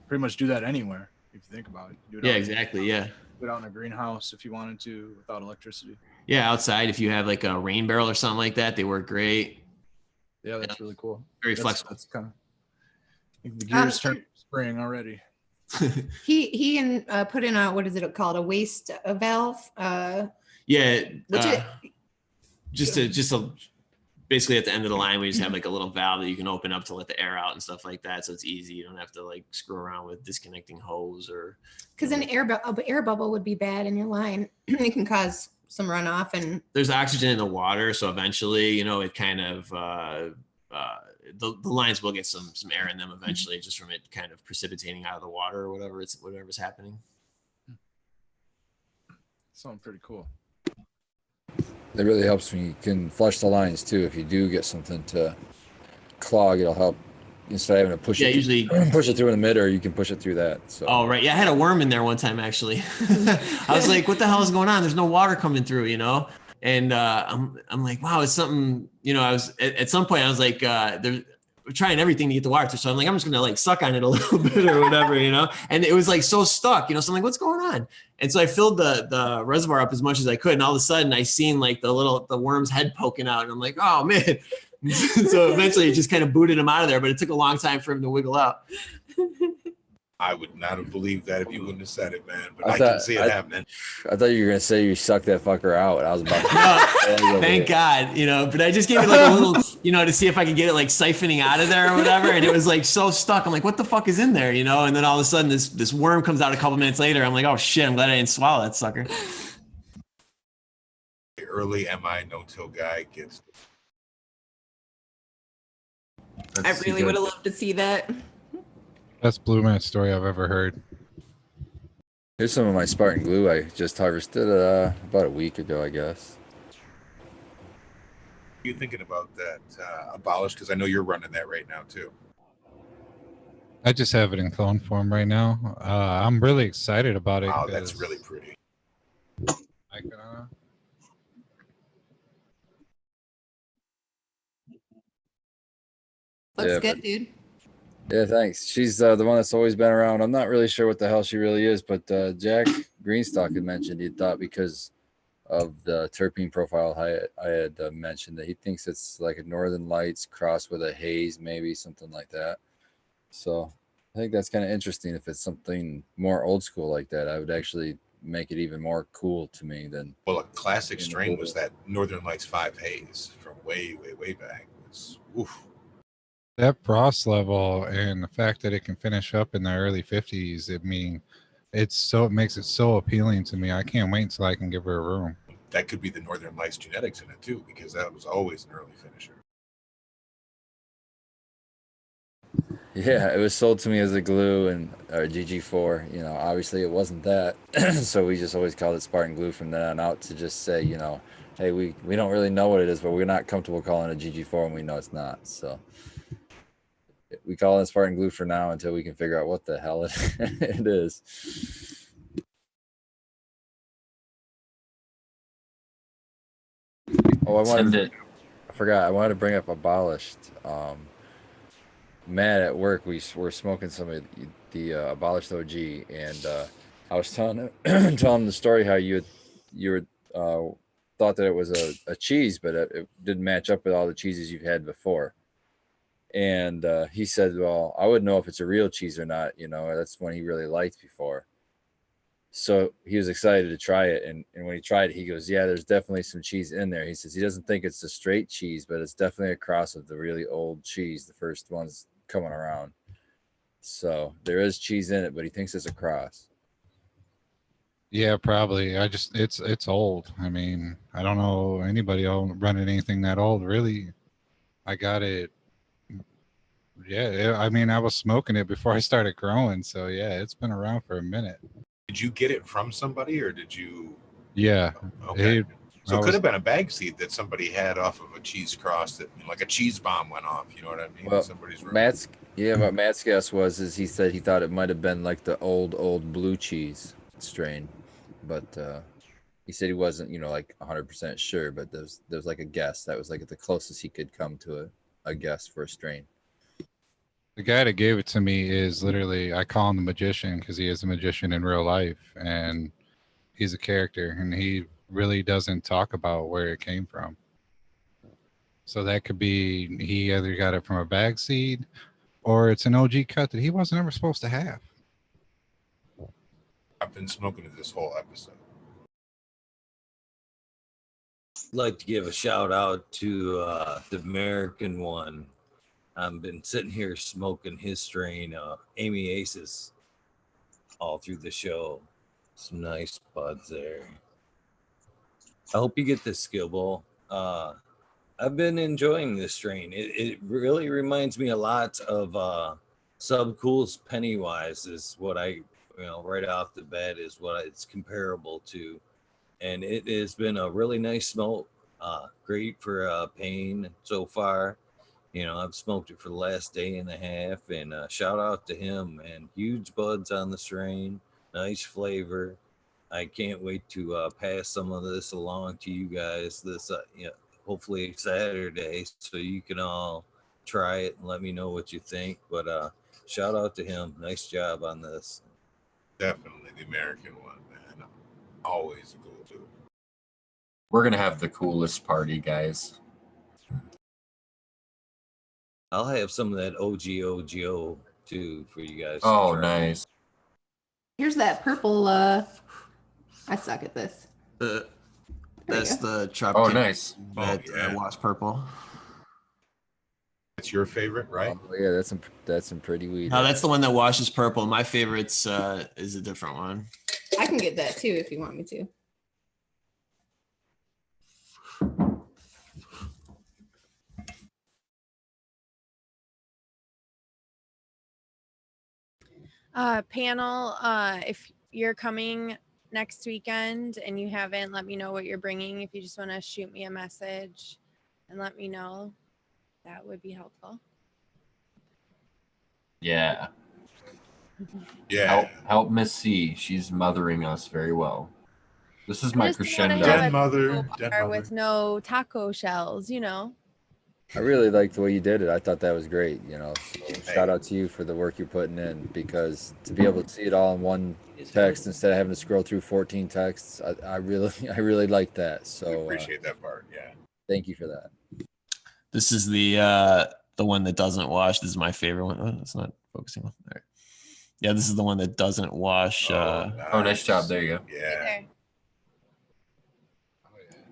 Speaker 10: pretty much do that anywhere if you think about it.
Speaker 2: Yeah, exactly. Yeah.
Speaker 10: Do it out in a greenhouse if you wanted to without electricity.
Speaker 2: Yeah, outside if you have like a rain barrel or something like that, they work great.
Speaker 10: Yeah, that's really cool.
Speaker 2: Very flexible.
Speaker 10: That's kind of. I think the gears turn spring already.
Speaker 11: He put in what is it called? A waste valve.
Speaker 2: Yeah. Basically at the end of the line, we just have like a little valve that you can open up to let the air out and stuff like that. So it's easy. You don't have to like screw around with disconnecting hose or.
Speaker 11: Because an air bubble would be bad in your line. It can cause some runoff, and
Speaker 2: there's oxygen in the water, so eventually, it kind of the lines will get some air in them eventually, just from it kind of precipitating out of the water or whatever's happening.
Speaker 10: Sounds pretty cool.
Speaker 9: It really helps when you can flush the lines too. If you do get something to clog, it'll help. Instead of having to push it through an emitter, you can push it through that. So.
Speaker 2: Oh, right. Yeah, I had a worm in there one time, actually. I was like, what the hell is going on? There's no water coming through, And I'm like, wow, it's something, I was at some point I was like, we're trying everything to get the water through. So I'm like, I'm just going to like suck on it a little bit or whatever, and it was like so stuck, so I'm like, what's going on? And so I filled the reservoir up as much as I could. And all of a sudden I seen like the worm's head poking out, and I'm like, oh man. So eventually it just kind of booted him out of there, but it took a long time for him to wiggle out.
Speaker 1: I would not have believed that if you wouldn't have said it, man. But I can see it happening.
Speaker 9: I thought you were gonna say you sucked that fucker out. I was about to
Speaker 2: thank God, but I just gave it like a little, to see if I could get it like siphoning out of there or whatever. And it was like so stuck. I'm like, what the fuck is in there? And then all of a sudden this worm comes out a couple minutes later. I'm like, oh shit, I'm glad I didn't swallow that sucker.
Speaker 1: The early MI no-till guy gets.
Speaker 11: I really would have loved to see that.
Speaker 4: Best blue mat story I've ever heard.
Speaker 9: Here's some of my Spartan glue I just harvested about a week ago, I guess.
Speaker 1: Are you thinking about that abolish? Because I know you're running that right now too.
Speaker 4: I just have it in clone form right now. I'm really excited about it.
Speaker 1: Wow, that's
Speaker 4: 'cause
Speaker 1: really pretty.
Speaker 4: I can,
Speaker 11: Looks
Speaker 9: Yeah,
Speaker 11: good, dude.
Speaker 9: Yeah, thanks. She's the one that's always been around. I'm not really sure what the hell she really is, but Jack Greenstock had mentioned he thought because of the terpene profile I had mentioned that he thinks it's like a Northern Lights crossed with a haze, maybe something like that. So I think that's kind of interesting. If it's something more old school like that, I would actually make it even more cool to me than.
Speaker 1: Well, a classic
Speaker 9: in the
Speaker 1: strain
Speaker 9: blue.
Speaker 1: was that Northern Lights 5 Haze from way, way, way back. It was, oof.
Speaker 4: that frost level and the fact that it can finish up in the early 50s, I mean, it makes it so appealing to me. I can't wait until I can give her a room.
Speaker 1: That could be the Northern Lights genetics in it too, because that was always an early finisher.
Speaker 9: Yeah, it was sold to me as a glue and or GG4. You know, obviously it wasn't that, so we just always called it Spartan glue from then on out to just say, you know, hey, we don't really know what it is, but we're not comfortable calling it a GG4, and we know it's not. So we call it Spartan glue for now until we can figure out what the hell it is. Oh, I forgot. I wanted to bring up abolished. Matt at work, we were smoking some of the abolished OG, and I was telling him, telling him the story how you were thought that it was a cheese, but it didn't match up with all the cheeses you've had before. And he said, "Well, I wouldn't know if it's a real cheese or not. You know, that's one he really liked before." So he was excited to try it, and when he tried it, he goes, "Yeah, there's definitely some cheese in there." He says he doesn't think it's a straight cheese, but it's definitely a cross of the really old cheese, the first ones coming around. So there is cheese in it, but he thinks it's a cross.
Speaker 4: Yeah, probably. It's old. I mean, I don't know anybody running anything that old, really. I got it. Yeah, I mean, I was smoking it before I started growing, so yeah, it's been around for a minute.
Speaker 1: Did you get it from somebody, or did you?
Speaker 4: Yeah.
Speaker 1: Okay. So
Speaker 4: I
Speaker 1: it could
Speaker 4: was-
Speaker 1: have been a bag seed that somebody had off of a cheese cross that, like a cheese bomb went off. You know what I mean?
Speaker 9: Well,
Speaker 1: Somebody's room.
Speaker 9: what Matt's guess was he said he thought it might have been like the old blue cheese strain, but he said he wasn't, you know, like 100% sure, but there's like a guess. That was like the closest he could come to a guess for a strain.
Speaker 4: The guy that gave it to me is literally, I call him the magician because he is a magician in real life, and he's a character, and he really doesn't talk about where it came from. So that could be he either got it from a bag seed, or it's an OG cut that he wasn't ever supposed to have.
Speaker 1: I've been smoking it this whole episode.
Speaker 6: I'd like to give a shout out to the American one. I've been sitting here smoking his strain, Amy Aces, all through the show. Some nice buds there. I hope you get this, Skill Bowl. I've been enjoying this strain. It really reminds me a lot of Subcool's Pennywise is what I, right off the bat is what it's comparable to. And it has been a really nice smoke. Great for pain so far. I've smoked it for the last day and a half, and shout out to him, man. Huge buds on the strain, nice flavor. I can't wait to pass some of this along to you guys this, hopefully Saturday, so you can all try it and let me know what you think. But shout out to him. Nice job on this.
Speaker 1: Definitely the American one, man. Always a cool dude.
Speaker 3: We're gonna have the coolest party, guys.
Speaker 6: I'll have some of that OGO too for you guys.
Speaker 3: Oh, nice.
Speaker 11: Here's that purple. I suck at this.
Speaker 2: That's the Tropicana.
Speaker 3: Oh, nice.
Speaker 2: That wash purple.
Speaker 1: That's your favorite, right?
Speaker 9: Oh yeah, that's some pretty weed.
Speaker 2: No, that's the one that washes purple. My favorite's is a different one.
Speaker 11: I can get that too if you want me to.
Speaker 5: Panel, if you're coming next weekend and you haven't let me know what you're bringing, if you just want to shoot me a message and let me know, that would be helpful.
Speaker 3: Yeah.
Speaker 1: Yeah.
Speaker 3: Help Miss C. She's mothering us very well. This is
Speaker 5: I
Speaker 3: my
Speaker 5: just don't
Speaker 3: crescendo.
Speaker 5: wanna have
Speaker 1: Den
Speaker 5: a
Speaker 1: mother,
Speaker 5: taco
Speaker 1: den
Speaker 5: bar
Speaker 1: mother.
Speaker 5: with no taco shells, you know.
Speaker 9: I really liked the way you did it. I thought that was great. You know, so shout
Speaker 1: Hey.
Speaker 9: out to you for the work you're putting in, because to be able to see it all in one text instead of having to scroll through 14 texts, I really I really like that.
Speaker 1: We
Speaker 9: So
Speaker 1: appreciate that part. Yeah.
Speaker 9: thank you for that.
Speaker 2: This is the one that doesn't wash. This is my favorite one. Oh, it's not focusing on. All right. Yeah, this is the one that doesn't wash.
Speaker 3: Oh, nice job. There you go.
Speaker 5: Right
Speaker 1: Yeah.
Speaker 5: there.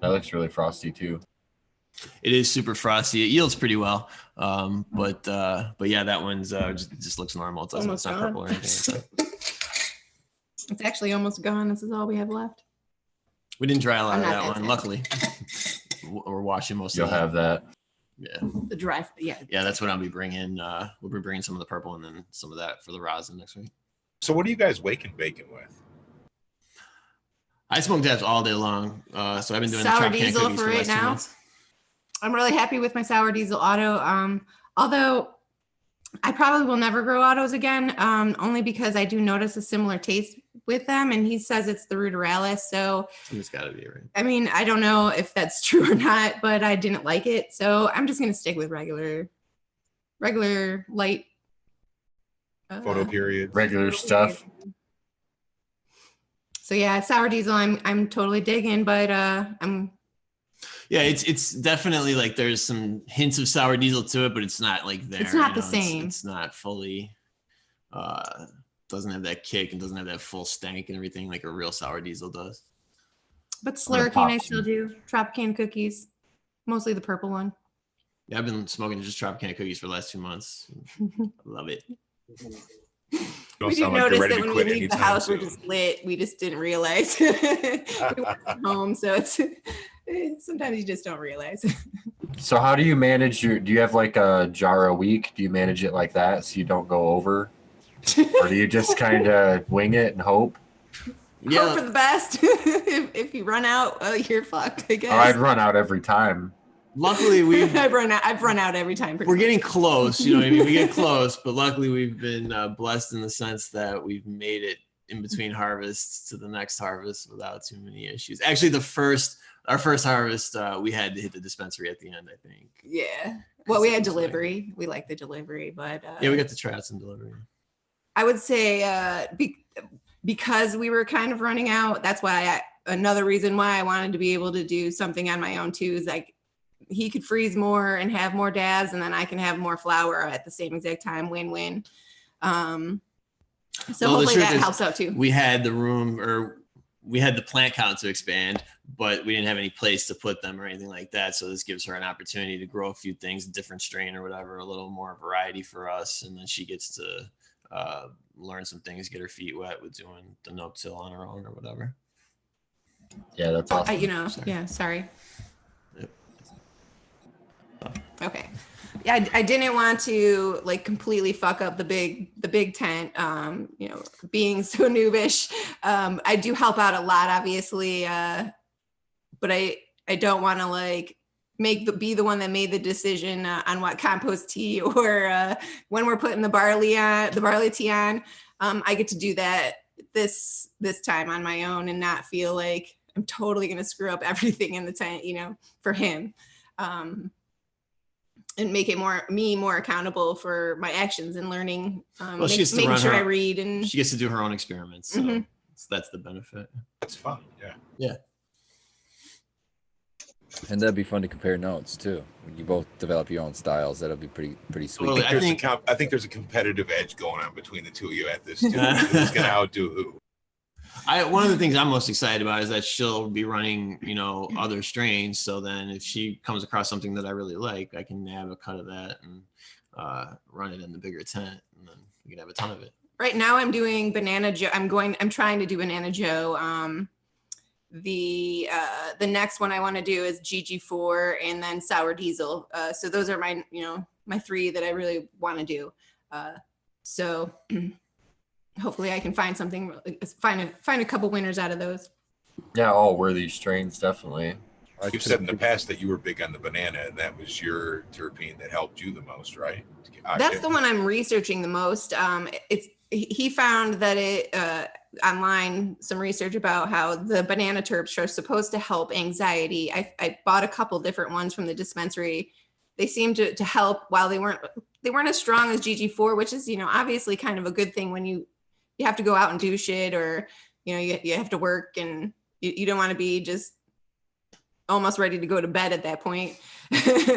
Speaker 3: That looks really frosty too.
Speaker 2: It is super frosty. It yields pretty well. But yeah, that one's just looks normal. It doesn't. It's
Speaker 11: Almost
Speaker 2: not
Speaker 11: gone.
Speaker 2: purple or anything like that.
Speaker 11: It's actually almost gone. This is all we have left.
Speaker 2: We didn't dry a lot
Speaker 11: I'm
Speaker 2: of
Speaker 11: not
Speaker 2: that
Speaker 11: that
Speaker 2: one.
Speaker 11: sad.
Speaker 2: Luckily, we're washing most
Speaker 3: You'll
Speaker 2: of that.
Speaker 3: have that.
Speaker 2: Yeah,
Speaker 11: The dry, yeah.
Speaker 2: yeah, that's what I'll be bringing. We'll be bringing some of the purple and then some of that for the rosin next week.
Speaker 1: So what are you guys waking bacon with?
Speaker 2: I smoke dabs all day long. So I've been doing
Speaker 11: Sour
Speaker 2: the Tropicana
Speaker 11: diesel
Speaker 2: cookies
Speaker 11: for
Speaker 2: for the
Speaker 11: right
Speaker 2: last 2
Speaker 11: now.
Speaker 2: months.
Speaker 11: I'm really happy with my sour diesel auto. Although I probably will never grow autos again, only because I do notice a similar taste with them, and he says it's the ruderalis. So
Speaker 2: It's got to be right.
Speaker 11: I mean, I don't know if that's true or not, but I didn't like it, so I'm just gonna stick with regular light
Speaker 1: Photo period.
Speaker 3: Regular stuff.
Speaker 11: So yeah, sour diesel I'm totally digging, but I'm
Speaker 2: Yeah, it's definitely like there's some hints of sour diesel to it, but it's not like there.
Speaker 11: It's not
Speaker 2: you
Speaker 11: the
Speaker 2: know,
Speaker 11: same.
Speaker 2: It's not fully. Doesn't have that kick and doesn't have that full stank and everything like a real sour diesel does.
Speaker 11: but
Speaker 3: I'm gonna
Speaker 11: slurricane
Speaker 3: pop
Speaker 11: I still
Speaker 3: some.
Speaker 11: do. Tropicana cookies, mostly the purple one.
Speaker 2: Yeah, I've been smoking just Tropicana cookies for the last 2 months. I love it.
Speaker 1: You
Speaker 11: We
Speaker 1: don't
Speaker 11: did
Speaker 1: sound like you're
Speaker 11: notice
Speaker 1: ready
Speaker 11: that
Speaker 1: to
Speaker 11: when we
Speaker 1: quit
Speaker 11: leave the
Speaker 1: anytime
Speaker 11: house, we're
Speaker 1: soon.
Speaker 11: just lit. We just didn't realize we went home. So it's sometimes you just don't realize.
Speaker 3: So how do you manage do you have like a jar a week? Do you manage it like that so you don't go over? Or do you just kind of wing it and hope?
Speaker 11: Hope for the best. if you run out, well, you're fucked, I guess.
Speaker 3: Oh, I'd run out every time.
Speaker 2: Luckily,
Speaker 11: I've run out every time.
Speaker 2: We're getting close. You know what I mean? We get close, but luckily we've been blessed in the sense that we've made it in between harvests to the next harvest without too many issues. Actually, our first harvest, we had to hit the dispensary at the end, I think.
Speaker 11: Yeah. Well, we had delivery. We like the delivery, but
Speaker 2: Yeah, we got to try out some delivery.
Speaker 11: I would say because we were kind of running out. That's why another reason why I wanted to be able to do something on my own too is like he could freeze more and have more dabs, and then I can have more flour at the same exact time. Win-win. So hopefully that helps out too.
Speaker 2: We had the room, or we had the plant count to expand, but we didn't have any place to put them or anything like that. So this gives her an opportunity to grow a few things, a different strain or whatever, a little more variety for us. And then she gets to learn some things, get her feet wet with doing the no-till on her own or whatever.
Speaker 3: Yeah, that's awesome.
Speaker 11: Sorry.
Speaker 2: Yep.
Speaker 11: Okay. Yeah, I didn't want to like completely fuck up the big tent. Being so noobish. I do help out a lot, obviously, but I don't want to like be the one that made the decision on what compost tea or when we're putting the barley tea on. I get to do that this time on my own and not feel like I'm totally gonna screw up everything in the tent, for him. And make it more accountable for my actions and learning. Making sure I read, and
Speaker 2: she gets to do her own experiments. So that's the benefit.
Speaker 1: That's fun. Yeah.
Speaker 2: Yeah.
Speaker 9: And that'd be fun to compare notes too. When you both develop your own styles, that'll be pretty sweet.
Speaker 1: Well, I think there's a competitive edge going on between the two of you at this too. Who's gonna outdo who?
Speaker 2: One of the things I'm most excited about is that she'll be running, other strains. So then if she comes across something that I really like, I can have a cut of that and run it in the bigger tent, and then we can have a ton of it.
Speaker 11: Right now I'm doing Banana Joe. I'm trying to do Banana Joe. The next one I want to do is GG4 and then Sour Diesel. So those are my, my three that I really want to do. So hopefully I can find something, find a couple winners out of those.
Speaker 3: Yeah, all worthy strains, definitely.
Speaker 1: You've said in the past that you were big on the banana, and that was your terpene that helped you the most, right?
Speaker 11: That's the one I'm researching the most. He found that it online, some research about how the banana terps are supposed to help anxiety. I bought a couple different ones from the dispensary. They seemed to help while they weren't as strong as GG4, which is, obviously kind of a good thing when you have to go out and do shit, or, you have to work, and you don't want to be just almost ready to go to bed at that point,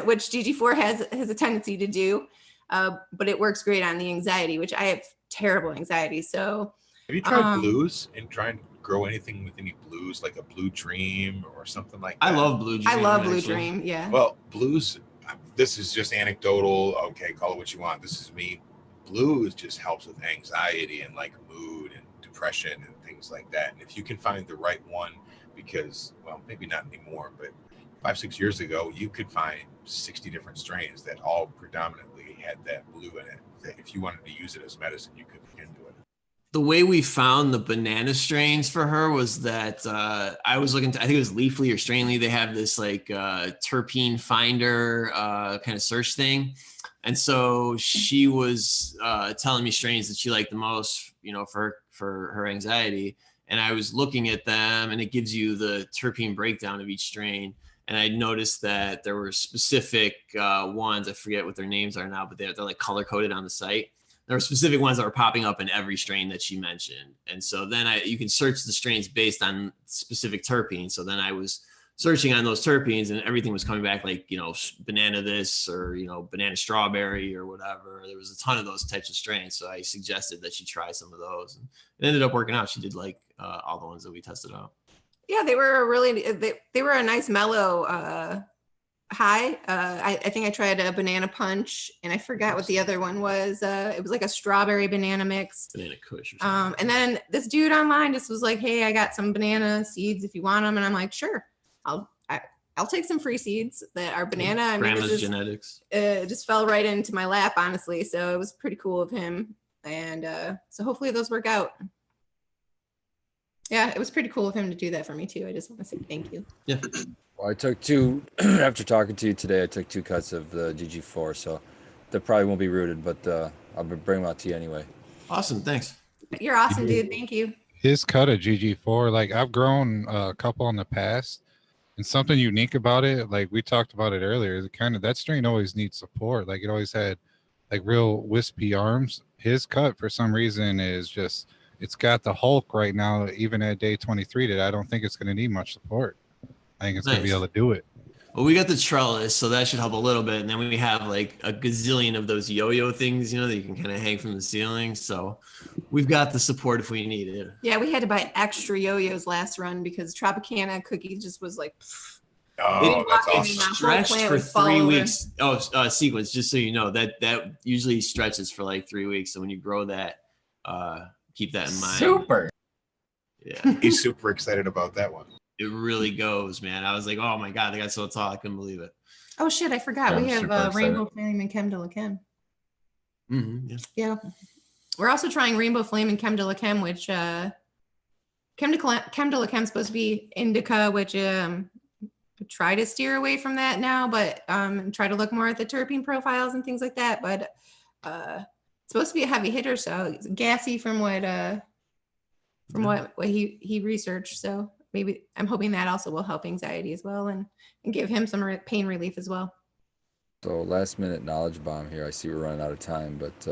Speaker 11: which GG4 has a tendency to do. But it works great on the anxiety, which I have terrible anxiety. So
Speaker 1: have you tried blues and trying to grow anything with any blues, like a blue dream or something like that?
Speaker 2: I love blue dream.
Speaker 11: I love blue dream. Yeah.
Speaker 1: Well, blues, this is just anecdotal. Okay, call it what you want. This is me. Blues just helps with anxiety and like mood and depression and things like that. And if you can find the right one, because, well, maybe not anymore, but 5-6 years ago, you could find 60 different strains that all predominantly had that blue in it. That if you wanted to use it as medicine, you could look into it.
Speaker 2: The way we found the banana strains for her was that I was looking to, I think it was Leafly or Strainly. They have this like terpene finder kind of search thing. And so she was telling me strains that she liked the most, for her anxiety. And I was looking at them, and it gives you the terpene breakdown of each strain. And I noticed that there were specific ones, I forget what their names are now, but they're like color coded on the site. There were specific ones that were popping up in every strain that she mentioned. And so then you can search the strains based on specific terpenes. So then I was searching on those terpenes, and everything was coming back like, banana this, or, banana strawberry or whatever. There was a ton of those types of strains. So I suggested that she try some of those, and it ended up working out. She did like all the ones that we tested out.
Speaker 11: Yeah, they were a nice mellow high. I think I tried a banana punch, and I forgot what the other one was. It was like a strawberry banana mix.
Speaker 2: Banana kush or something.
Speaker 11: And then this dude online just was like, "Hey, I got some banana seeds if you want them," and I'm like, "Sure, I'll take some free seeds that are banana." I mean,
Speaker 2: Grandma's genetics.
Speaker 11: It just fell right into my lap, honestly. So it was pretty cool of him, and so hopefully those work out. Yeah, it was pretty cool of him to do that for me too. I just want to say thank you.
Speaker 2: Yeah.
Speaker 9: Well, I took two, after talking to you today, I took 2 cuts of the GG4, so they probably won't be rooted, but I'll bring them out to you anyway.
Speaker 2: Awesome, thanks.
Speaker 11: You're awesome, dude. Thank you.
Speaker 4: His cut of GG4, like I've grown a couple in the past, and something unique about it, like we talked about it earlier, that strain always needs support. Like it always had like real wispy arms. His cut for some reason is just, it's got the Hulk right now, even at day 23, that I don't think it's going to need much support. I think it's going to be able to do it.
Speaker 2: Well, we got the trellis, so that should help a little bit. And then we have like a gazillion of those yo-yo things, that you can kind of hang from the ceiling. So we've got the support if we need it.
Speaker 11: Yeah, we had to buy extra yo-yos last run because Tropicana cookie just was like,
Speaker 1: oh, that's awesome.
Speaker 2: Stretched for 3 weeks. Sequence, just so you know, that usually stretches for like 3 weeks. So when you grow that, keep that in mind.
Speaker 3: Super.
Speaker 2: Yeah.
Speaker 1: He's super excited about that one.
Speaker 2: It really goes, man. I was like, oh my God, they got so tall. I couldn't believe it.
Speaker 11: Oh shit, I forgot. We have Rainbow Flame and Chem de la Chem.
Speaker 2: Mm-hmm,
Speaker 11: yeah. We're also trying Rainbow Flame and Chem de la Chem, which Chem de la Chem is supposed to be indica, which try to steer away from that now, but try to look more at the terpene profiles and things like that. But it's supposed to be a heavy hitter, so it's gassy from what he researched. So maybe I'm hoping that also will help anxiety as well, and give him some pain relief as well.
Speaker 9: So last minute knowledge bomb here. I see we're running out of time, but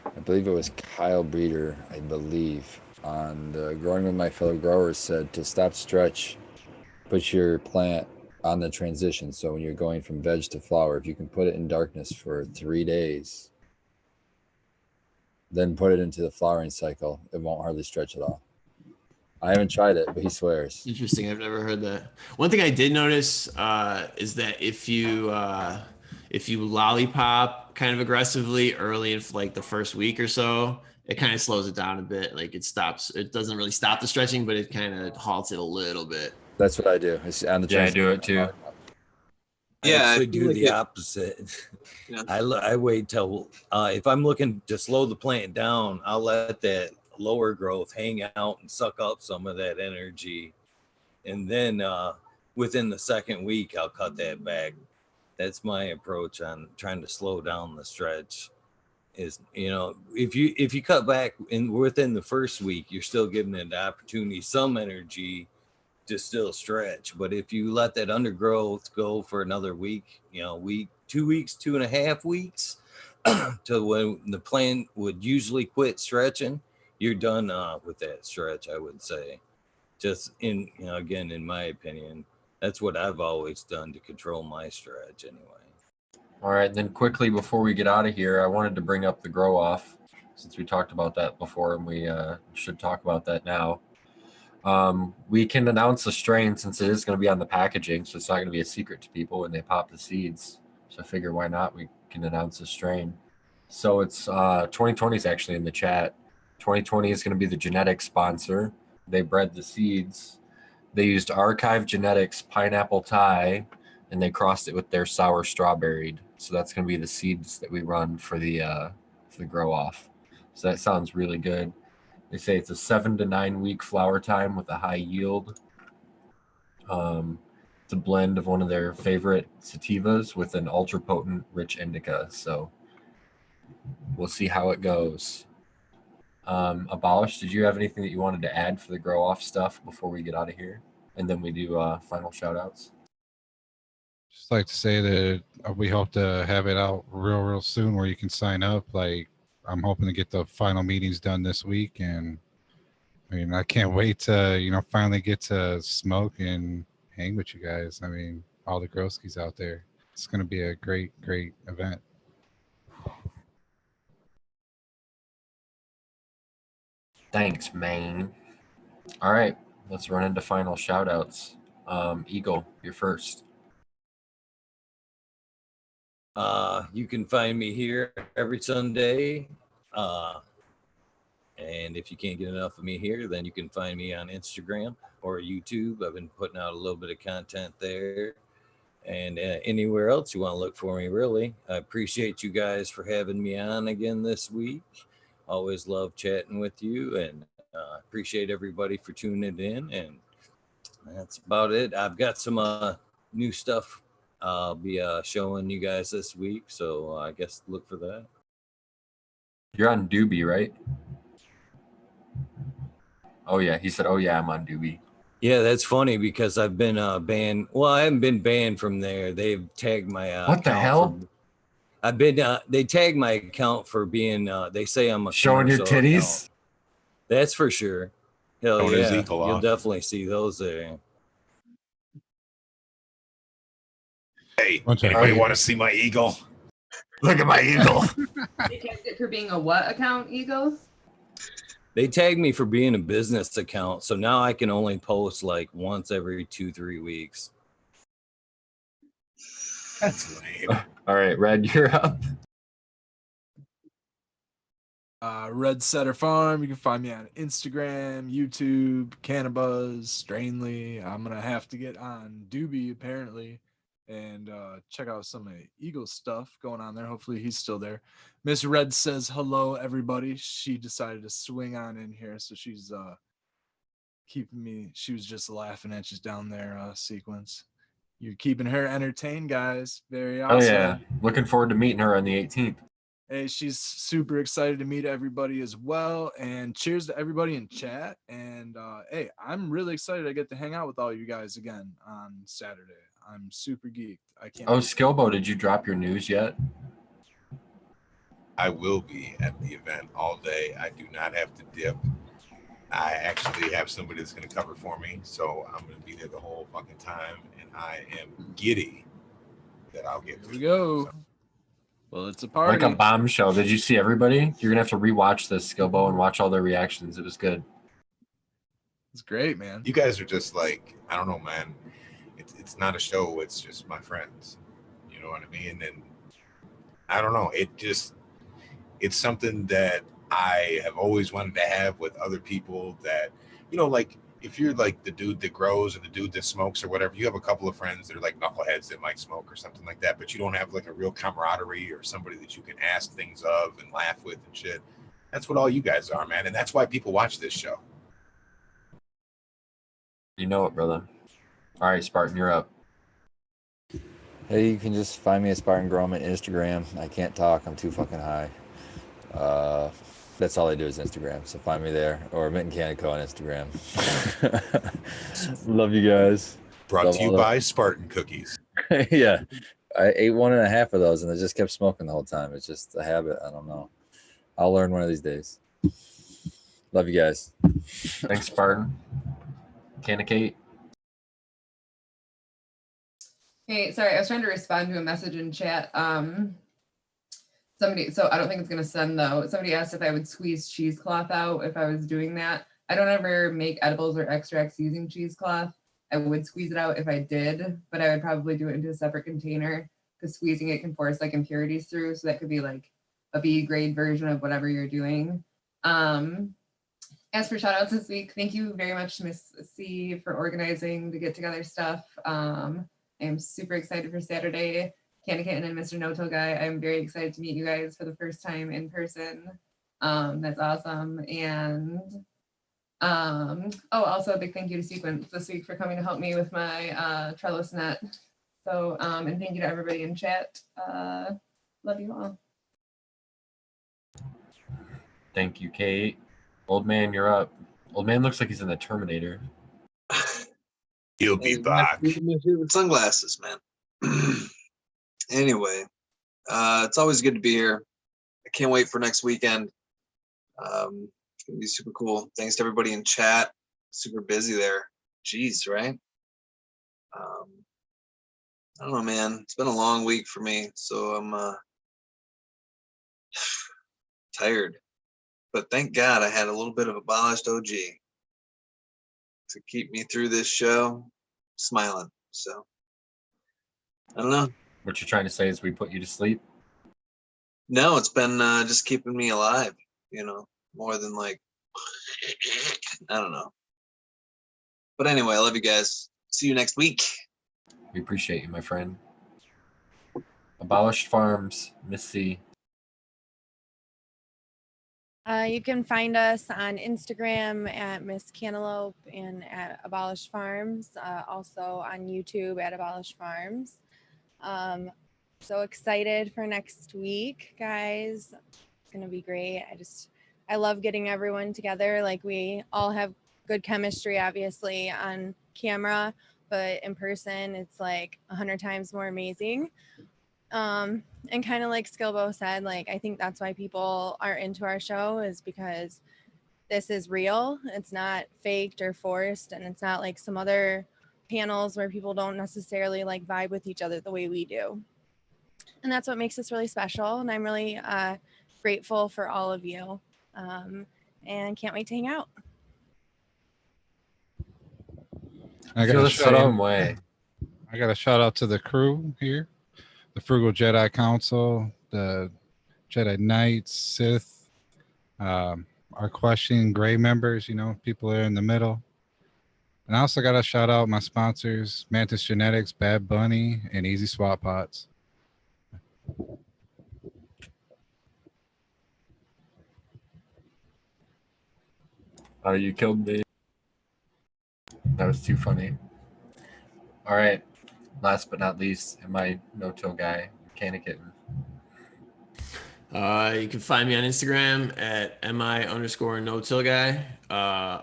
Speaker 9: I believe it was Kyle Breeder, I believe, on the Growing with My Fellow Growers said to stop stretch, put your plant on the transition. So when you're going from veg to flower, if you can put it in darkness for 3 days, then put it into the flowering cycle, it won't hardly stretch at all. I haven't tried it, but he swears.
Speaker 2: Interesting. I've never heard that. One thing I did notice is that if you lollipop kind of aggressively early in like the first week or so, it kind of slows it down a bit. Like it doesn't really stop the stretching, but it kind of halts it a little bit.
Speaker 9: That's what I do. On the
Speaker 3: I do it too.
Speaker 6: Yeah, I do the opposite. Yeah. I wait till if I'm looking to slow the plant down, I'll let that lower growth, hang out and suck up some of that energy. And then within the second week, I'll cut that back. That's my approach on trying to slow down the stretch. Is, you know, if you cut back within the first week, you're still giving it the opportunity, some energy to still stretch. But if you let that undergrowth go for another week, you know, 2 weeks, 2.5 weeks, to when the plant would usually quit stretching, you're done with that stretch, I would say. Just in, you know, again, in my opinion, that's what I've always done to control my stretch anyway.
Speaker 3: All right, then quickly before we get out of here, I wanted to bring up the grow off since we talked about that before, and we should talk about that now. We can announce the strain since it is going to be on the packaging, so it's not going to be a secret to people when they pop the seeds. So I figure why not? We can announce the strain. So it's 2020 is actually in the chat. 2020 is going to be the genetic sponsor. They bred the seeds. They used Archive Genetics Pineapple Thai, and they crossed it with their sour strawberried. So that's going to be the seeds that we run for the grow off. So that sounds really good. They say it's a 7 to 9 week flower time with a high yield. It's a blend of one of their favorite sativas with an ultra potent rich indica. So we'll see how it goes. Abolish, did you have anything that you wanted to add for the grow off stuff before we get out of here? And then we do final shout outs.
Speaker 4: Just like to say that we hope to have it out real soon where you can sign up. Like, I'm hoping to get the final meetings done this week, and I mean, I can't wait to, you know, finally get to smoke and hang with you guys. I mean, all the Groskies out there. It's going to be a great event.
Speaker 3: Thanks, man. All right, let's run into final shout outs. Eagle, you're first.
Speaker 6: You can find me here every Sunday. And if you can't get enough of me here, then you can find me on Instagram or YouTube. I've been putting out a little bit of content there. And anywhere else you want to look for me, really. I appreciate you guys for having me on again this week. Always love chatting with you, and appreciate everybody for tuning in. And that's about it. I've got some new stuff I'll be showing you guys this week, so I guess look for that.
Speaker 3: You're on Doobie, right? Oh yeah, he said, "Oh yeah, I'm on Doobie."
Speaker 6: Yeah, that's funny because I've been banned. Well, I haven't been banned from there. They've tagged my
Speaker 3: what the hell?
Speaker 6: I've been. They tagged my account for being. They say I'm a
Speaker 3: showing your titties.
Speaker 6: Account. That's for sure. Hell
Speaker 1: Showing his
Speaker 6: yeah,
Speaker 1: eagle
Speaker 6: you'll
Speaker 1: off.
Speaker 6: definitely see those there.
Speaker 1: Hey, anybody want to see my eagle?
Speaker 3: Look at my eagle.
Speaker 8: They tagged it for being a what account, Eagle?
Speaker 6: They tagged me for being a business account, so now I can only post like once every 2-3 weeks.
Speaker 1: That's lame.
Speaker 3: All right, Red, you're up.
Speaker 10: Red Setter Farm. You can find me on Instagram, YouTube, Cannabis, Strainly. I'm gonna have to get on Doobie apparently, and check out some of Eagle stuff going on there. Hopefully he's still there. Miss Red says hello, everybody. She decided to swing on in here, so she's keeping me. She was just laughing at you down there, Sequence. You're keeping her entertained, guys. Very awesome.
Speaker 3: Oh yeah, looking forward to meeting her on the 18th.
Speaker 10: Hey, she's super excited to meet everybody as well. And cheers to everybody in chat. And hey, I'm really excited I get to hang out with all you guys again on Saturday. I'm super geeked. I can't.
Speaker 3: Oh, Skilbo, did you drop your news yet?
Speaker 1: I will be at the event all day. I do not have to dip. I actually have somebody that's going to cover for me, so I'm going to be there the whole fucking time, and I am giddy that I'll get.
Speaker 10: Here we go. So. Well, it's a party.
Speaker 3: Like a bombshell. Did you see everybody? You're gonna have to rewatch this, Skilbo, and watch all their reactions. It was good.
Speaker 10: It's great, man.
Speaker 1: You guys are just like, I don't know, man. It's not a show. It's just my friends. You know what I mean? And I don't know. It's something that I have always wanted to have with other people that, you know, like if you're like the dude that grows or the dude that smokes or whatever, you have a couple of friends that are like knuckleheads that might smoke or something like that, but you don't have like a real camaraderie or somebody that you can ask things of and laugh with and shit. That's what all you guys are, man. And that's why people watch this show.
Speaker 3: You know it, brother. All right, Spartan, you're up.
Speaker 9: Hey, you can just find me at Spartan Grom on Instagram. I can't talk. I'm too fucking high. That's all I do is Instagram. So find me there, or Mitten Canico on Instagram. Love you guys.
Speaker 1: Brought
Speaker 9: Love
Speaker 1: to you
Speaker 9: all
Speaker 1: by Spartan Cookies.
Speaker 9: Yeah, I ate 1.5 of those, and I just kept smoking the whole time. It's just a habit. I don't know. I'll learn one of these days. Love you guys.
Speaker 3: Thanks, Spartan. Kate.
Speaker 8: Hey, sorry, I was trying to respond to a message in chat. Somebody, so I don't think it's gonna send though. Somebody asked if I would squeeze cheesecloth out if I was doing that. I don't ever make edibles or extracts using cheesecloth. I would squeeze it out if I did, but I would probably do it into a separate container because squeezing it can force like impurities through. So that could be like a B grade version of whatever you're doing. As for shout outs this week, thank you very much to Miss C for organizing the get together stuff. I am super excited for Saturday. Candy Kitten and Mr. No-Till Guy. I'm very excited to meet you guys for the first time in person. That's awesome. And also a big thank you to Sequence this week for coming to help me with my trellis net. So, and thank you to everybody in chat. Love you all.
Speaker 3: Thank you, Kate. Old man, you're up. Old man looks like he's in the Terminator.
Speaker 1: He'll be back.
Speaker 7: With sunglasses, man. Anyway, it's always good to be here. I can't wait for next weekend. It's gonna be super cool. Thanks to everybody in chat. Super busy there. Jeez, right? I don't know, man. It's been a long week for me, so I'm tired. But thank God I had a little bit of abolished OG to keep me through this show smiling. So I don't know.
Speaker 3: What you're trying to say is we put you to sleep?
Speaker 7: No, it's been just keeping me alive, more than like, I don't know. But anyway, I love you guys. See you next week.
Speaker 3: We appreciate you, my friend. Abolished Farms, Miss C.
Speaker 5: You can find us on Instagram at Miss Cantaloupe and at Abolished Farms. Also on YouTube at Abolished Farms. So excited for next week, guys. It's gonna be great. I love getting everyone together. Like, we all have good chemistry, obviously, on camera, but in person, it's like 100 times more amazing. And kind of like Skilbo said, like, I think that's why people are into our show, is because this is real. It's not faked or forced, and it's not like some other panels where people don't necessarily like vibe with each other the way we do. And that's what makes this really special. And I'm really grateful for all of you, and can't wait to hang out.
Speaker 4: I
Speaker 3: feel
Speaker 4: got
Speaker 3: the
Speaker 4: a shout out.
Speaker 3: same way.
Speaker 4: I got a shout out to the crew here, the Frugal Jedi Council, the Jedi Knights, Sith, our questioning gray members. People are in the middle. And I also got to shout out my sponsors, Mantis Genetics, Bad Bunny, and Easy Swap Pots.
Speaker 3: Oh, you killed me. That was too funny. All right. Last but not least, my no-till guy, Candy Kitten.
Speaker 2: You can find me on Instagram at mi_no-till guy.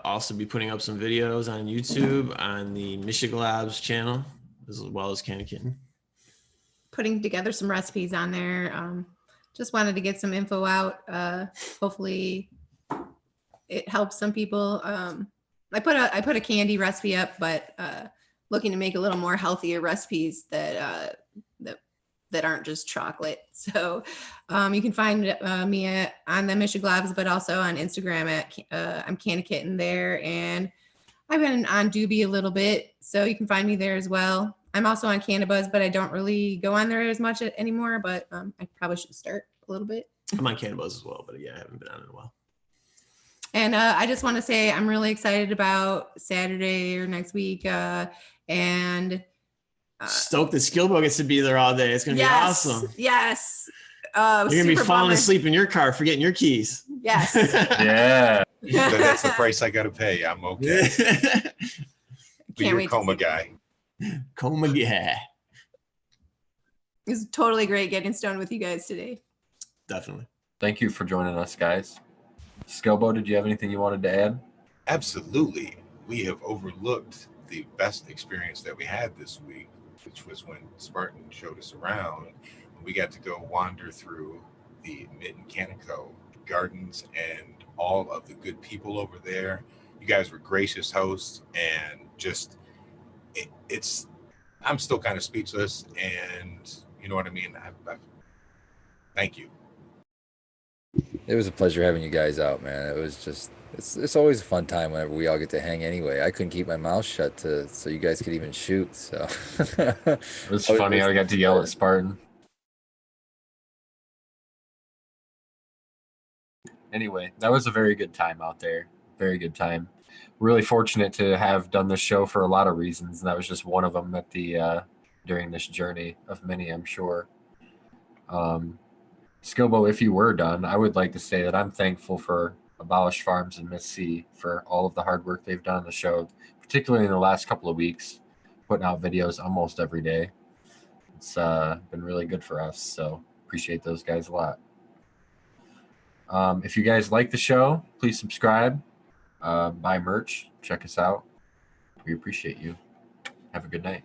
Speaker 2: Also be putting up some videos on YouTube on the Michigan Labs channel, as well as Candy Kitten.
Speaker 11: Putting together some recipes on there. Just wanted to get some info out. Hopefully it helps some people. I put a candy recipe up, but looking to make a little more healthier recipes that aren't just chocolate. So you can find me on the Michigan Labs, but also on Instagram at I'm Candy Kitten there. And I've been on Doobie a little bit, so you can find me there as well. I'm also on Cannabis, but I don't really go on there as much anymore, but I probably should start a little bit.
Speaker 2: I'm on Cannabis as well, but yeah, I haven't been on in a while.
Speaker 11: And I just want to say I'm really excited about Saturday or next week. And
Speaker 2: stoked that Skillbo gets to be there all day. It's going to be awesome.
Speaker 11: Yes.
Speaker 2: You're gonna be
Speaker 11: super
Speaker 2: falling
Speaker 11: bummer.
Speaker 2: asleep in your car, forgetting your keys.
Speaker 11: Yes.
Speaker 3: Yeah.
Speaker 1: That's the price I got to pay. I'm okay. Be
Speaker 11: Can't
Speaker 1: your
Speaker 11: wait to
Speaker 1: coma
Speaker 11: see.
Speaker 1: guy.
Speaker 2: Coma guy.
Speaker 11: It was totally great getting stoned with you guys today.
Speaker 2: Definitely.
Speaker 3: Thank you for joining us, guys. Skilbo, did you have anything you wanted to add?
Speaker 1: Absolutely. We have overlooked the best experience that we had this week, which was when Spartan showed us around. We got to go wander through the Mitten Canico gardens and all of the good people over there. You guys were gracious hosts, and just it's I'm still kind of speechless, and you know what I mean. Thank you.
Speaker 9: It was a pleasure having you guys out, man. It was just it's always a fun time whenever we all get to hang anyway. I couldn't keep my mouth shut so you guys could even shoot. So
Speaker 3: It was funny how I got to yell at Spartan. Anyway, that was a very good time out there. Very good time. Really fortunate to have done this show for a lot of reasons, and that was just one of them at the during this journey of many, I'm sure. Skilbo, if you were done, I would like to say that I'm thankful for Abolish Farms and Miss C for all of the hard work they've done on the show, particularly in the last couple of weeks, putting out videos almost every day. It's been really good for us, so appreciate those guys a lot. If you guys like the show, please subscribe, buy merch, check us out. We appreciate you. Have a good night.